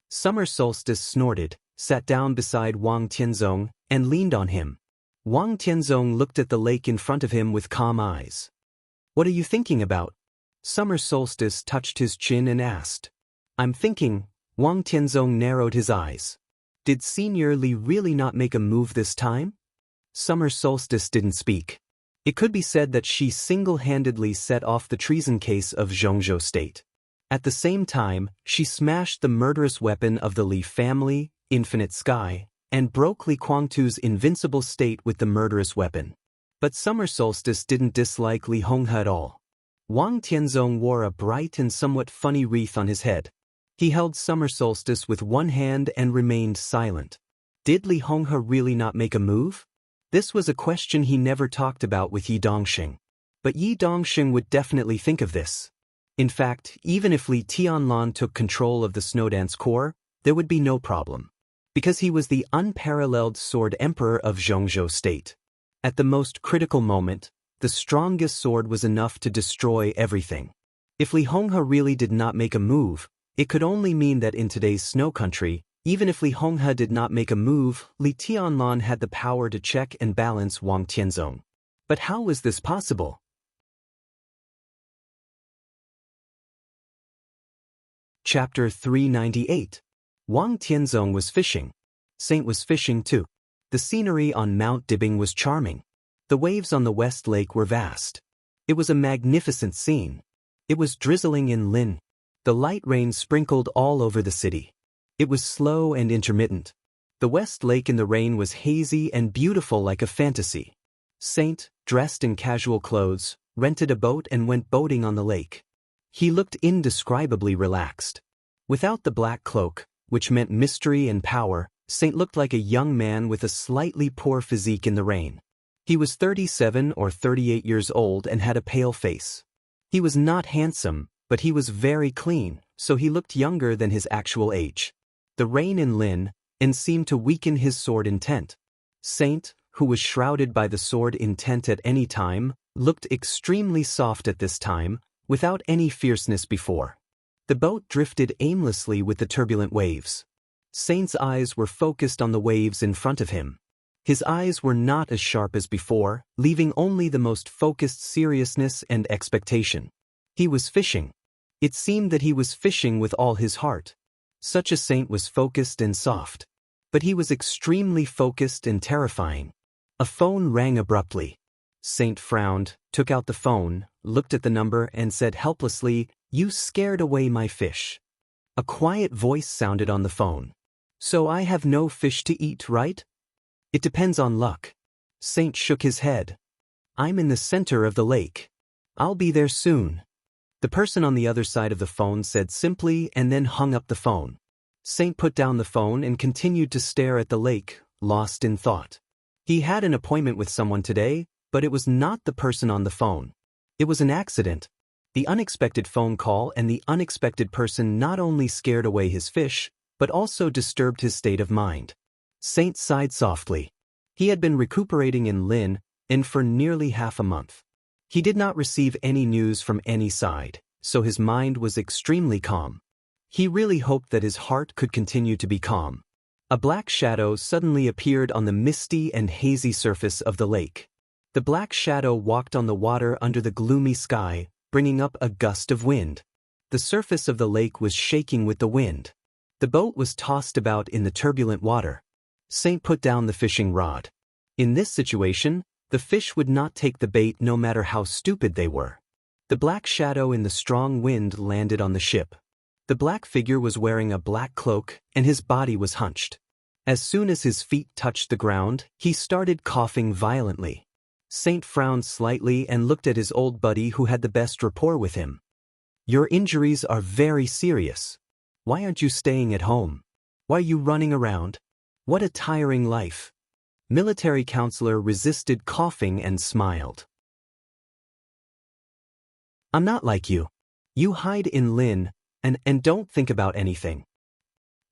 Summer Solstice snorted, sat down beside Wang Tianzong, and leaned on him. Wang Tianzong looked at the lake in front of him with calm eyes. "What are you thinking about?" Summer Solstice touched his chin and asked. "I'm thinking." Wang Tianzong narrowed his eyes. Did Senior Li really not make a move this time? Summer Solstice didn't speak. It could be said that she single-handedly set off the treason case of Zhongzhou State. At the same time, she smashed the murderous weapon of the Li family, Infinite Sky, and broke Li Guangtu's invincible state with the murderous weapon. But Summer Solstice didn't dislike Li Honghe at all. Wang Tianzong wore a bright and somewhat funny wreath on his head. He held Summer Solstice with one hand and remained silent. Did Li Honghe really not make a move? This was a question he never talked about with Yi Dongxing. But Yi Dongxing would definitely think of this. In fact, even if Li Tianlan took control of the Snowdance Corps, there would be no problem. Because he was the unparalleled sword emperor of Zhongzhou State. At the most critical moment, the strongest sword was enough to destroy everything. If Li Honghe really did not make a move, it could only mean that in today's snow country, even if Li Honghe did not make a move, Li Tianlan had the power to check and balance Wang Tianzong. But how was this possible? Chapter 398. Wang Tianzong was fishing. Saint was fishing too. The scenery on Mount Dibbing was charming. The waves on the West Lake were vast. It was a magnificent scene. It was drizzling in Lin. The light rain sprinkled all over the city. It was slow and intermittent. The West Lake in the rain was hazy and beautiful like a fantasy. Saint, dressed in casual clothes, rented a boat and went boating on the lake. He looked indescribably relaxed. Without the black cloak, which meant mystery and power, Saint looked like a young man with a slightly poor physique in the rain. He was 37 or 38 years old and had a pale face. He was not handsome, but he was very clean, so he looked younger than his actual age. The rain in Lin seemed to weaken his sword intent. Saint, who was shrouded by the sword intent at any time, looked extremely soft at this time, without any fierceness before. The boat drifted aimlessly with the turbulent waves. Saint's eyes were focused on the waves in front of him. His eyes were not as sharp as before, leaving only the most focused seriousness and expectation. He was fishing. It seemed that he was fishing with all his heart. Such a saint was focused and soft. But he was extremely focused and terrifying. A phone rang abruptly. Saint frowned, took out the phone, looked at the number and said helplessly, "You scared away my fish." A quiet voice sounded on the phone. "So I have no fish to eat, right?" "It depends on luck." Saint shook his head. "I'm in the center of the lake. I'll be there soon." The person on the other side of the phone said simply and then hung up the phone. Saint put down the phone and continued to stare at the lake, lost in thought. He had an appointment with someone today, but it was not the person on the phone. It was an accident. The unexpected phone call and the unexpected person not only scared away his fish, but also disturbed his state of mind. Saint sighed softly. He had been recuperating in Lin for nearly half a month. He did not receive any news from any side, so his mind was extremely calm. He really hoped that his heart could continue to be calm. A black shadow suddenly appeared on the misty and hazy surface of the lake. The black shadow walked on the water under the gloomy sky, bringing up a gust of wind. The surface of the lake was shaking with the wind. The boat was tossed about in the turbulent water. Saint put down the fishing rod. In this situation, the fish would not take the bait no matter how stupid they were. The black shadow in the strong wind landed on the ship. The black figure was wearing a black cloak, and his body was hunched. As soon as his feet touched the ground, he started coughing violently. Saint frowned slightly and looked at his old buddy who had the best rapport with him. "Your injuries are very serious. Why aren't you staying at home? Why are you running around? What a tiring life." Military counselor resisted coughing and smiled. "I'm not like you. You hide in Lin and don't think about anything.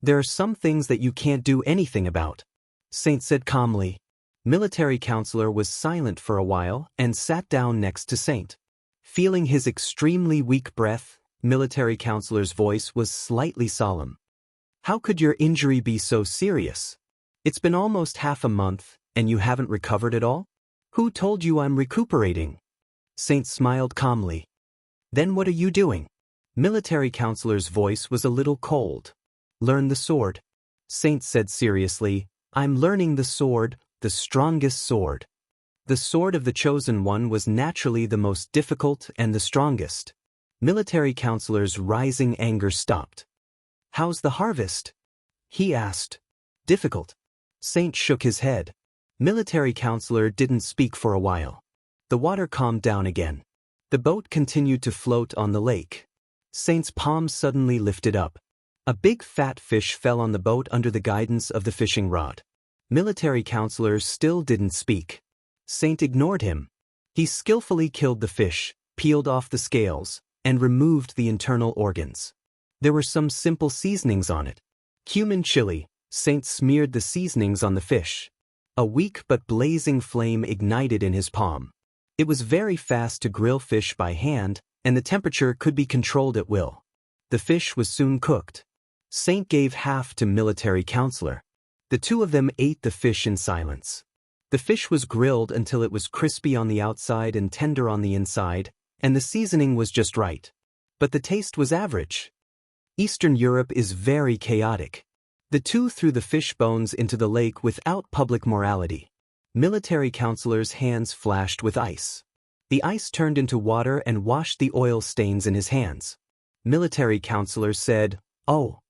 There are some things that you can't do anything about," Saint said calmly. Military counselor was silent for a while and sat down next to Saint. Feeling his extremely weak breath, military counselor's voice was slightly solemn. "How could your injury be so serious? It's been almost half a month, and you haven't recovered at all? Who told you I'm recuperating?" Saint smiled calmly. "Then what are you doing?" Military counselor's voice was a little cold. "Learn the sword," Saint said seriously. "I'm learning the sword, the strongest sword." The sword of the chosen one was naturally the most difficult and the strongest. Military counselor's rising anger stopped. "How's the harvest?" he asked. "Difficult." Saint shook his head. Military counselor didn't speak for a while. The water calmed down again. The boat continued to float on the lake. Saint's palm suddenly lifted up. A big fat fish fell on the boat under the guidance of the fishing rod. Military counselor still didn't speak. Saint ignored him. He skillfully killed the fish, peeled off the scales, and removed the internal organs. There were some simple seasonings on it. Cumin chili. Saint smeared the seasonings on the fish. A weak but blazing flame ignited in his palm. It was very fast to grill fish by hand, and the temperature could be controlled at will. The fish was soon cooked. Saint gave half to military counselor. The two of them ate the fish in silence. The fish was grilled until it was crispy on the outside and tender on the inside, and the seasoning was just right. But the taste was average. Eastern Europe is very chaotic. The two threw the fish bones into the lake without public morality. Military counselor's hands flashed with ice. The ice turned into water and washed the oil stains in his hands. Military counselor said, "Oh,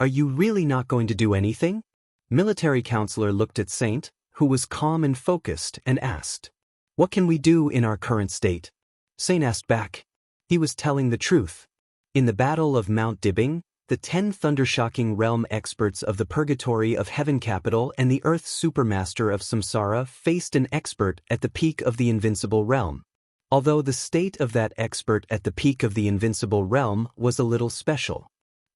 are you really not going to do anything?" Military counselor looked at Saint, who was calm and focused, and asked, "What can we do in our current state?" Saint asked back. He was telling the truth. In the Battle of Mount Dibbing, the 10 thundershocking realm experts of the Purgatory of Heaven Capital and the Earth Supermaster of Samsara faced an expert at the peak of the Invincible Realm. Although the state of that expert at the peak of the Invincible Realm was a little special.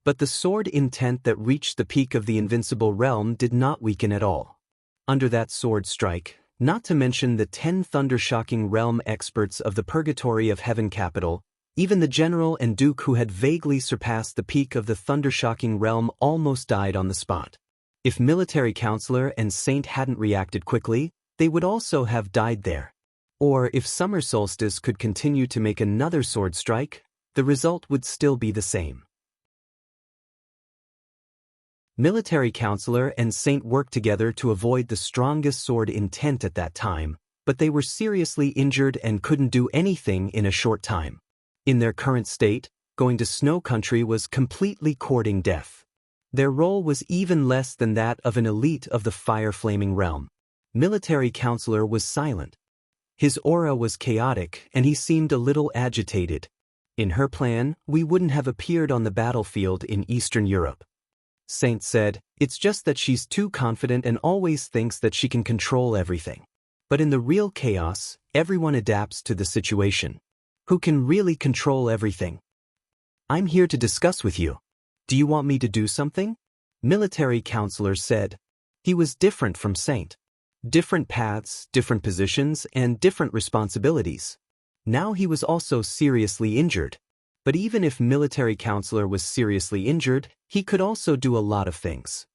But the sword intent that reached the peak of the Invincible Realm did not weaken at all. Under that sword strike, not to mention the 10 thundershocking realm experts of the Purgatory of Heaven Capital, even the general and duke who had vaguely surpassed the peak of the thundershocking realm almost died on the spot. If military counselor and Saint hadn't reacted quickly, they would also have died there. Or if summer solstice could continue to make another sword strike, the result would still be the same. Military counselor and Saint worked together to avoid the strongest sword intent at that time, but they were seriously injured and couldn't do anything in a short time. In their current state, going to snow country was completely courting death. Their role was even less than that of an elite of the fire-flaming realm. Military counselor was silent. His aura was chaotic and he seemed a little agitated. In her plan, we wouldn't have appeared on the battlefield in Eastern Europe. Saint said, "It's just that she's too confident and always thinks that she can control everything. But in the real chaos, everyone adapts to the situation." who can really control everything. I'm here to discuss with you. Do you want me to do something? Military counselor said. He was different from Saint. Different paths, different positions, and different responsibilities. Now he was also seriously injured. But even if military counselor was seriously injured, he could also do a lot of things.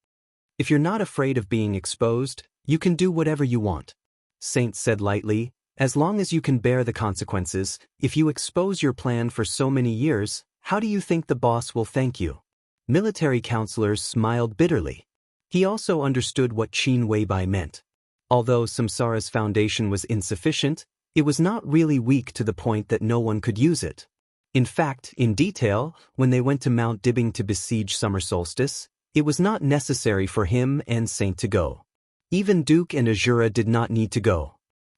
If you're not afraid of being exposed, you can do whatever you want. Saint said lightly, as long as you can bear the consequences. If you expose your plan for so many years, how do you think the boss will thank you? Military counselor smiled bitterly. He also understood what Qin Weibai meant. Although Samsara's foundation was insufficient, it was not really weak to the point that no one could use it. In fact, in detail, when they went to Mount Dibbing to besiege summer solstice, it was not necessary for him and Saint to go. Even Duke and Azura did not need to go.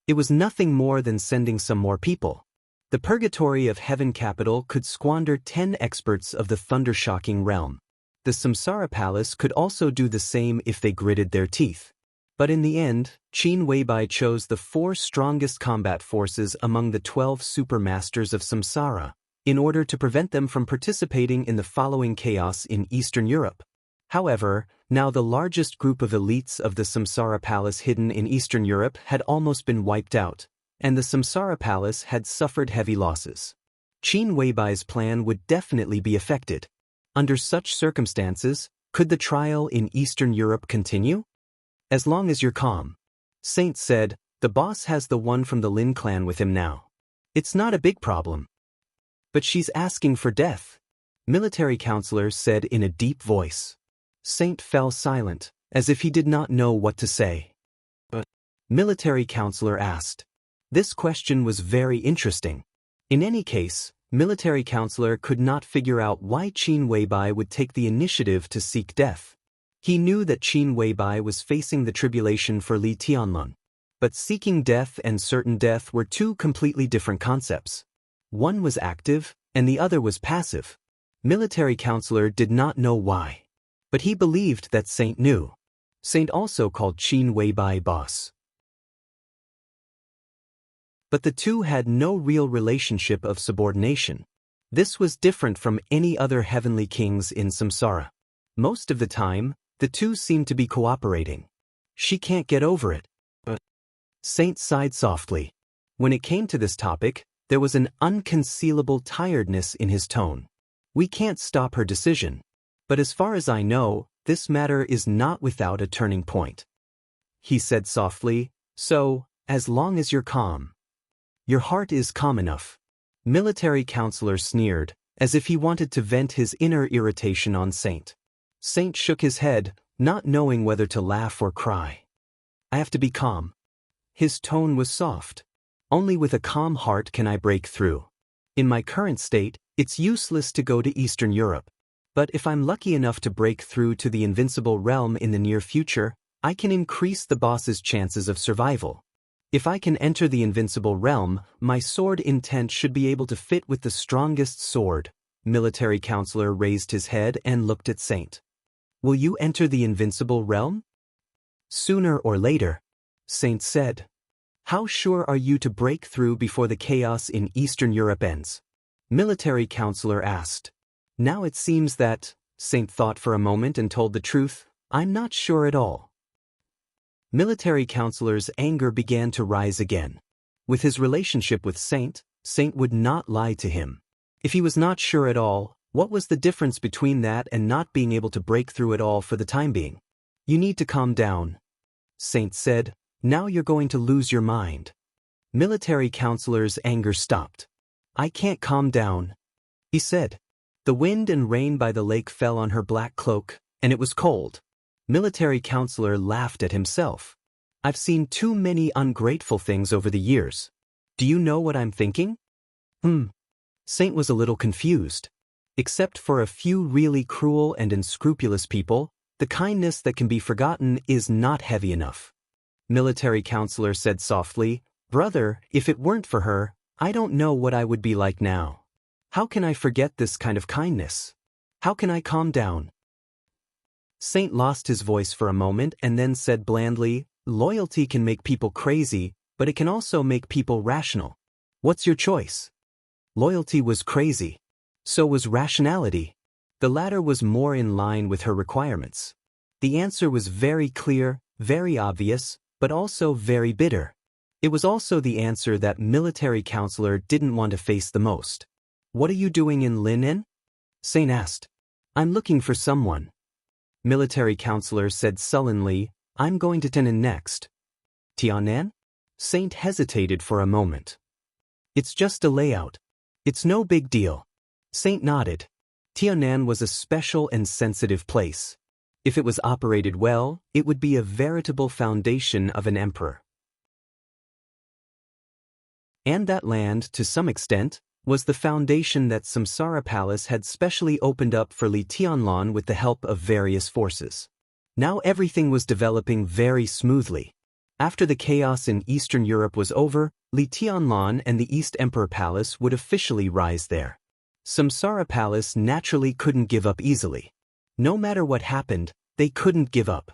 It was nothing more than sending some more people. The purgatory of Heaven Capital could squander 10 experts of the thunder-shocking realm. The Samsara Palace could also do the same if they gritted their teeth. But in the end, Qin Weibai chose the 4 strongest combat forces among the 12 supermasters of Samsara, in order to prevent them from participating in the following chaos in Eastern Europe. However, now the largest group of elites of the Samsara Palace hidden in Eastern Europe had almost been wiped out, and the Samsara Palace had suffered heavy losses. Qin Weibai's plan would definitely be affected. Under such circumstances, could the trial in Eastern Europe continue? As long as you're calm. Saint said, the boss has the one from the Lin clan with him now. It's not a big problem. But she's asking for death, military counselor said in a deep voice. Saint fell silent, as if he did not know what to say. But military counselor asked. This question was very interesting. In any case, military counselor could not figure out why Qin Weibai would take the initiative to seek death. He knew that Qin Weibai was facing the tribulation for Li Tianlun. But seeking death and certain death were 2 completely different concepts. One was active, and the other was passive. Military counselor did not know why. But he believed that Saint knew. Saint also called Qin Weibai boss. But the two had no real relationship of subordination. This was different from any other heavenly kings in Samsara. Most of the time, the two seemed to be cooperating. She can't get over it. But Saint sighed softly. When it came to this topic, there was an unconcealable tiredness in his tone. We can't stop her decision. But as far as I know, this matter is not without a turning point. He said softly, so, as long as you're calm. Your heart is calm enough. Military counselor sneered, as if he wanted to vent his inner irritation on Saint. Saint shook his head, not knowing whether to laugh or cry. I have to be calm. His tone was soft. Only with a calm heart can I break through. In my current state, it's useless to go to Eastern Europe. But if I'm lucky enough to break through to the invincible realm in the near future, I can increase the boss's chances of survival. If I can enter the invincible realm, my sword intent should be able to fit with the strongest sword. Military counselor raised his head and looked at Saint. Will you enter the invincible realm? Sooner or later, Saint said. How sure are you to break through before the chaos in Eastern Europe ends? Military counselor asked. Now it seems that, Saint thought for a moment and told the truth, I'm not sure at all. Military counselor's anger began to rise again. With his relationship with Saint, Saint would not lie to him. If he was not sure at all, what was the difference between that and not being able to break through at all for the time being? You need to calm down. Saint said, now you're going to lose your mind. Military counselor's anger stopped. I can't calm down, he said. The wind and rain by the lake fell on her black cloak, and it was cold. Military counselor laughed at himself. I've seen too many ungrateful things over the years. Do you know what I'm thinking? Saint was a little confused. Except for a few really cruel and unscrupulous people, the kindness that can be forgotten is not heavy enough. Military counselor said softly, Brother, if it weren't for her, I don't know what I would be like now. How can I forget this kind of kindness? How can I calm down? Saint lost his voice for a moment and then said blandly, Loyalty can make people crazy, but it can also make people rational. What's your choice? Loyalty was crazy. So was rationality. The latter was more in line with her requirements. The answer was very clear, very obvious, but also very bitter. It was also the answer that military counselor didn't want to face the most. "What are you doing in Linen?" Saint asked. "I'm looking for someone." Military counselor said sullenly, "I'm going to Tianan next." "Tianan?" Saint hesitated for a moment. "It's just a layout. It's no big deal." Saint nodded. Tianan was a special and sensitive place. If it was operated well, it would be a veritable foundation of an emperor. And that land, to some extent, was the foundation that Samsara Palace had specially opened up for Li Tianlan with the help of various forces. Now everything was developing very smoothly. After the chaos in Eastern Europe was over, Li Tianlan and the East Emperor Palace would officially rise there. Samsara Palace naturally couldn't give up easily. No matter what happened, they couldn't give up.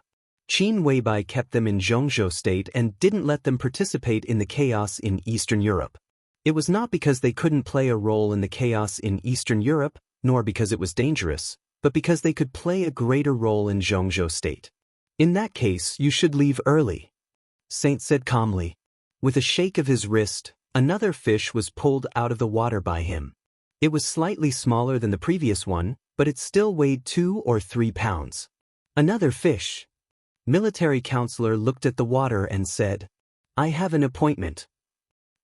Qin Weibai kept them in Zhongzhou state and didn't let them participate in the chaos in Eastern Europe. It was not because they couldn't play a role in the chaos in Eastern Europe, nor because it was dangerous, but because they could play a greater role in Zhongzhou state. "In that case, you should leave early," Saint said calmly. With a shake of his wrist, another fish was pulled out of the water by him. It was slightly smaller than the previous one, but it still weighed 2 or 3 pounds. "Another fish." Military counselor looked at the water and said, "I have an appointment."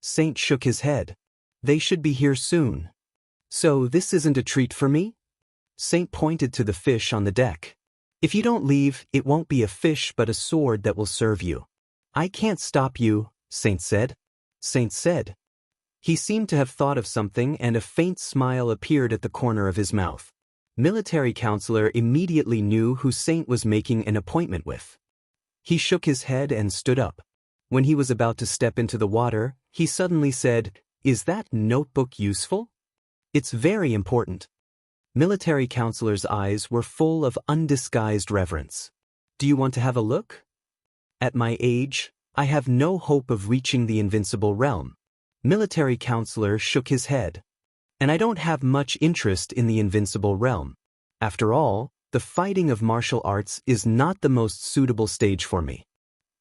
Saint shook his head. "They should be here soon." "So this isn't a treat for me?" Saint pointed to the fish on the deck. "If you don't leave, it won't be a fish but a sword that will serve you." "I can't stop you," Saint said. Saint said. He seemed to have thought of something and a faint smile appeared at the corner of his mouth. Military counselor immediately knew who Saint was making an appointment with. He shook his head and stood up. When he was about to step into the water, he suddenly said, "Is that notebook useful?" "It's very important." Military counselor's eyes were full of undisguised reverence. "Do you want to have a look?" "At my age, I have no hope of reaching the invincible realm." Military counselor shook his head. "And I don't have much interest in the invincible realm. After all, the fighting of martial arts is not the most suitable stage for me."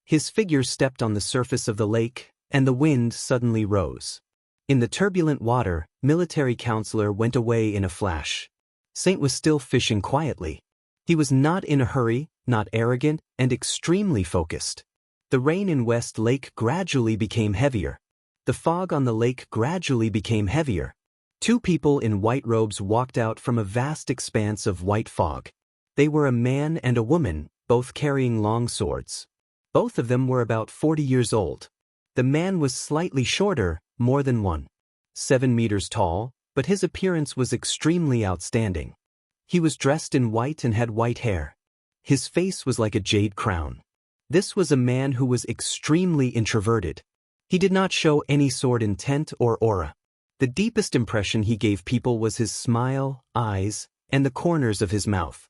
His figure stepped on the surface of the lake, and the wind suddenly rose. In the turbulent water, military counselor went away in a flash. Saint was still fishing quietly. He was not in a hurry, not arrogant, and extremely focused. The rain in West Lake gradually became heavier. The fog on the lake gradually became heavier. 2 people in white robes walked out from a vast expanse of white fog. They were a man and a woman, both carrying long swords. Both of them were about 40 years old. The man was slightly shorter, more than 1.7 meters tall, but his appearance was extremely outstanding. He was dressed in white and had white hair. His face was like a jade crown. This was a man who was extremely introverted. He did not show any sort of intent or aura. The deepest impression he gave people was his smile, eyes, and the corners of his mouth.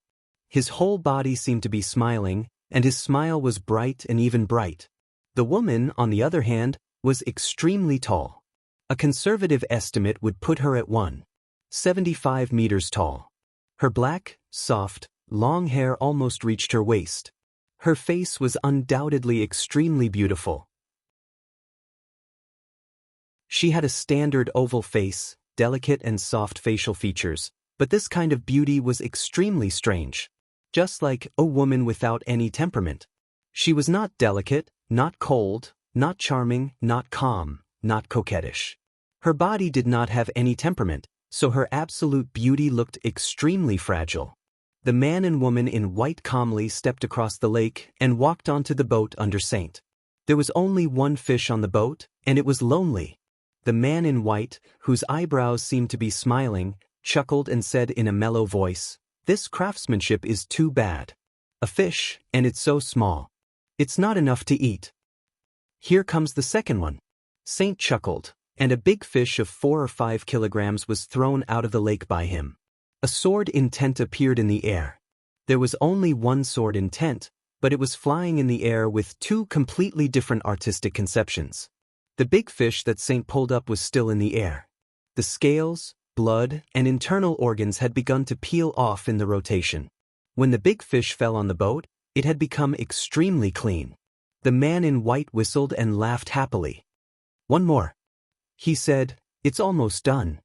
His whole body seemed to be smiling, and his smile was bright and even bright. The woman, on the other hand, was extremely tall. A conservative estimate would put her at 1.75 meters tall. Her black, soft, long hair almost reached her waist. Her face was undoubtedly extremely beautiful. She had a standard oval face, delicate and soft facial features, but this kind of beauty was extremely strange. Just like a woman without any temperament. She was not delicate, not cold, not charming, not calm, not coquettish. Her body did not have any temperament, so her absolute beauty looked extremely fragile. The man and woman in white calmly stepped across the lake and walked onto the boat under Saint. There was only one fish on the boat, and it was lonely. The man in white, whose eyebrows seemed to be smiling, chuckled and said in a mellow voice, "This craftsmanship is too bad. A fish, and it's so small. It's not enough to eat." "Here comes the second one." Saint chuckled, and a big fish of 4 or 5 kilograms was thrown out of the lake by him. A sword in tent appeared in the air. There was only one sword in tent, but it was flying in the air with 2 completely different artistic conceptions. The big fish that Saint pulled up was still in the air. The scales, blood, and internal organs had begun to peel off in the rotation. When the big fish fell on the boat, it had become extremely clean. The man in white whistled and laughed happily. "One more," he said. "It's almost done."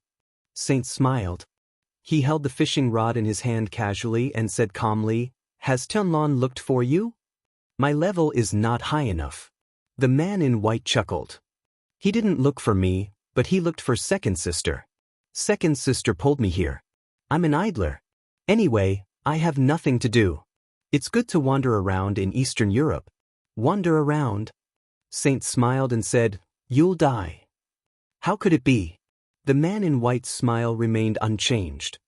Saint smiled. He held the fishing rod in his hand casually and said calmly, "Has Tianlon looked for you? My level is not high enough." The man in white chuckled. "He didn't look for me, but he looked for second sister. Second sister pulled me here. I'm an idler. Anyway, I have nothing to do. It's good to wander around in Eastern Europe." "Wander around?" Saint smiled and said, "You'll die." "How could it be?" The man in white's smile remained unchanged.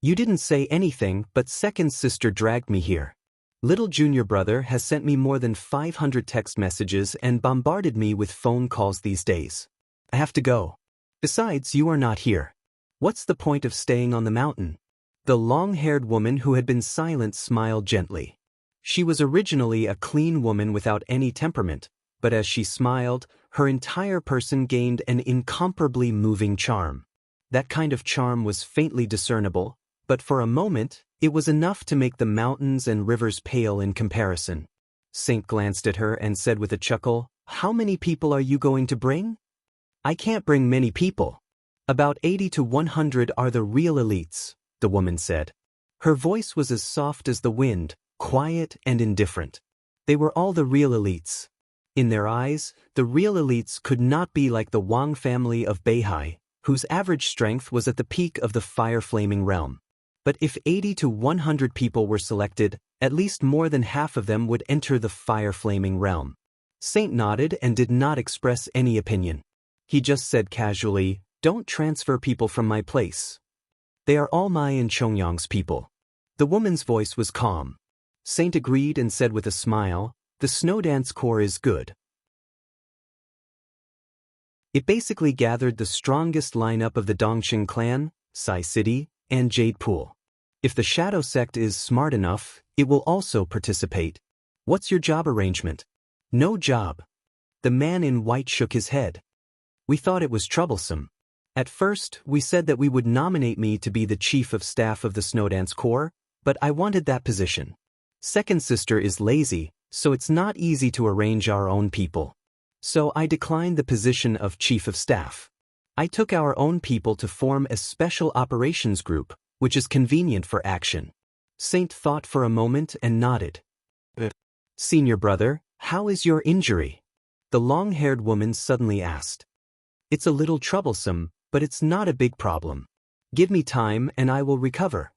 "You didn't say anything, but second sister dragged me here. Little junior brother has sent me more than 500 text messages and bombarded me with phone calls these days. I have to go. Besides, you are not here. What's the point of staying on the mountain?" The long-haired woman who had been silent smiled gently. She was originally a clean woman without any temperament, but as she smiled, her entire person gained an incomparably moving charm. That kind of charm was faintly discernible, but for a moment, it was enough to make the mountains and rivers pale in comparison. Saint glanced at her and said with a chuckle, "How many people are you going to bring?" "I can't bring many people. About 80 to 100 are the real elites," the woman said. Her voice was as soft as the wind, quiet and indifferent. They were all the real elites. In their eyes, the real elites could not be like the Wang family of Beihai, whose average strength was at the peak of the fire-flaming realm. But if 80 to 100 people were selected, at least more than half of them would enter the fire-flaming realm. Saint nodded and did not express any opinion. He just said casually, "Don't transfer people from my place. They are all my and Chongyang's people." The woman's voice was calm. Saint agreed and said with a smile, "The snow dance corps is good." It basically gathered the strongest lineup of the Dongqing clan, Sai City, and Jade Pool. If the Shadow Sect is smart enough, it will also participate. "What's your job arrangement?" "No job." The man in white shook his head. "We thought it was troublesome. At first, we said that we would nominate me to be the chief of staff of the Snowdance Corps, but I wanted that position. Second sister is lazy, so it's not easy to arrange our own people. So I declined the position of chief of staff. I took our own people to form a special operations group, which is convenient for action." Saint thought for a moment and nodded. "Senior brother, how is your injury?" the long-haired woman suddenly asked. "It's a little troublesome, but it's not a big problem. Give me time and I will recover.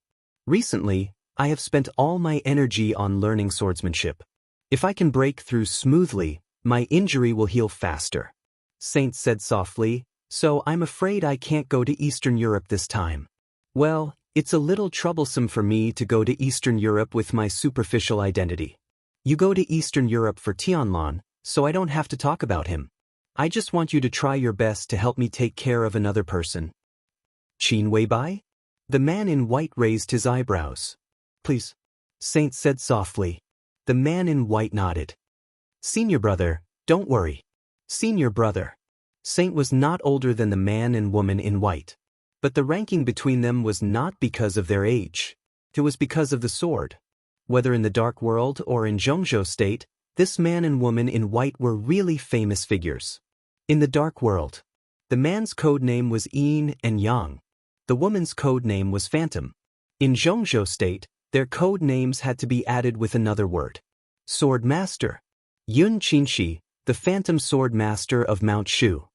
Recently, I have spent all my energy on learning swordsmanship. If I can break through smoothly, my injury will heal faster." Saint said softly, "So I'm afraid I can't go to Eastern Europe this time." "Well, it's a little troublesome for me to go to Eastern Europe with my superficial identity. You go to Eastern Europe for Tianlon, so I don't have to talk about him. I just want you to try your best to help me take care of another person." "Qin Weibai?" The man in white raised his eyebrows. "Please," Saint said softly. The man in white nodded. "Senior brother, don't worry." Senior brother. Saint was not older than the man and woman in white. But the ranking between them was not because of their age. It was because of the sword. Whether in the Dark World or in Zhongzhou State, this man and woman in white were really famous figures. In the Dark World, the man's code name was Yin and Yang. The woman's code name was Phantom. In Zhongzhou State, their code names had to be added with another word. Sword Master. Yun Qinshi, the Phantom Sword Master of Mount Shu.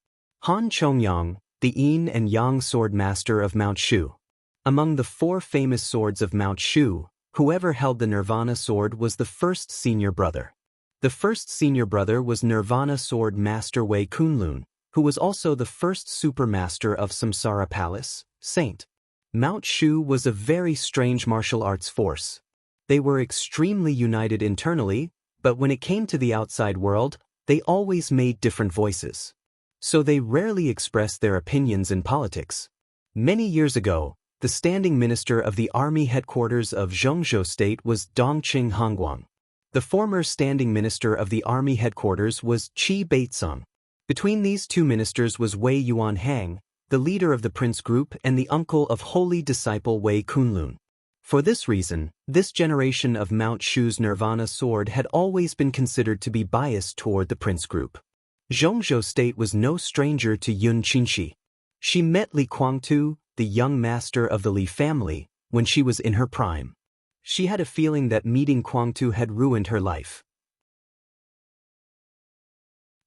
Han Chongyang, the Yin and Yang Sword Master of Mount Shu. Among the 4 famous swords of Mount Shu, whoever held the Nirvana sword was the first senior brother. The first senior brother was Nirvana Sword Master Wei Kunlun, who was also the first supermaster of Samsara Palace, Saint. Mount Shu was a very strange martial arts force. They were extremely united internally, but when it came to the outside world, they always made different voices. So they rarely expressed their opinions in politics. Many years ago, the standing minister of the army headquarters of Zhongzhou State was Dongqing Hongguang. The former standing minister of the army headquarters was Qi Beizong. Between these two ministers was Wei Yuanhang, the leader of the prince group and the uncle of holy disciple Wei Kunlun. For this reason, this generation of Mount Shu's Nirvana sword had always been considered to be biased toward the prince group. Zhongzhou State was no stranger to Yun Qinshi. She met Li Kuangtu, the young master of the Li family, when she was in her prime. She had a feeling that meeting Kuangtu had ruined her life.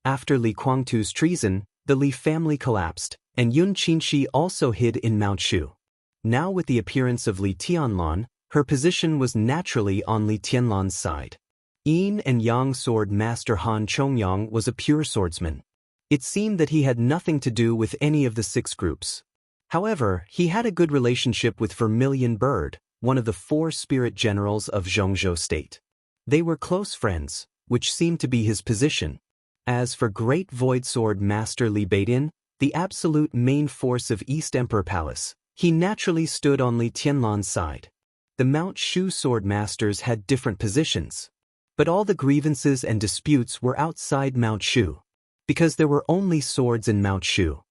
After Li Kuangtu's treason, the Li family collapsed, and Yun Qinshi also hid in Mount Shu. Now with the appearance of Li Tianlan, her position was naturally on Li Tianlan's side. Yin and Yang sword master Han Chongyang was a pure swordsman. It seemed that he had nothing to do with any of the 6 groups. However, he had a good relationship with Vermilion Bird, one of the 4 spirit generals of Zhongzhou State. They were close friends, which seemed to be his position. As for Great Void Sword Master Li Beidin, the absolute main force of East Emperor Palace, he naturally stood on Li Tianlan's side. The Mount Shu sword masters had different positions. But all the grievances and disputes were outside Mount Shu. Because there were only swords in Mount Shu.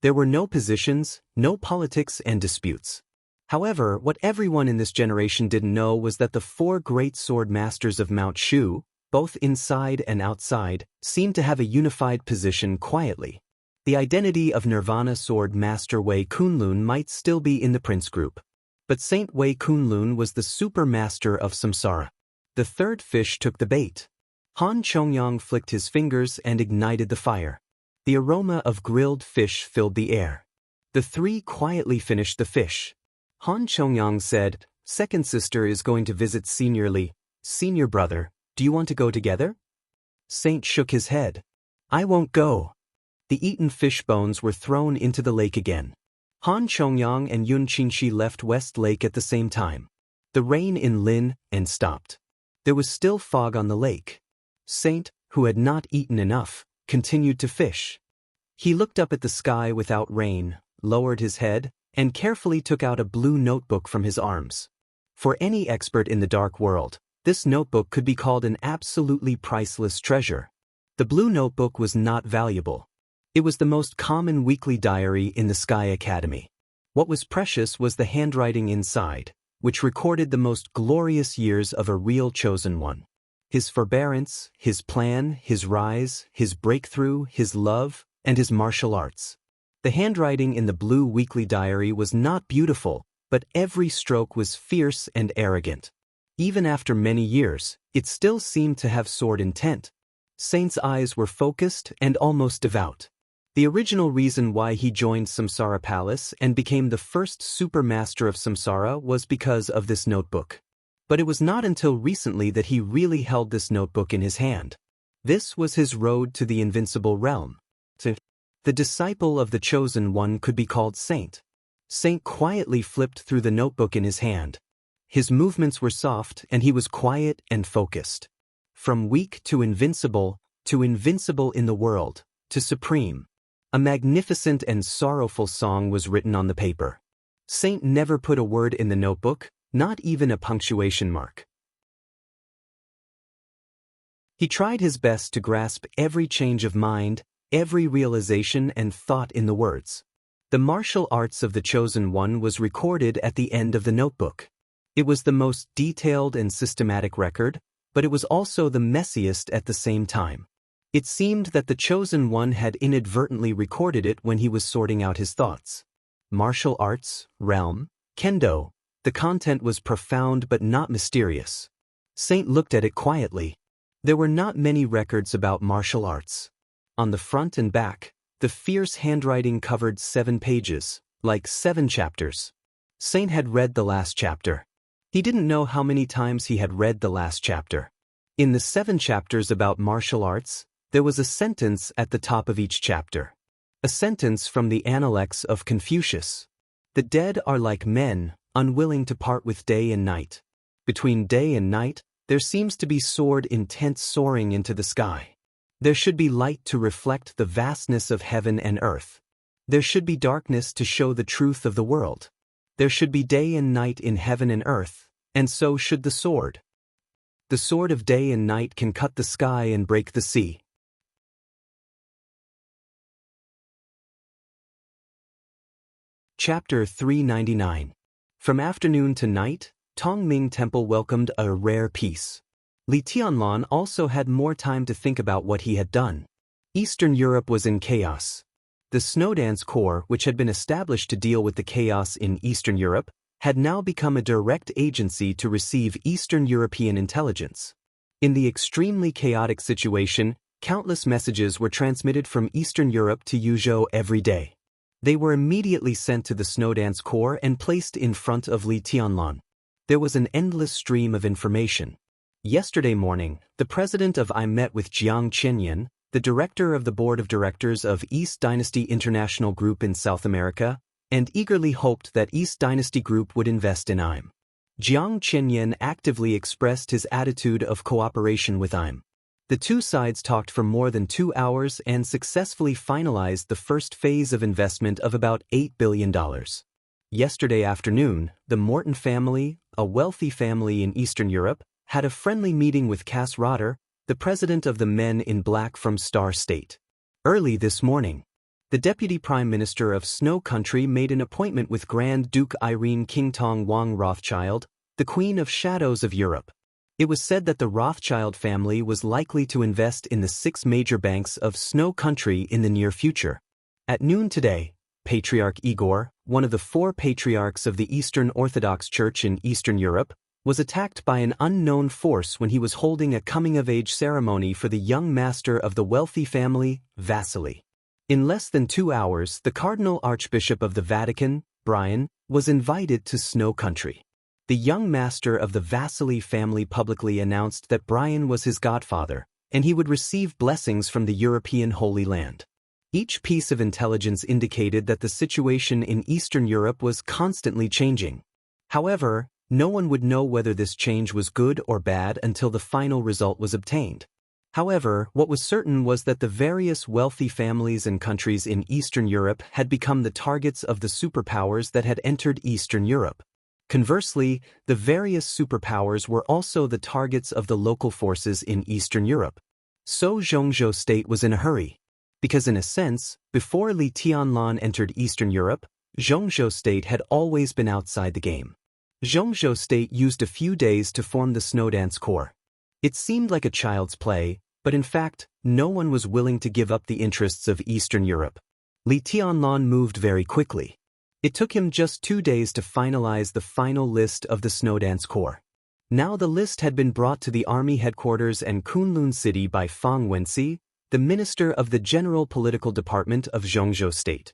There were no positions, no politics and disputes. However, what everyone in this generation didn't know was that the 4 great sword masters of Mount Shu, both inside and outside, seemed to have a unified position quietly. The identity of Nirvana sword master Wei Kunlun might still be in the prince group. But Saint Wei Kunlun was the super master of samsara. The 3rd fish took the bait. Han Chongyang flicked his fingers and ignited the fire. The aroma of grilled fish filled the air. The 3 quietly finished the fish. Han Chongyang said, "Second sister is going to visit Senior Li. Senior brother, do you want to go together?" Saint shook his head. "I won't go." The eaten fish bones were thrown into the lake again. Han Chongyang and Yun Qinshi left West Lake at the same time. The rain in Lin and stopped. There was still fog on the lake. Saint, who had not eaten enough, continued to fish. He looked up at the sky without rain, lowered his head, and carefully took out a blue notebook from his arms. For any expert in the dark world, this notebook could be called an absolutely priceless treasure. The blue notebook was not valuable. It was the most common weekly diary in the Sky Academy. What was precious was the handwriting inside, which recorded the most glorious years of a real chosen one. His forbearance, his plan, his rise, his breakthrough, his love, and his martial arts. The handwriting in the blue weekly diary was not beautiful, but every stroke was fierce and arrogant. Even after many years, it still seemed to have sword intent. Saint's eyes were focused and almost devout. The original reason why he joined Samsara Palace and became the first super master of Samsara was because of this notebook. But it was not until recently that he really held this notebook in his hand. This was his road to the invincible realm. The disciple of the chosen one could be called Saint. Saint quietly flipped through the notebook in his hand. His movements were soft and he was quiet and focused. From weak to invincible in the world, to supreme. A magnificent and sorrowful song was written on the paper. Saint never put a word in the notebook, not even a punctuation mark. He tried his best to grasp every change of mind, every realization and thought in the words. The martial arts of the chosen one was recorded at the end of the notebook. It was the most detailed and systematic record, but it was also the messiest at the same time. It seemed that the chosen one had inadvertently recorded it when he was sorting out his thoughts. Martial arts, realm, kendo. The content was profound but not mysterious. Saint looked at it quietly. There were not many records about martial arts. On the front and back, the fierce handwriting covered 7 pages, like 7 chapters. Saint had read the last chapter. He didn't know how many times he had read the last chapter. In the 7 chapters about martial arts, there was a sentence at the top of each chapter. A sentence from the Analects of Confucius. The dead are like men, unwilling to part with day and night. Between day and night, there seems to be sword intent soaring into the sky. There should be light to reflect the vastness of heaven and earth. There should be darkness to show the truth of the world. There should be day and night in heaven and earth, and so should the sword. The sword of day and night can cut the sky and break the sea. Chapter 399. From afternoon to night, Tongming Temple welcomed a rare peace. Li Tianlan also had more time to think about what he had done. Eastern Europe was in chaos. The Snowdance Corps, which had been established to deal with the chaos in Eastern Europe, had now become a direct agency to receive Eastern European intelligence. In the extremely chaotic situation, countless messages were transmitted from Eastern Europe to Yuzhou every day. They were immediately sent to the Snowdance Corps and placed in front of Li Tianlan. There was an endless stream of information. Yesterday morning, the president of I met with Jiang Qianyan, the director of the board of directors of East Dynasty International Group in South America, and eagerly hoped that East Dynasty Group would invest in IM. Jiang Qianyan actively expressed his attitude of cooperation with IM. The two sides talked for more than 2 hours and successfully finalized the first phase of investment of about $8 billion. Yesterday afternoon, the Morton family, a wealthy family in Eastern Europe, had a friendly meeting with Cass Rotter, the president of the Men in Black from Star State. Early this morning, the deputy prime minister of Snow Country made an appointment with Grand Duke Irene Qingtong Wang Rothschild, the Queen of Shadows of Europe. It was said that the Rothschild family was likely to invest in the 6 major banks of Snow Country in the near future. At noon today, Patriarch Igor, one of the 4 patriarchs of the Eastern Orthodox Church in Eastern Europe, was attacked by an unknown force when he was holding a coming-of-age ceremony for the young master of the wealthy family, Vasily. In less than 2 hours, the Cardinal Archbishop of the Vatican, Brian, was invited to Snow Country. The young master of the Vasily family publicly announced that Brian was his godfather, and he would receive blessings from the European Holy Land. Each piece of intelligence indicated that the situation in Eastern Europe was constantly changing. However, no one would know whether this change was good or bad until the final result was obtained. However, what was certain was that the various wealthy families and countries in Eastern Europe had become the targets of the superpowers that had entered Eastern Europe. Conversely, the various superpowers were also the targets of the local forces in Eastern Europe. So Zhongzhou State was in a hurry. Because in a sense, before Li Tianlan entered Eastern Europe, Zhongzhou State had always been outside the game. Zhongzhou State used a few days to form the Snowdance Corps. It seemed like a child's play, but in fact, no one was willing to give up the interests of Eastern Europe. Li Tianlan moved very quickly. It took him just 2 days to finalize the final list of the Snowdance Corps. Now the list had been brought to the army headquarters and Kunlun City by Fang Wenxi, the minister of the General Political Department of Zhongzhou State.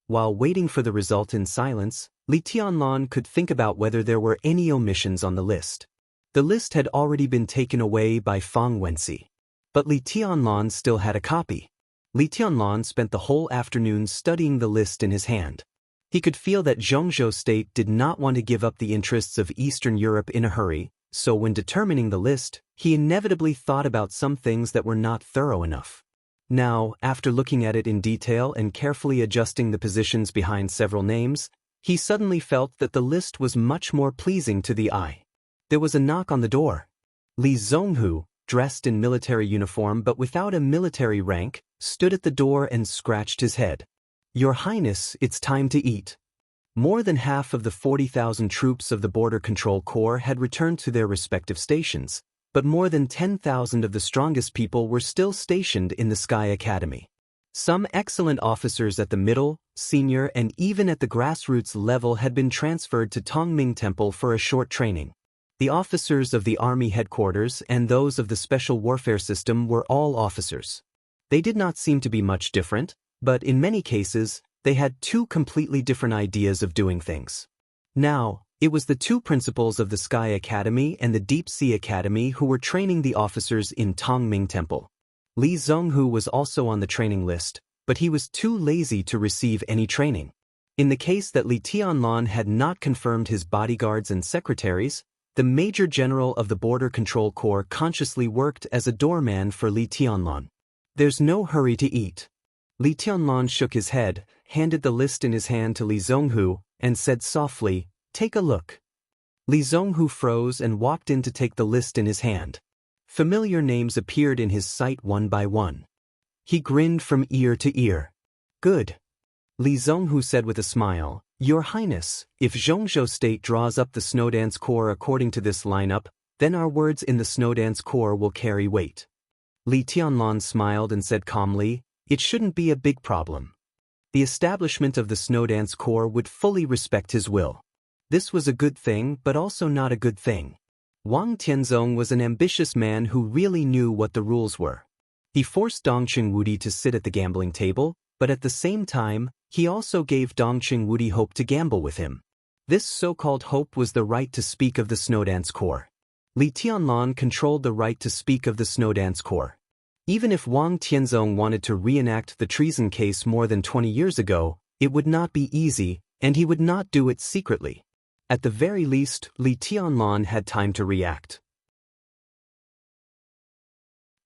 While waiting for the result in silence, Li Tianlan could think about whether there were any omissions on the list. The list had already been taken away by Fang Wenxi. But Li Tianlan still had a copy. Li Tianlan spent the whole afternoon studying the list in his hand. He could feel that Zhongzhou State did not want to give up the interests of Eastern Europe in a hurry, so when determining the list, he inevitably thought about some things that were not thorough enough. Now, after looking at it in detail and carefully adjusting the positions behind several names, he suddenly felt that the list was much more pleasing to the eye. There was a knock on the door. Li Zhonghu, dressed in military uniform but without a military rank, stood at the door and scratched his head. "Your Highness, it's time to eat." More than half of the 40,000 troops of the Border Control Corps had returned to their respective stations, but more than 10,000 of the strongest people were still stationed in the Sky Academy. Some excellent officers at the middle, senior, and even at the grassroots level had been transferred to Tongming Temple for a short training. The officers of the army headquarters and those of the special warfare system were all officers. They did not seem to be much different, but in many cases, they had 2 completely different ideas of doing things. Now, it was the 2 principals of the Sky Academy and the Deep Sea Academy who were training the officers in Tongming Temple. Li Zhonghu was also on the training list, but he was too lazy to receive any training. In the case that Li Tianlan had not confirmed his bodyguards and secretaries, the Major General of the Border Control Corps consciously worked as a doorman for Li Tianlan. "There's no hurry to eat." Li Tianlan shook his head, handed the list in his hand to Li Zhonghu, and said softly, "Take a look." Li Zhonghu froze and walked in to take the list in his hand. Familiar names appeared in his sight one by one. He grinned from ear to ear. "Good. Li Zonghu said with a smile, Your Highness, if Zhongzhou State draws up the Snowdance Corps according to this lineup, then our words in the Snowdance Corps will carry weight. Li Tianlan smiled and said calmly, It shouldn't be a big problem. The establishment of the Snowdance Corps would fully respect his will. This was a good thing, but also not a good thing. Wang Tianzong was an ambitious man who really knew what the rules were. He forced Dongqing Wudi to sit at the gambling table, but at the same time, he also gave Dongqing Wudi hope to gamble with him. This so-called hope was the right to speak of the Snowdance Corps. Li Tianlan controlled the right to speak of the Snowdance Corps. Even if Wang Tianzong wanted to reenact the treason case more than 20 years ago, it would not be easy, and he would not do it secretly. At the very least, Li Tianlan had time to react.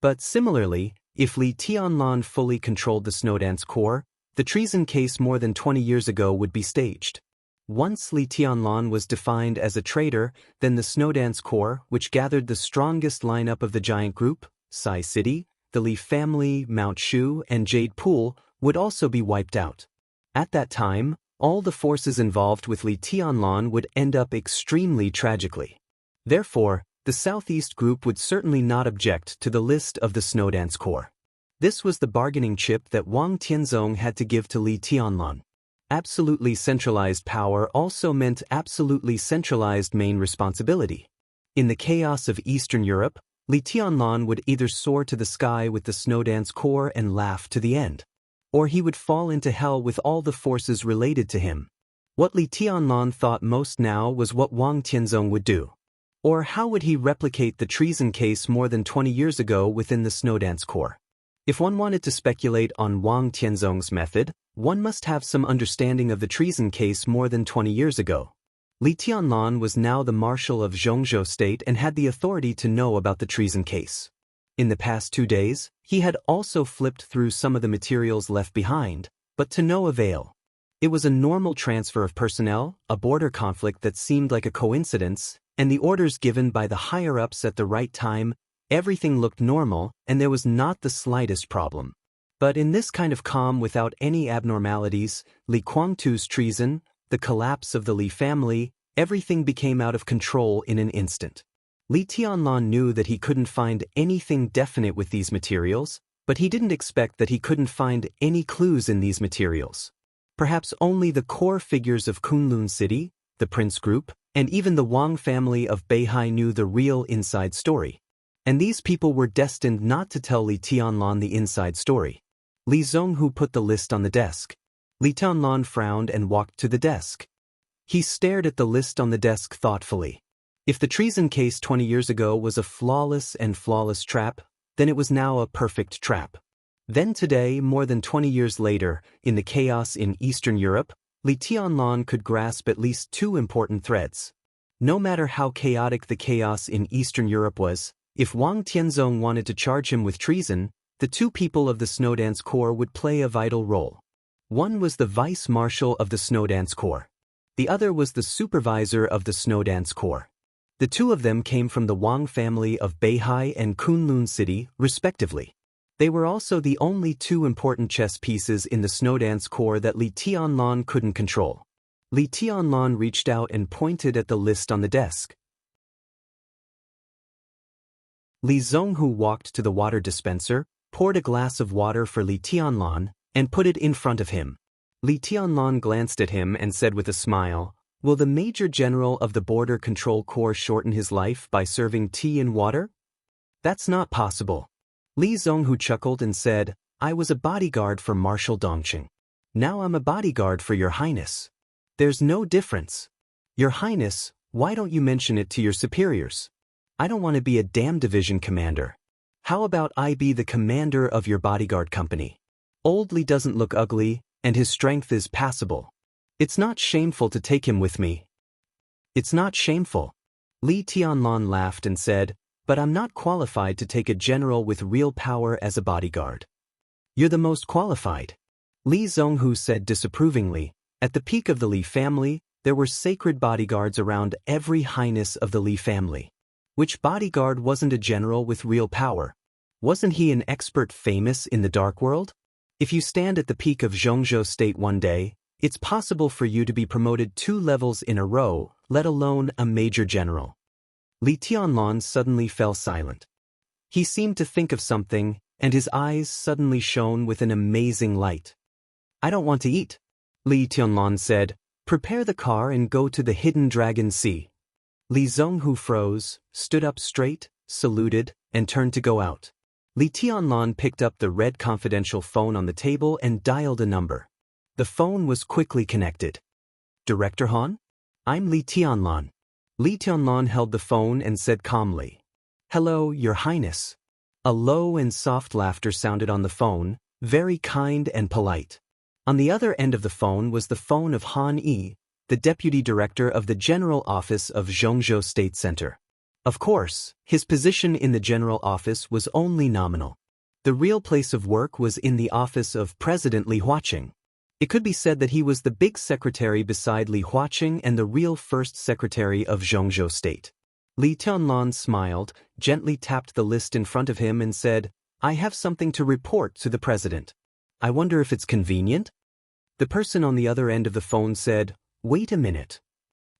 But similarly, if Li Tianlan fully controlled the Snowdance Corps, the treason case more than 20 years ago would be staged. Once Li Tianlan was defined as a traitor, then the Snowdance Corps, which gathered the strongest lineup of the giant group, Sai City, the Li family, Mount Shu, and Jade Pool, would also be wiped out. At that time, all the forces involved with Li Tianlan would end up extremely tragically. Therefore, the Southeast Group would certainly not object to the list of the Snowdance Corps. This was the bargaining chip that Wang Tianzong had to give to Li Tianlan. Absolutely centralized power also meant absolutely centralized main responsibility. In the chaos of Eastern Europe, Li Tianlan would either soar to the sky with the Snowdance Corps and laugh to the end, or he would fall into hell with all the forces related to him. What Li Tianlan thought most now was what Wang Tianzong would do. Or how would he replicate the treason case more than 20 years ago within the Snowdance Corps? If one wanted to speculate on Wang Tianzong's method, one must have some understanding of the treason case more than 20 years ago. Li Tianlan was now the marshal of Zhongzhou State and had the authority to know about the treason case. In the past 2 days, he had also flipped through some of the materials left behind, but to no avail. It was a normal transfer of personnel, a border conflict that seemed like a coincidence, and the orders given by the higher-ups at the right time. Everything looked normal, and there was not the slightest problem. But in this kind of calm without any abnormalities, Li Guangtu's treason, the collapse of the Li family, everything became out of control in an instant. Li Tianlan knew that he couldn't find anything definite with these materials, but he didn't expect that he couldn't find any clues in these materials. Perhaps only the core figures of Kunlun City, the Prince Group, and even the Wang family of Beihai knew the real inside story. And these people were destined not to tell Li Tianlan the inside story. Li Zonghu put the list on the desk. Li Tianlan frowned and walked to the desk. He stared at the list on the desk thoughtfully. If the treason case 20 years ago was a flawless trap, then it was now a perfect trap. Then today, more than 20 years later, in the chaos in Eastern Europe, Li Tianlan could grasp at least 2 important threads. No matter how chaotic the chaos in Eastern Europe was, if Wang Tianzong wanted to charge him with treason, the 2 people of the Snowdance Corps would play a vital role. One was the vice marshal of the Snowdance Corps. The other was the supervisor of the Snowdance Corps. The 2 of them came from the Wang family of Beihai and Kunlun City, respectively. They were also the only 2 important chess pieces in the Snowdance Corps that Li Tianlan couldn't control. Li Tianlan reached out and pointed at the list on the desk. Li Zonghu walked to the water dispenser, poured a glass of water for Li Tianlan, and put it in front of him. Li Tianlan glanced at him and said with a smile, "Will the Major General of the Border Control Corps shorten his life by serving tea and water?" "That's not possible." Li Zonghu chuckled and said, "I was a bodyguard for Marshal Dongqing. Now I'm a bodyguard for Your Highness. There's no difference. Your Highness, why don't you mention it to your superiors? I don't want to be a damn division commander. How about I be the commander of your bodyguard company? Old Li doesn't look ugly, and his strength is passable. It's not shameful to take him with me." "It's not shameful." Li Tianlan laughed and said, "But I'm not qualified to take a general with real power as a bodyguard." "You're the most qualified." Li Zonghu said disapprovingly. At the peak of the Li family, there were sacred bodyguards around every highness of the Li family. Which bodyguard wasn't a general with real power? Wasn't he an expert famous in the dark world? If you stand at the peak of Zhongzhou State one day, it's possible for you to be promoted 2 levels in a row, let alone a major general. Li Tianlan suddenly fell silent. He seemed to think of something, and his eyes suddenly shone with an amazing light. I don't want to eat, Li Tianlan said. Prepare the car and go to the Hidden Dragon Sea. Li Zhonghu froze, stood up straight, saluted, and turned to go out. Li Tianlan picked up the red confidential phone on the table and dialed a number. The phone was quickly connected. Director Han? I'm Li Tianlan. Li Tianlan held the phone and said calmly, Hello, Your Highness. A low and soft laughter sounded on the phone, very kind and polite. On the other end of the phone was the phone of Han Yi, the deputy director of the General Office of Zhongzhou State Center. Of course, his position in the General Office was only nominal. The real place of work was in the office of President Li Huaqing. It could be said that he was the big secretary beside Li Huaqing and the real first secretary of Zhongzhou State. Li Tianlan smiled, gently tapped the list in front of him and said, I have something to report to the president. I wonder if it's convenient? The person on the other end of the phone said, Wait a minute.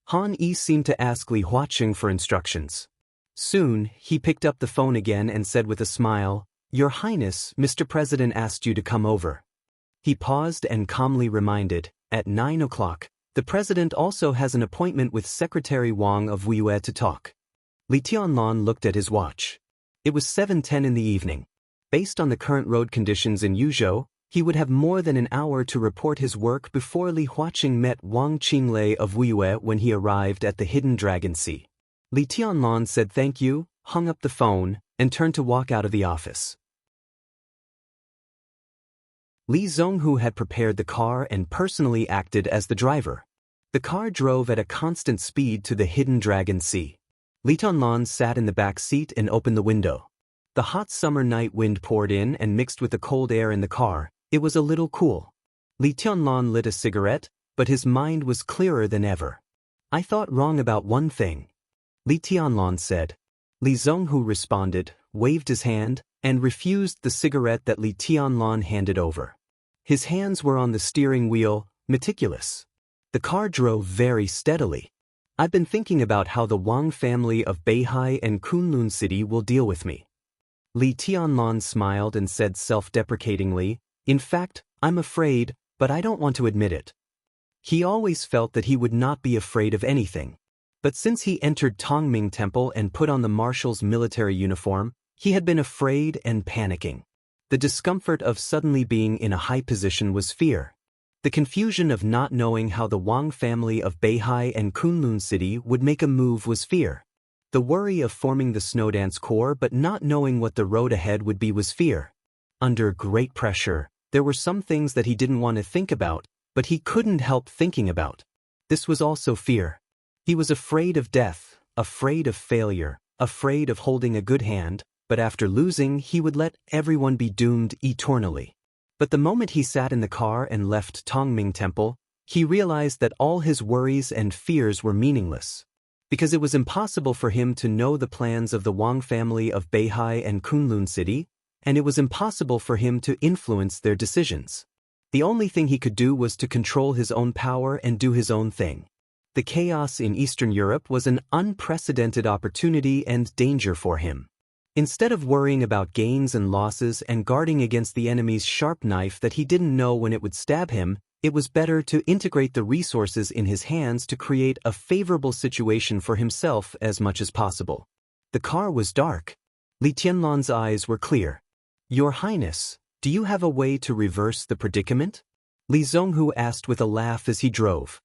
Han Yi seemed to ask Li Huaqing for instructions. Soon, he picked up the phone again and said with a smile, Your Highness, Mr. President asked you to come over. He paused and calmly reminded, at 9 o'clock, the president also has an appointment with Secretary Wang of Wuxia to talk. Li Tianlan looked at his watch. It was 7:10 in the evening. Based on the current road conditions in Yuzhou, he would have more than an hour to report his work before Li Huaqing met Wang Qinglei of Wuxia when he arrived at the Hidden Dragon Sea. Li Tianlan said thank you, hung up the phone, and turned to walk out of the office. Li Zhonghu had prepared the car and personally acted as the driver. The car drove at a constant speed to the Hidden Dragon Sea. Li Tianlan sat in the back seat and opened the window. The hot summer night wind poured in and mixed with the cold air in the car. It was a little cool. Li Tianlan lit a cigarette, but his mind was clearer than ever. I thought wrong about one thing, Li Tianlan said. Li Zhonghu responded, waved his hand, and refused the cigarette that Li Tianlan handed over. His hands were on the steering wheel, meticulous. The car drove very steadily. I've been thinking about how the Wang family of Beihai and Kunlun City will deal with me. Li Tianlan smiled and said self-deprecatingly, In fact, I'm afraid, but I don't want to admit it. He always felt that he would not be afraid of anything. But since he entered Tongming Temple and put on the marshal's military uniform, he had been afraid and panicking. The discomfort of suddenly being in a high position was fear. The confusion of not knowing how the Wang family of Beihai and Kunlun City would make a move was fear. The worry of forming the Snowdance Corps but not knowing what the road ahead would be was fear. Under great pressure, there were some things that he didn't want to think about, but he couldn't help thinking about. This was also fear. He was afraid of death, afraid of failure, afraid of holding a good hand, but after losing he would let everyone be doomed eternally. But the moment he sat in the car and left Tongming Temple, he realized that all his worries and fears were meaningless. Because it was impossible for him to know the plans of the Wang family of Beihai and Kunlun City, and it was impossible for him to influence their decisions. The only thing he could do was to control his own power and do his own thing. The chaos in Eastern Europe was an unprecedented opportunity and danger for him. Instead of worrying about gains and losses and guarding against the enemy's sharp knife that he didn't know when it would stab him, it was better to integrate the resources in his hands to create a favorable situation for himself as much as possible. The car was dark. Li Tianlan's eyes were clear. Your Highness, do you have a way to reverse the predicament? Li Zhonghu asked with a laugh as he drove.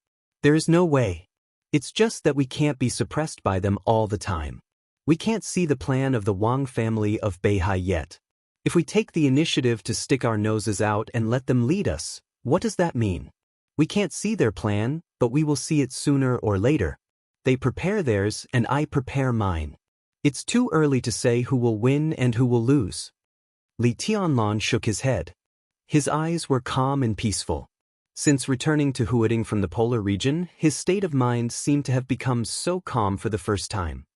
There is no way. It's just that we can't be suppressed by them all the time. We can't see the plan of the Wang family of Beihai yet. If we take the initiative to stick our noses out and let them lead us, what does that mean? We can't see their plan, but we will see it sooner or later. They prepare theirs and I prepare mine. It's too early to say who will win and who will lose. Li Tianlan shook his head. His eyes were calm and peaceful. Since returning to Huading from the polar region, his state of mind seemed to have become so calm for the first time.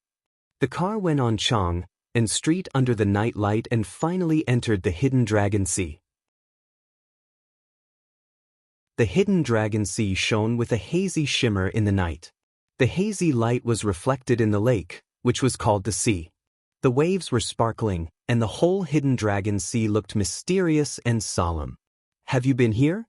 The car went on Chang and street under the night light and finally entered the Hidden Dragon Sea. The hidden dragon sea shone with a hazy shimmer in the night. The hazy light was reflected in the lake, which was called the sea. The waves were sparkling, and the whole hidden dragon sea looked mysterious and solemn. "Have you been here?"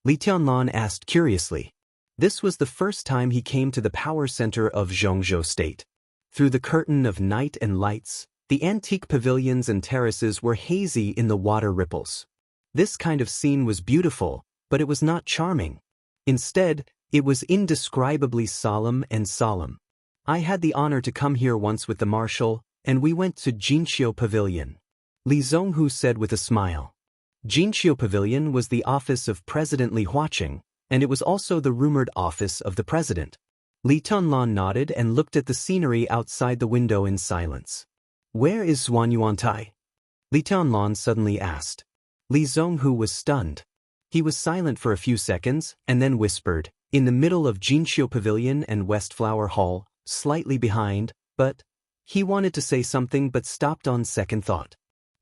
Li Tianlan asked curiously. This was the first time he came to the power center of Zhongzhou State. Through the curtain of night and lights, the antique pavilions and terraces were hazy in the water ripples. This kind of scene was beautiful, but it was not charming. Instead, it was indescribably solemn and solemn. "I had the honor to come here once with the marshal, and we went to Jinqiu Pavilion," Li Zonghu said with a smile. Jinqiu Pavilion was the office of President Li Huaqing, and it was also the rumored office of the president. Li Tianlan nodded and looked at the scenery outside the window in silence. "Where is Zhuanyuantai?" Li Tianlan suddenly asked. Li Zonghu was stunned. He was silent for a few seconds, and then whispered, "In the middle of Jinqiu Pavilion and West Flower Hall, slightly behind, but—" He wanted to say something but stopped on second thought.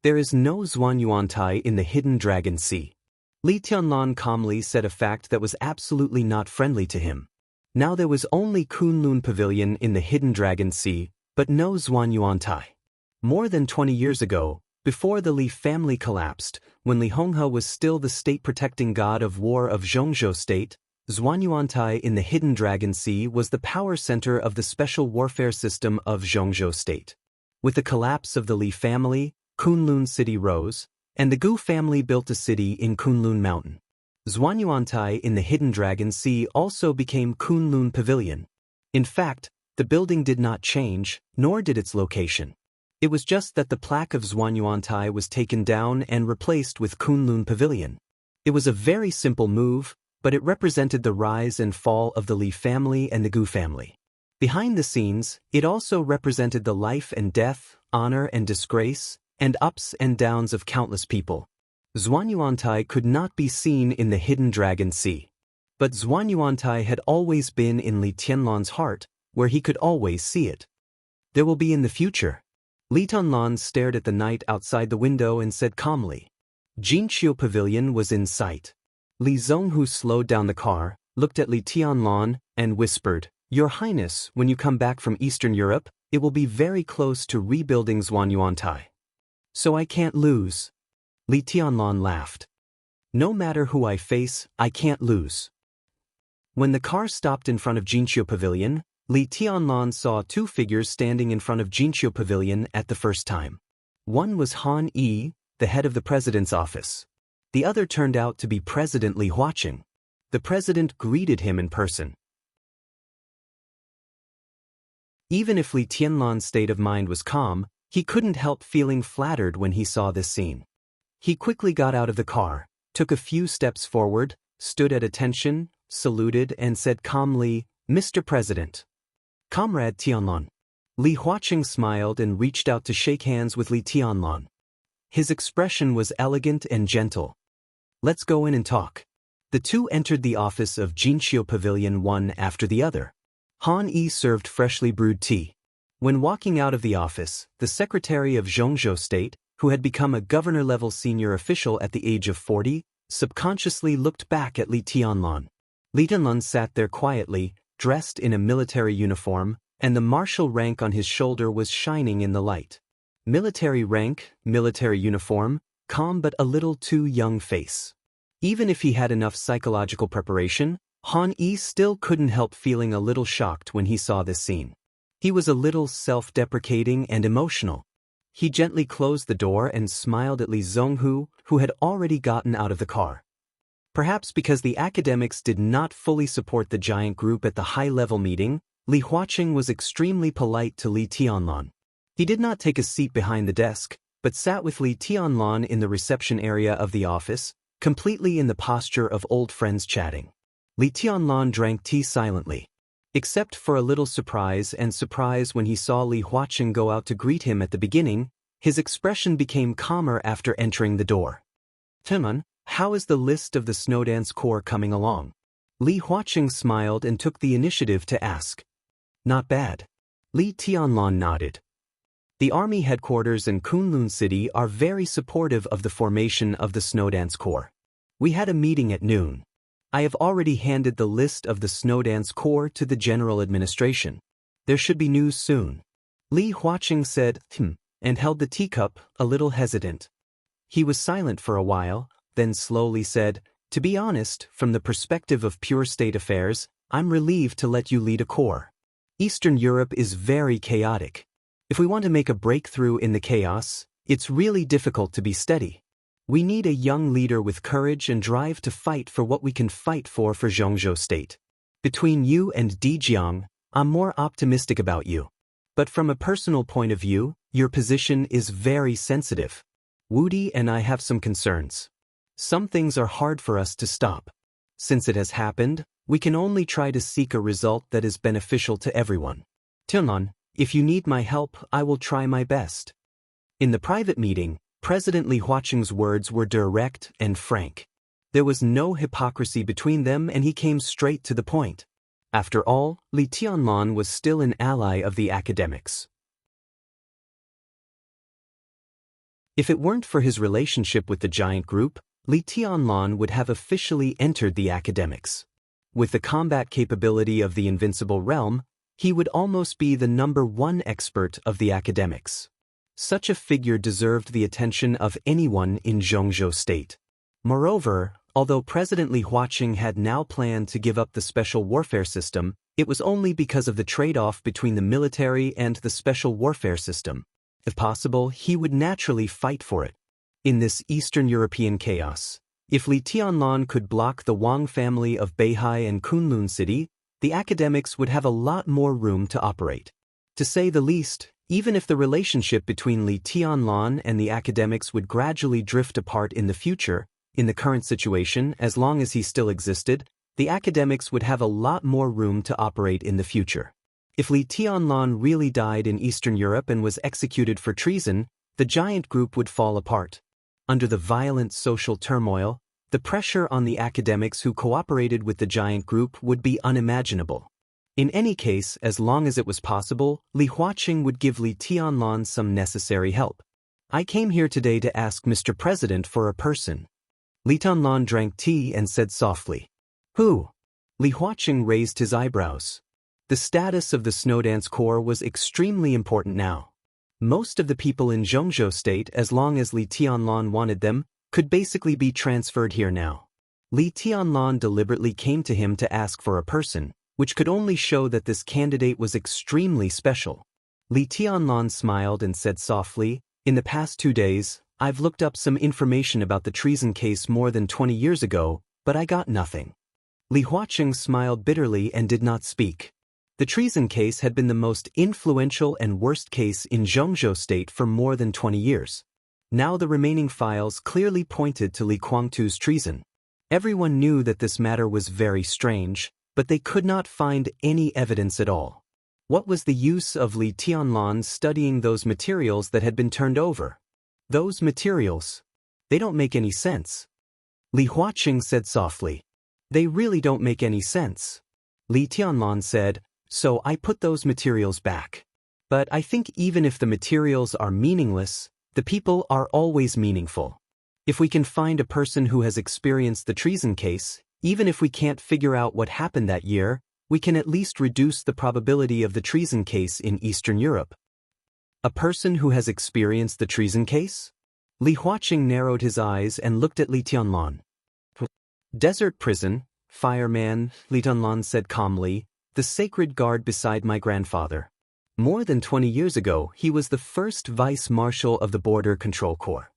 "There is no Zhuanyuantai in the hidden dragon sea." Li Tianlan calmly said a fact that was absolutely not friendly to him. Now there was only Kunlun Pavilion in the hidden dragon sea, but no Zhuanyuantai. More than 20 years ago, before the Li family collapsed, when Li Honghe was still the state-protecting god of war of Zhongzhou State, Zhuanyuantai in the hidden dragon sea was the power center of the special warfare system of Zhongzhou State. With the collapse of the Li family, Kunlun City rose, and the Gu family built a city in Kunlun Mountain. Zhuanyuantai in the hidden dragon sea also became Kunlun Pavilion. In fact, the building did not change, nor did its location. It was just that the plaque of Zhuanyuantai was taken down and replaced with Kunlun Pavilion. It was a very simple move, but it represented the rise and fall of the Li family and the Gu family. Behind the scenes, it also represented the life and death, honor and disgrace, and ups and downs of countless people. Zhuanyuantai could not be seen in the hidden dragon sea. But Zhuanyuantai had always been in Li Tianlan's heart, where he could always see it. "There will be in the future." Li Tianlan stared at the night outside the window and said calmly. Jinqiu Pavilion was in sight. Li Zonghu slowed down the car, looked at Li Tianlan, and whispered, "Your Highness, when you come back from Eastern Europe, it will be very close to rebuilding Zhuanyuantai. So I can't lose." Li Tianlan laughed. "No matter who I face, I can't lose." When the car stopped in front of Jinqiu Pavilion, Li Tianlan saw two figures standing in front of Jinqiu Pavilion at the first time. One was Han Yi, the head of the president's office. The other turned out to be President Li Huaqing. The president greeted him in person. Even if Li Tianlan's state of mind was calm, he couldn't help feeling flattered when he saw this scene. He quickly got out of the car, took a few steps forward, stood at attention, saluted and said calmly, "Mr. President." "Comrade Tianlan." Li Huaqing smiled and reached out to shake hands with Li Tianlan. His expression was elegant and gentle. "Let's go in and talk." The two entered the office of Jinqiu Pavilion one after the other. Han Yi served freshly brewed tea. When walking out of the office, the secretary of Zhongzhou State, who had become a governor-level senior official at the age of 40, subconsciously looked back at Li Tianlan. Li Tianlan sat there quietly, dressed in a military uniform, and the martial rank on his shoulder was shining in the light. Military rank, military uniform, calm but a little too young face. Even if he had enough psychological preparation, Han Yi still couldn't help feeling a little shocked when he saw this scene. He was a little self-deprecating and emotional. He gently closed the door and smiled at Li Zonghu, who had already gotten out of the car. Perhaps because the academics did not fully support the giant group at the high-level meeting, Li Huaqing was extremely polite to Li Tianlan. He did not take a seat behind the desk, but sat with Li Tianlan in the reception area of the office, completely in the posture of old friends chatting. Li Tianlan drank tea silently. Except for a little surprise when he saw Li Huaqing go out to greet him at the beginning, his expression became calmer after entering the door. "Tianlan, how is the list of the Snowdance Corps coming along?" Li Huaqing smiled and took the initiative to ask. "Not bad." Li Tianlan nodded. The army headquarters in Kunlun City are very supportive of the formation of the Snowdance Corps. We had a meeting at noon. I have already handed the list of the Snowdance Corps to the General Administration. There should be news soon. Li Huaqing said, and held the teacup, a little hesitant. He was silent for a while, then slowly said, to be honest, from the perspective of pure state affairs, I'm relieved to let you lead a corps. Eastern Europe is very chaotic. If we want to make a breakthrough in the chaos, it's really difficult to be steady. We need a young leader with courage and drive to fight for what we can fight for Zhongzhou State. Between you and Dijiang, I'm more optimistic about you. But from a personal point of view, your position is very sensitive. Wudi and I have some concerns. Some things are hard for us to stop. Since it has happened, we can only try to seek a result that is beneficial to everyone. Tilnon, if you need my help, I will try my best. In the private meeting, President Li Huaqing's words were direct and frank. There was no hypocrisy between them and he came straight to the point. After all, Li Tianlan was still an ally of the academics. If it weren't for his relationship with the giant group, Li Tianlan would have officially entered the academics. With the combat capability of the invincible realm, he would almost be the #1 expert of the academics. Such a figure deserved the attention of anyone in Zhongzhou State. Moreover, although President Li Huaqing had now planned to give up the special warfare system, it was only because of the trade-off between the military and the special warfare system. If possible, he would naturally fight for it. In this Eastern European chaos, if Li Tianlan could block the Wang family of Beihai and Kunlun City, the academics would have a lot more room to operate. To say the least, even if the relationship between Li Tianlan and the academics would gradually drift apart in the future, in the current situation, as long as he still existed, the academics would have a lot more room to operate in the future. If Li Tianlan really died in Eastern Europe and was executed for treason, the giant group would fall apart. Under the violent social turmoil, the pressure on the academics who cooperated with the giant group would be unimaginable. In any case, as long as it was possible, Li Huaqing would give Li Tianlan some necessary help. I came here today to ask Mr. President for a person. Li Tianlan drank tea and said softly. Who? Li Huaqing raised his eyebrows. The status of the Snowdance Corps was extremely important now. Most of the people in Zhongzhou State, as long as Li Tianlan wanted them, could basically be transferred here now. Li Tianlan deliberately came to him to ask for a person, which could only show that this candidate was extremely special. Li Tianlan smiled and said softly, in the past 2 days, I've looked up some information about the treason case more than 20 years ago, but I got nothing. Li Huaqing smiled bitterly and did not speak. The treason case had been the most influential and worst case in Zhongzhou State for more than 20 years. Now the remaining files clearly pointed to Li Guangtu's treason. Everyone knew that this matter was very strange, but they could not find any evidence at all. What was the use of Li Tianlan studying those materials that had been turned over? Those materials. They don't make any sense. Li Huaqing said softly. They really don't make any sense. Li Tianlan said, so I put those materials back. But I think even if the materials are meaningless, the people are always meaningful. If we can find a person who has experienced the treason case, even if we can't figure out what happened that year, we can at least reduce the probability of the treason case in Eastern Europe. A person who has experienced the treason case? Li Huaqing narrowed his eyes and looked at Li Tianlan. Desert prison, fireman, Li Tianlan said calmly, the sacred guard beside my grandfather. More than 20 years ago, he was the first vice marshal of the Border Control Corps.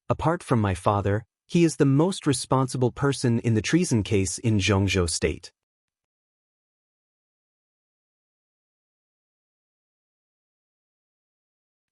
Apart from my father, he is the most responsible person in the treason case in Zhongzhou State.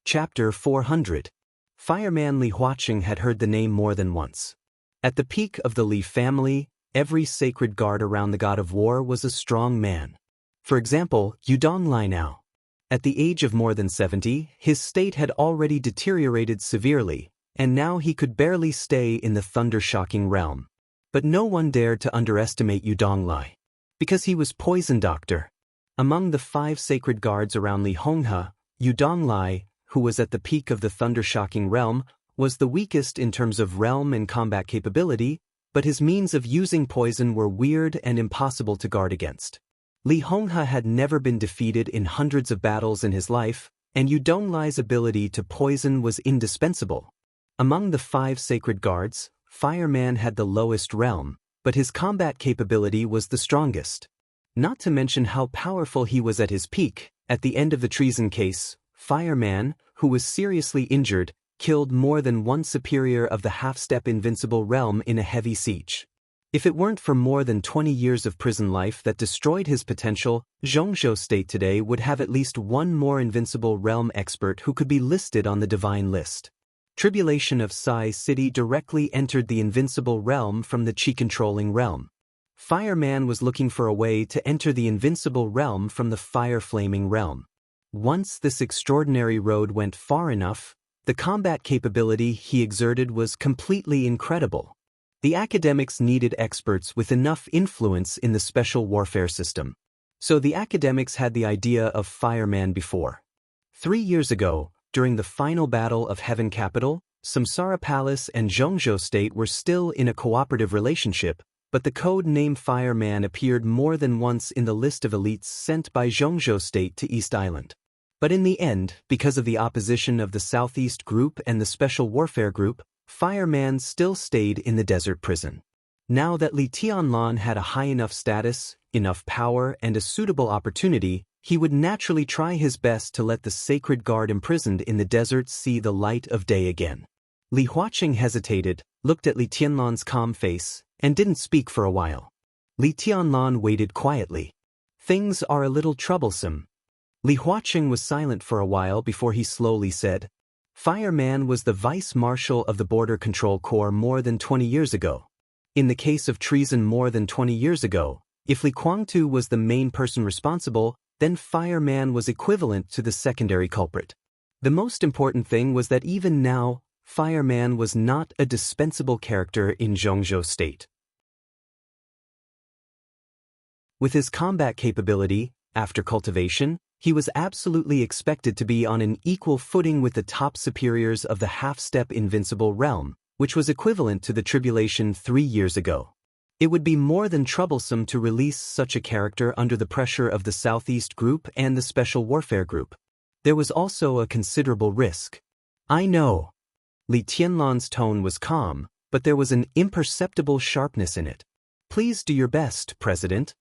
Chapter 400. Fireman Li Huaqing had heard the name more than once. At the peak of the Li family, every sacred guard around the god of war was a strong man. For example, Yudong Lai now. At the age of more than 70, his state had already deteriorated severely, and now he could barely stay in the thunder-shocking realm. But no one dared to underestimate Yudong Lai, because he was poison doctor. Among the 5 sacred guards around Li Honghe, Yudong Lai, who was at the peak of the thunder-shocking realm, was the weakest in terms of realm and combat capability, but his means of using poison were weird and impossible to guard against. Li Honghe had never been defeated in hundreds of battles in his life, and Yu Donglai's ability to poison was indispensable. Among the 5 sacred guards, Fireman had the lowest realm, but his combat capability was the strongest. Not to mention how powerful he was at his peak. At the end of the treason case, Fireman, who was seriously injured, killed more than one superior of the half-step invincible realm in a heavy siege. If it weren't for more than 20 years of prison life that destroyed his potential, Zhongzhou State today would have at least one more invincible realm expert who could be listed on the divine list. Tribulation of Sai City directly entered the invincible realm from the Qi-controlling realm. Fireman was looking for a way to enter the invincible realm from the fire-flaming realm. Once this extraordinary road went far enough, the combat capability he exerted was completely incredible. The academics needed experts with enough influence in the special warfare system. So the academics had the idea of Fireman before. 3 years ago, during the final battle of Heaven Capital, Samsara Palace and Zhongzhou State were still in a cooperative relationship, but the code name Fireman appeared more than once in the list of elites sent by Zhongzhou State to East Island. But in the end, because of the opposition of the Southeast Group and the Special Warfare Group, Fireman still stayed in the desert prison. Now that Li Tianlan had a high enough status, enough power, and a suitable opportunity, he would naturally try his best to let the sacred guard imprisoned in the desert see the light of day again. Li Huaqing hesitated, looked at Li Tianlan's calm face, and didn't speak for a while. Li Tianlan waited quietly. Things are a little troublesome. Li Huaqing was silent for a while before he slowly said, Fireman was the vice-marshal of the Border Control Corps more than 20 years ago. In the case of treason more than 20 years ago, if Li Guangtu was the main person responsible, then Fireman was equivalent to the secondary culprit. The most important thing was that even now, Fireman was not a dispensable character in Zhongzhou State. With his combat capability, after cultivation, he was absolutely expected to be on an equal footing with the top superiors of the half-step invincible realm, which was equivalent to the tribulation 3 years ago. It would be more than troublesome to release such a character under the pressure of the Southeast Group and the Special Warfare Group. There was also a considerable risk. I know. Li Tianlan's tone was calm, but there was an imperceptible sharpness in it. Please do your best, President.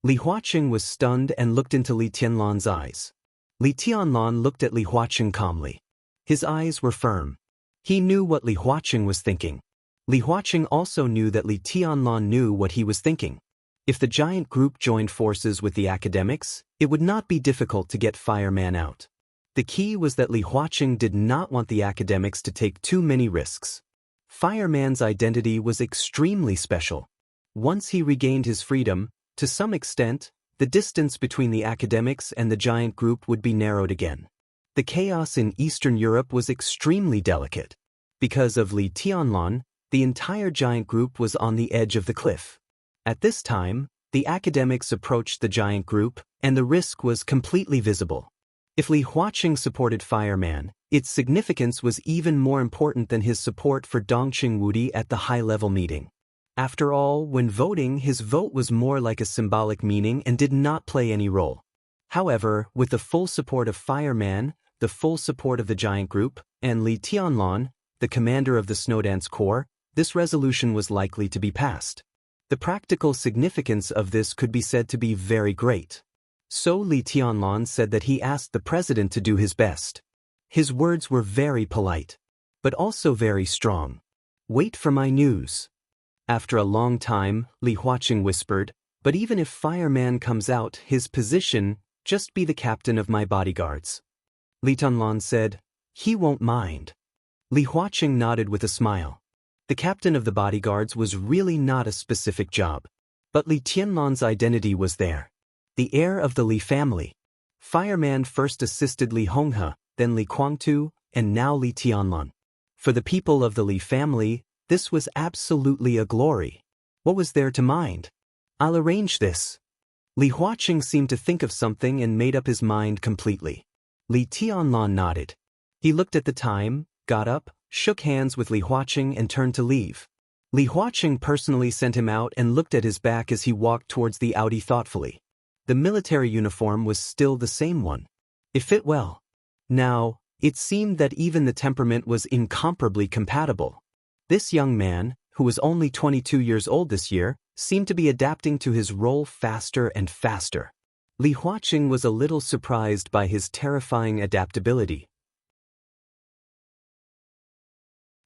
Li Huaqing was stunned and looked into Li Tianlan's eyes. Li Tianlan looked at Li Huaqing calmly. His eyes were firm. He knew what Li Huaqing was thinking. Li Huaqing also knew that Li Tianlan knew what he was thinking. If the giant group joined forces with the academics, it would not be difficult to get Fireman out. The key was that Li Huaqing did not want the academics to take too many risks. Fireman's identity was extremely special. Once he regained his freedom, to some extent, the distance between the academics and the giant group would be narrowed again. The chaos in Eastern Europe was extremely delicate. Because of Li Tianlan, the entire giant group was on the edge of the cliff. At this time, the academics approached the giant group, and the risk was completely visible. If Li Huaqing supported Fireman, its significance was even more important than his support for Dongqing Wudi at the high-level meeting. After all, when voting, his vote was more like a symbolic meaning and did not play any role. However, with the full support of Fireman, the full support of the giant group, and Li Tianlan, the commander of the Snowdance Corps, this resolution was likely to be passed. The practical significance of this could be said to be very great. So Li Tianlan said that he asked the president to do his best. His words were very polite, but also very strong. Wait for my news. After a long time, Li Huaqing whispered, but even if Fireman comes out, his position, just be the captain of my bodyguards. Li Tianlan said, he won't mind. Li Huaqing nodded with a smile. The captain of the bodyguards was really not a specific job. But Li Tianlan's identity was there. The heir of the Li family. Fireman first assisted Li Honghe, then Li Guangtu, and now Li Tianlan. For the people of the Li family, this was absolutely a glory. What was there to mind? I'll arrange this. Li Huaqing seemed to think of something and made up his mind completely. Li Tianlan nodded. He looked at the time, got up, shook hands with Li Huaqing and turned to leave. Li Huaqing personally sent him out and looked at his back as he walked towards the Audi thoughtfully. The military uniform was still the same one. It fit well. Now, it seemed that even the temperament was incomparably compatible. This young man, who was only 22 years old this year, seemed to be adapting to his role faster and faster. Li Huaqing was a little surprised by his terrifying adaptability.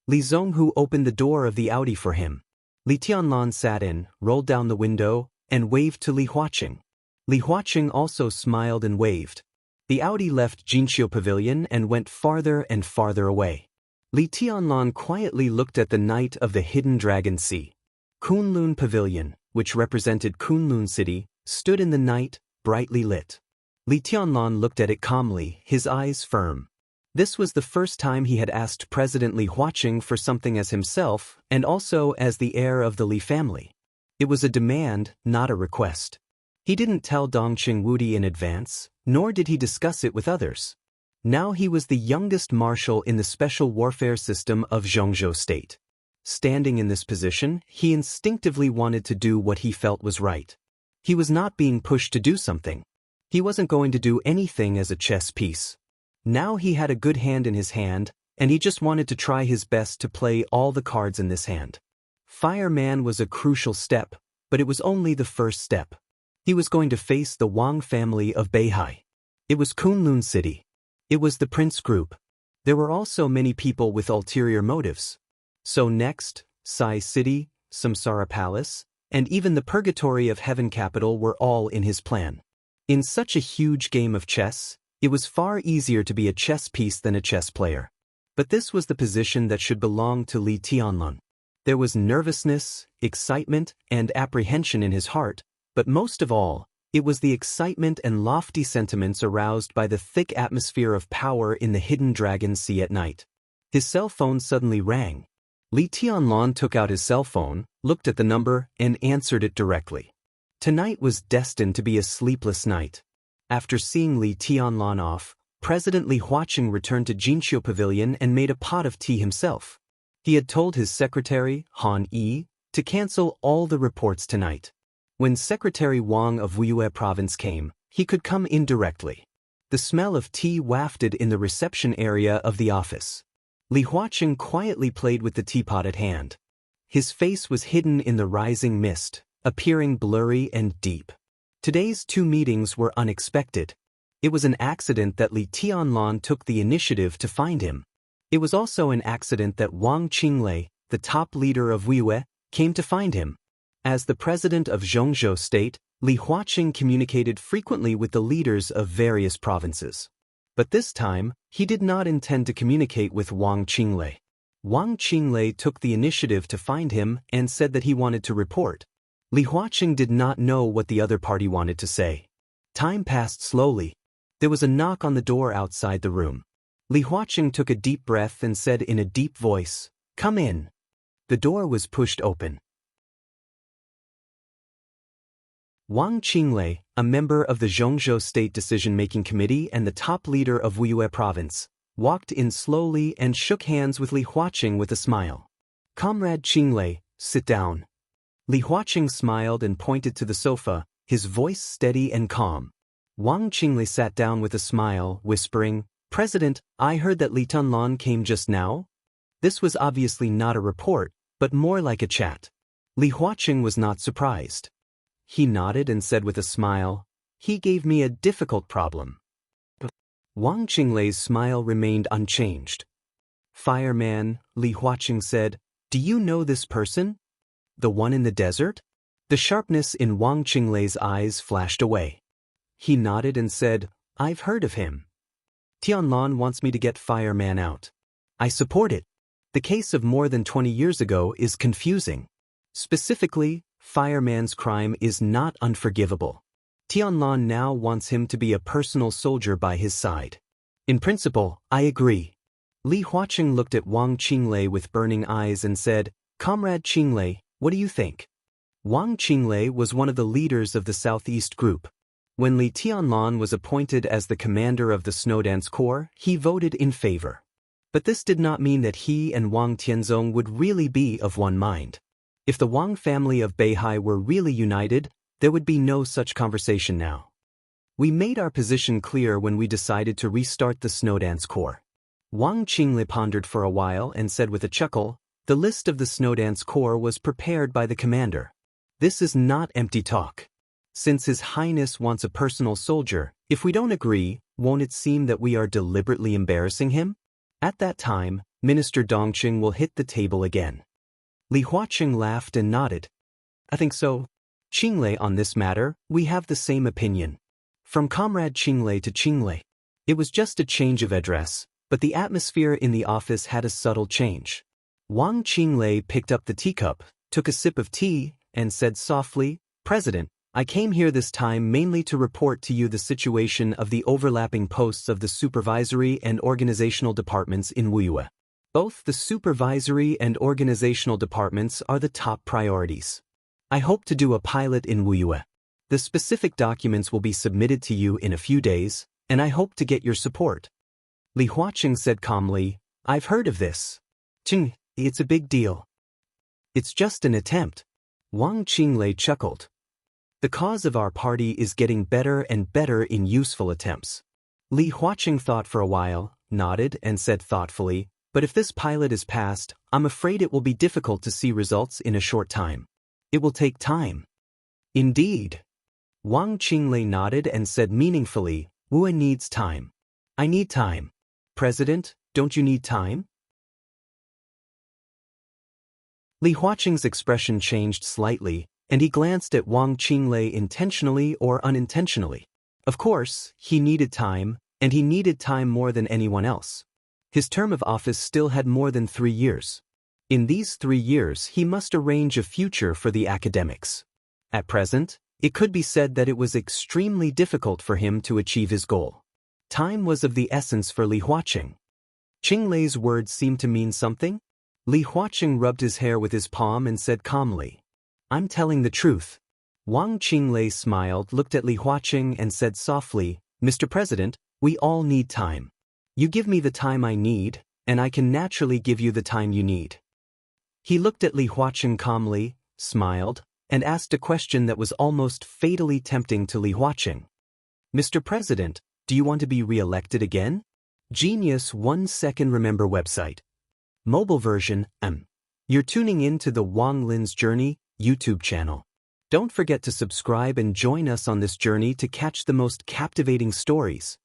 Li Zhonghu opened the door of the Audi for him. Li Tianlan sat in, rolled down the window, and waved to Li Huaqing. Li Huaqing also smiled and waved. The Audi left Jinqiu Pavilion and went farther and farther away. Li Tianlan quietly looked at the night of the Hidden Dragon Sea. Kunlun Pavilion, which represented Kunlun City, stood in the night, brightly lit. Li Tianlan looked at it calmly, his eyes firm. This was the first time he had asked President Li Huaqing for something as himself and also as the heir of the Li family. It was a demand, not a request. He didn't tell Dongqing Wudi in advance, nor did he discuss it with others. Now he was the youngest marshal in the special warfare system of Zhongzhou State. Standing in this position, he instinctively wanted to do what he felt was right. He was not being pushed to do something. He wasn't going to do anything as a chess piece. Now he had a good hand in his hand, and he just wanted to try his best to play all the cards in this hand. Fireman was a crucial step, but it was only the first step. He was going to face the Wang family of Beihai. It was Kunlun City. It was the Prince Group. There were also many people with ulterior motives. So next, Sai City, Samsara Palace, and even the Purgatory of Heaven Capital were all in his plan. In such a huge game of chess, it was far easier to be a chess piece than a chess player. But this was the position that should belong to Li Tianlan. There was nervousness, excitement, and apprehension in his heart, but most of all, it was the excitement and lofty sentiments aroused by the thick atmosphere of power in the Hidden Dragon Sea at night. His cell phone suddenly rang. Li Tianlan took out his cell phone, looked at the number, and answered it directly. Tonight was destined to be a sleepless night. After seeing Li Tianlan off, President Li Huaqing returned to Jinqiu Pavilion and made a pot of tea himself. He had told his secretary, Han Yi, to cancel all the reports tonight. When Secretary Wang of Wuxia province came, he could come in directly. The smell of tea wafted in the reception area of the office. Li Huaqing quietly played with the teapot at hand. His face was hidden in the rising mist, appearing blurry and deep. Today's two meetings were unexpected. It was an accident that Li Tianlan took the initiative to find him. It was also an accident that Wang Qinglei, the top leader of Wuxia, came to find him. As the president of Zhongzhou State, Li Huaqing communicated frequently with the leaders of various provinces. But this time, he did not intend to communicate with Wang Qinglei. Wang Qinglei took the initiative to find him and said that he wanted to report. Li Huaqing did not know what the other party wanted to say. Time passed slowly. There was a knock on the door outside the room. Li Huaqing took a deep breath and said in a deep voice, "Come in." The door was pushed open. Wang Qinglei, a member of the Zhongzhou State Decision-Making Committee and the top leader of Wuxia Province, walked in slowly and shook hands with Li Huaqing with a smile. "Comrade Qinglei, sit down." Li Huaqing smiled and pointed to the sofa, his voice steady and calm. Wang Qinglei sat down with a smile, whispering, "President, I heard that Li Tianlan came just now?" This was obviously not a report, but more like a chat. Li Huaqing was not surprised. He nodded and said with a smile, "He gave me a difficult problem." Wang Qinglei's smile remained unchanged. "Fireman," Li Huaqing said, "do you know this person? The one in the desert?" The sharpness in Wang Qinglei's eyes flashed away. He nodded and said, "I've heard of him. Tianlan wants me to get Fireman out. I support it. The case of more than 20 years ago is confusing. Specifically, Fireman's crime is not unforgivable. Tianlan now wants him to be a personal soldier by his side. In principle, I agree." Li Huaqing looked at Wang Qinglei with burning eyes and said, "Comrade Qinglei, what do you think?" Wang Qinglei was one of the leaders of the Southeast Group. When Li Tianlan was appointed as the commander of the Snowdance Corps, he voted in favor. But this did not mean that he and Wang Tianzong would really be of one mind. If the Wang family of Beihai were really united, there would be no such conversation now. We made our position clear when we decided to restart the Snowdance Corps. Wang Qingle pondered for a while and said with a chuckle, "The list of the Snowdance Corps was prepared by the commander. This is not empty talk. Since His Highness wants a personal soldier, if we don't agree, won't it seem that we are deliberately embarrassing him?" At that time, Minister Dongqing will hit the table again. Li Huaqing laughed and nodded. "I think so. Qingle, on this matter, we have the same opinion." From Comrade Qingle to Qingle. It was just a change of address, but the atmosphere in the office had a subtle change. Wang Qingle picked up the teacup, took a sip of tea, and said softly, "President, I came here this time mainly to report to you the situation of the overlapping posts of the supervisory and organizational departments in Wuxia. Both the supervisory and organizational departments are the top priorities. I hope to do a pilot in Wuxia. The specific documents will be submitted to you in a few days, and I hope to get your support." Li Huaqing said calmly, "I've heard of this. Qing, it's a big deal." "It's just an attempt." Wang Qingle chuckled. "The cause of our party is getting better and better in useful attempts." Li Huaqing thought for a while, nodded, and said thoughtfully, "But if this pilot is passed, I'm afraid it will be difficult to see results in a short time. It will take time." "Indeed." Wang Qingle nodded and said meaningfully, "Wuxia needs time. I need time. President, don't you need time?" Li Huaqing's expression changed slightly, and he glanced at Wang Qingle intentionally or unintentionally. Of course, he needed time, and he needed time more than anyone else. His term of office still had more than 3 years. In these 3 years he must arrange a future for the academics. At present, it could be said that it was extremely difficult for him to achieve his goal. Time was of the essence for Li Huaqing. Qingle's words seemed to mean something. Li Huaqing rubbed his hair with his palm and said calmly, "I'm telling the truth." Wang Qingle smiled, looked at Li Huaqing and said softly, "Mr. President, we all need time. You give me the time I need, and I can naturally give you the time you need." He looked at Li Huaqing calmly, smiled, and asked a question that was almost fatally tempting to Li Huaqing. "Mr. President, do you want to be re-elected again?" Genius 1 Second Remember website. Mobile version, You're tuning in to the Wang Lin's Journey YouTube channel. Don't forget to subscribe and join us on this journey to catch the most captivating stories.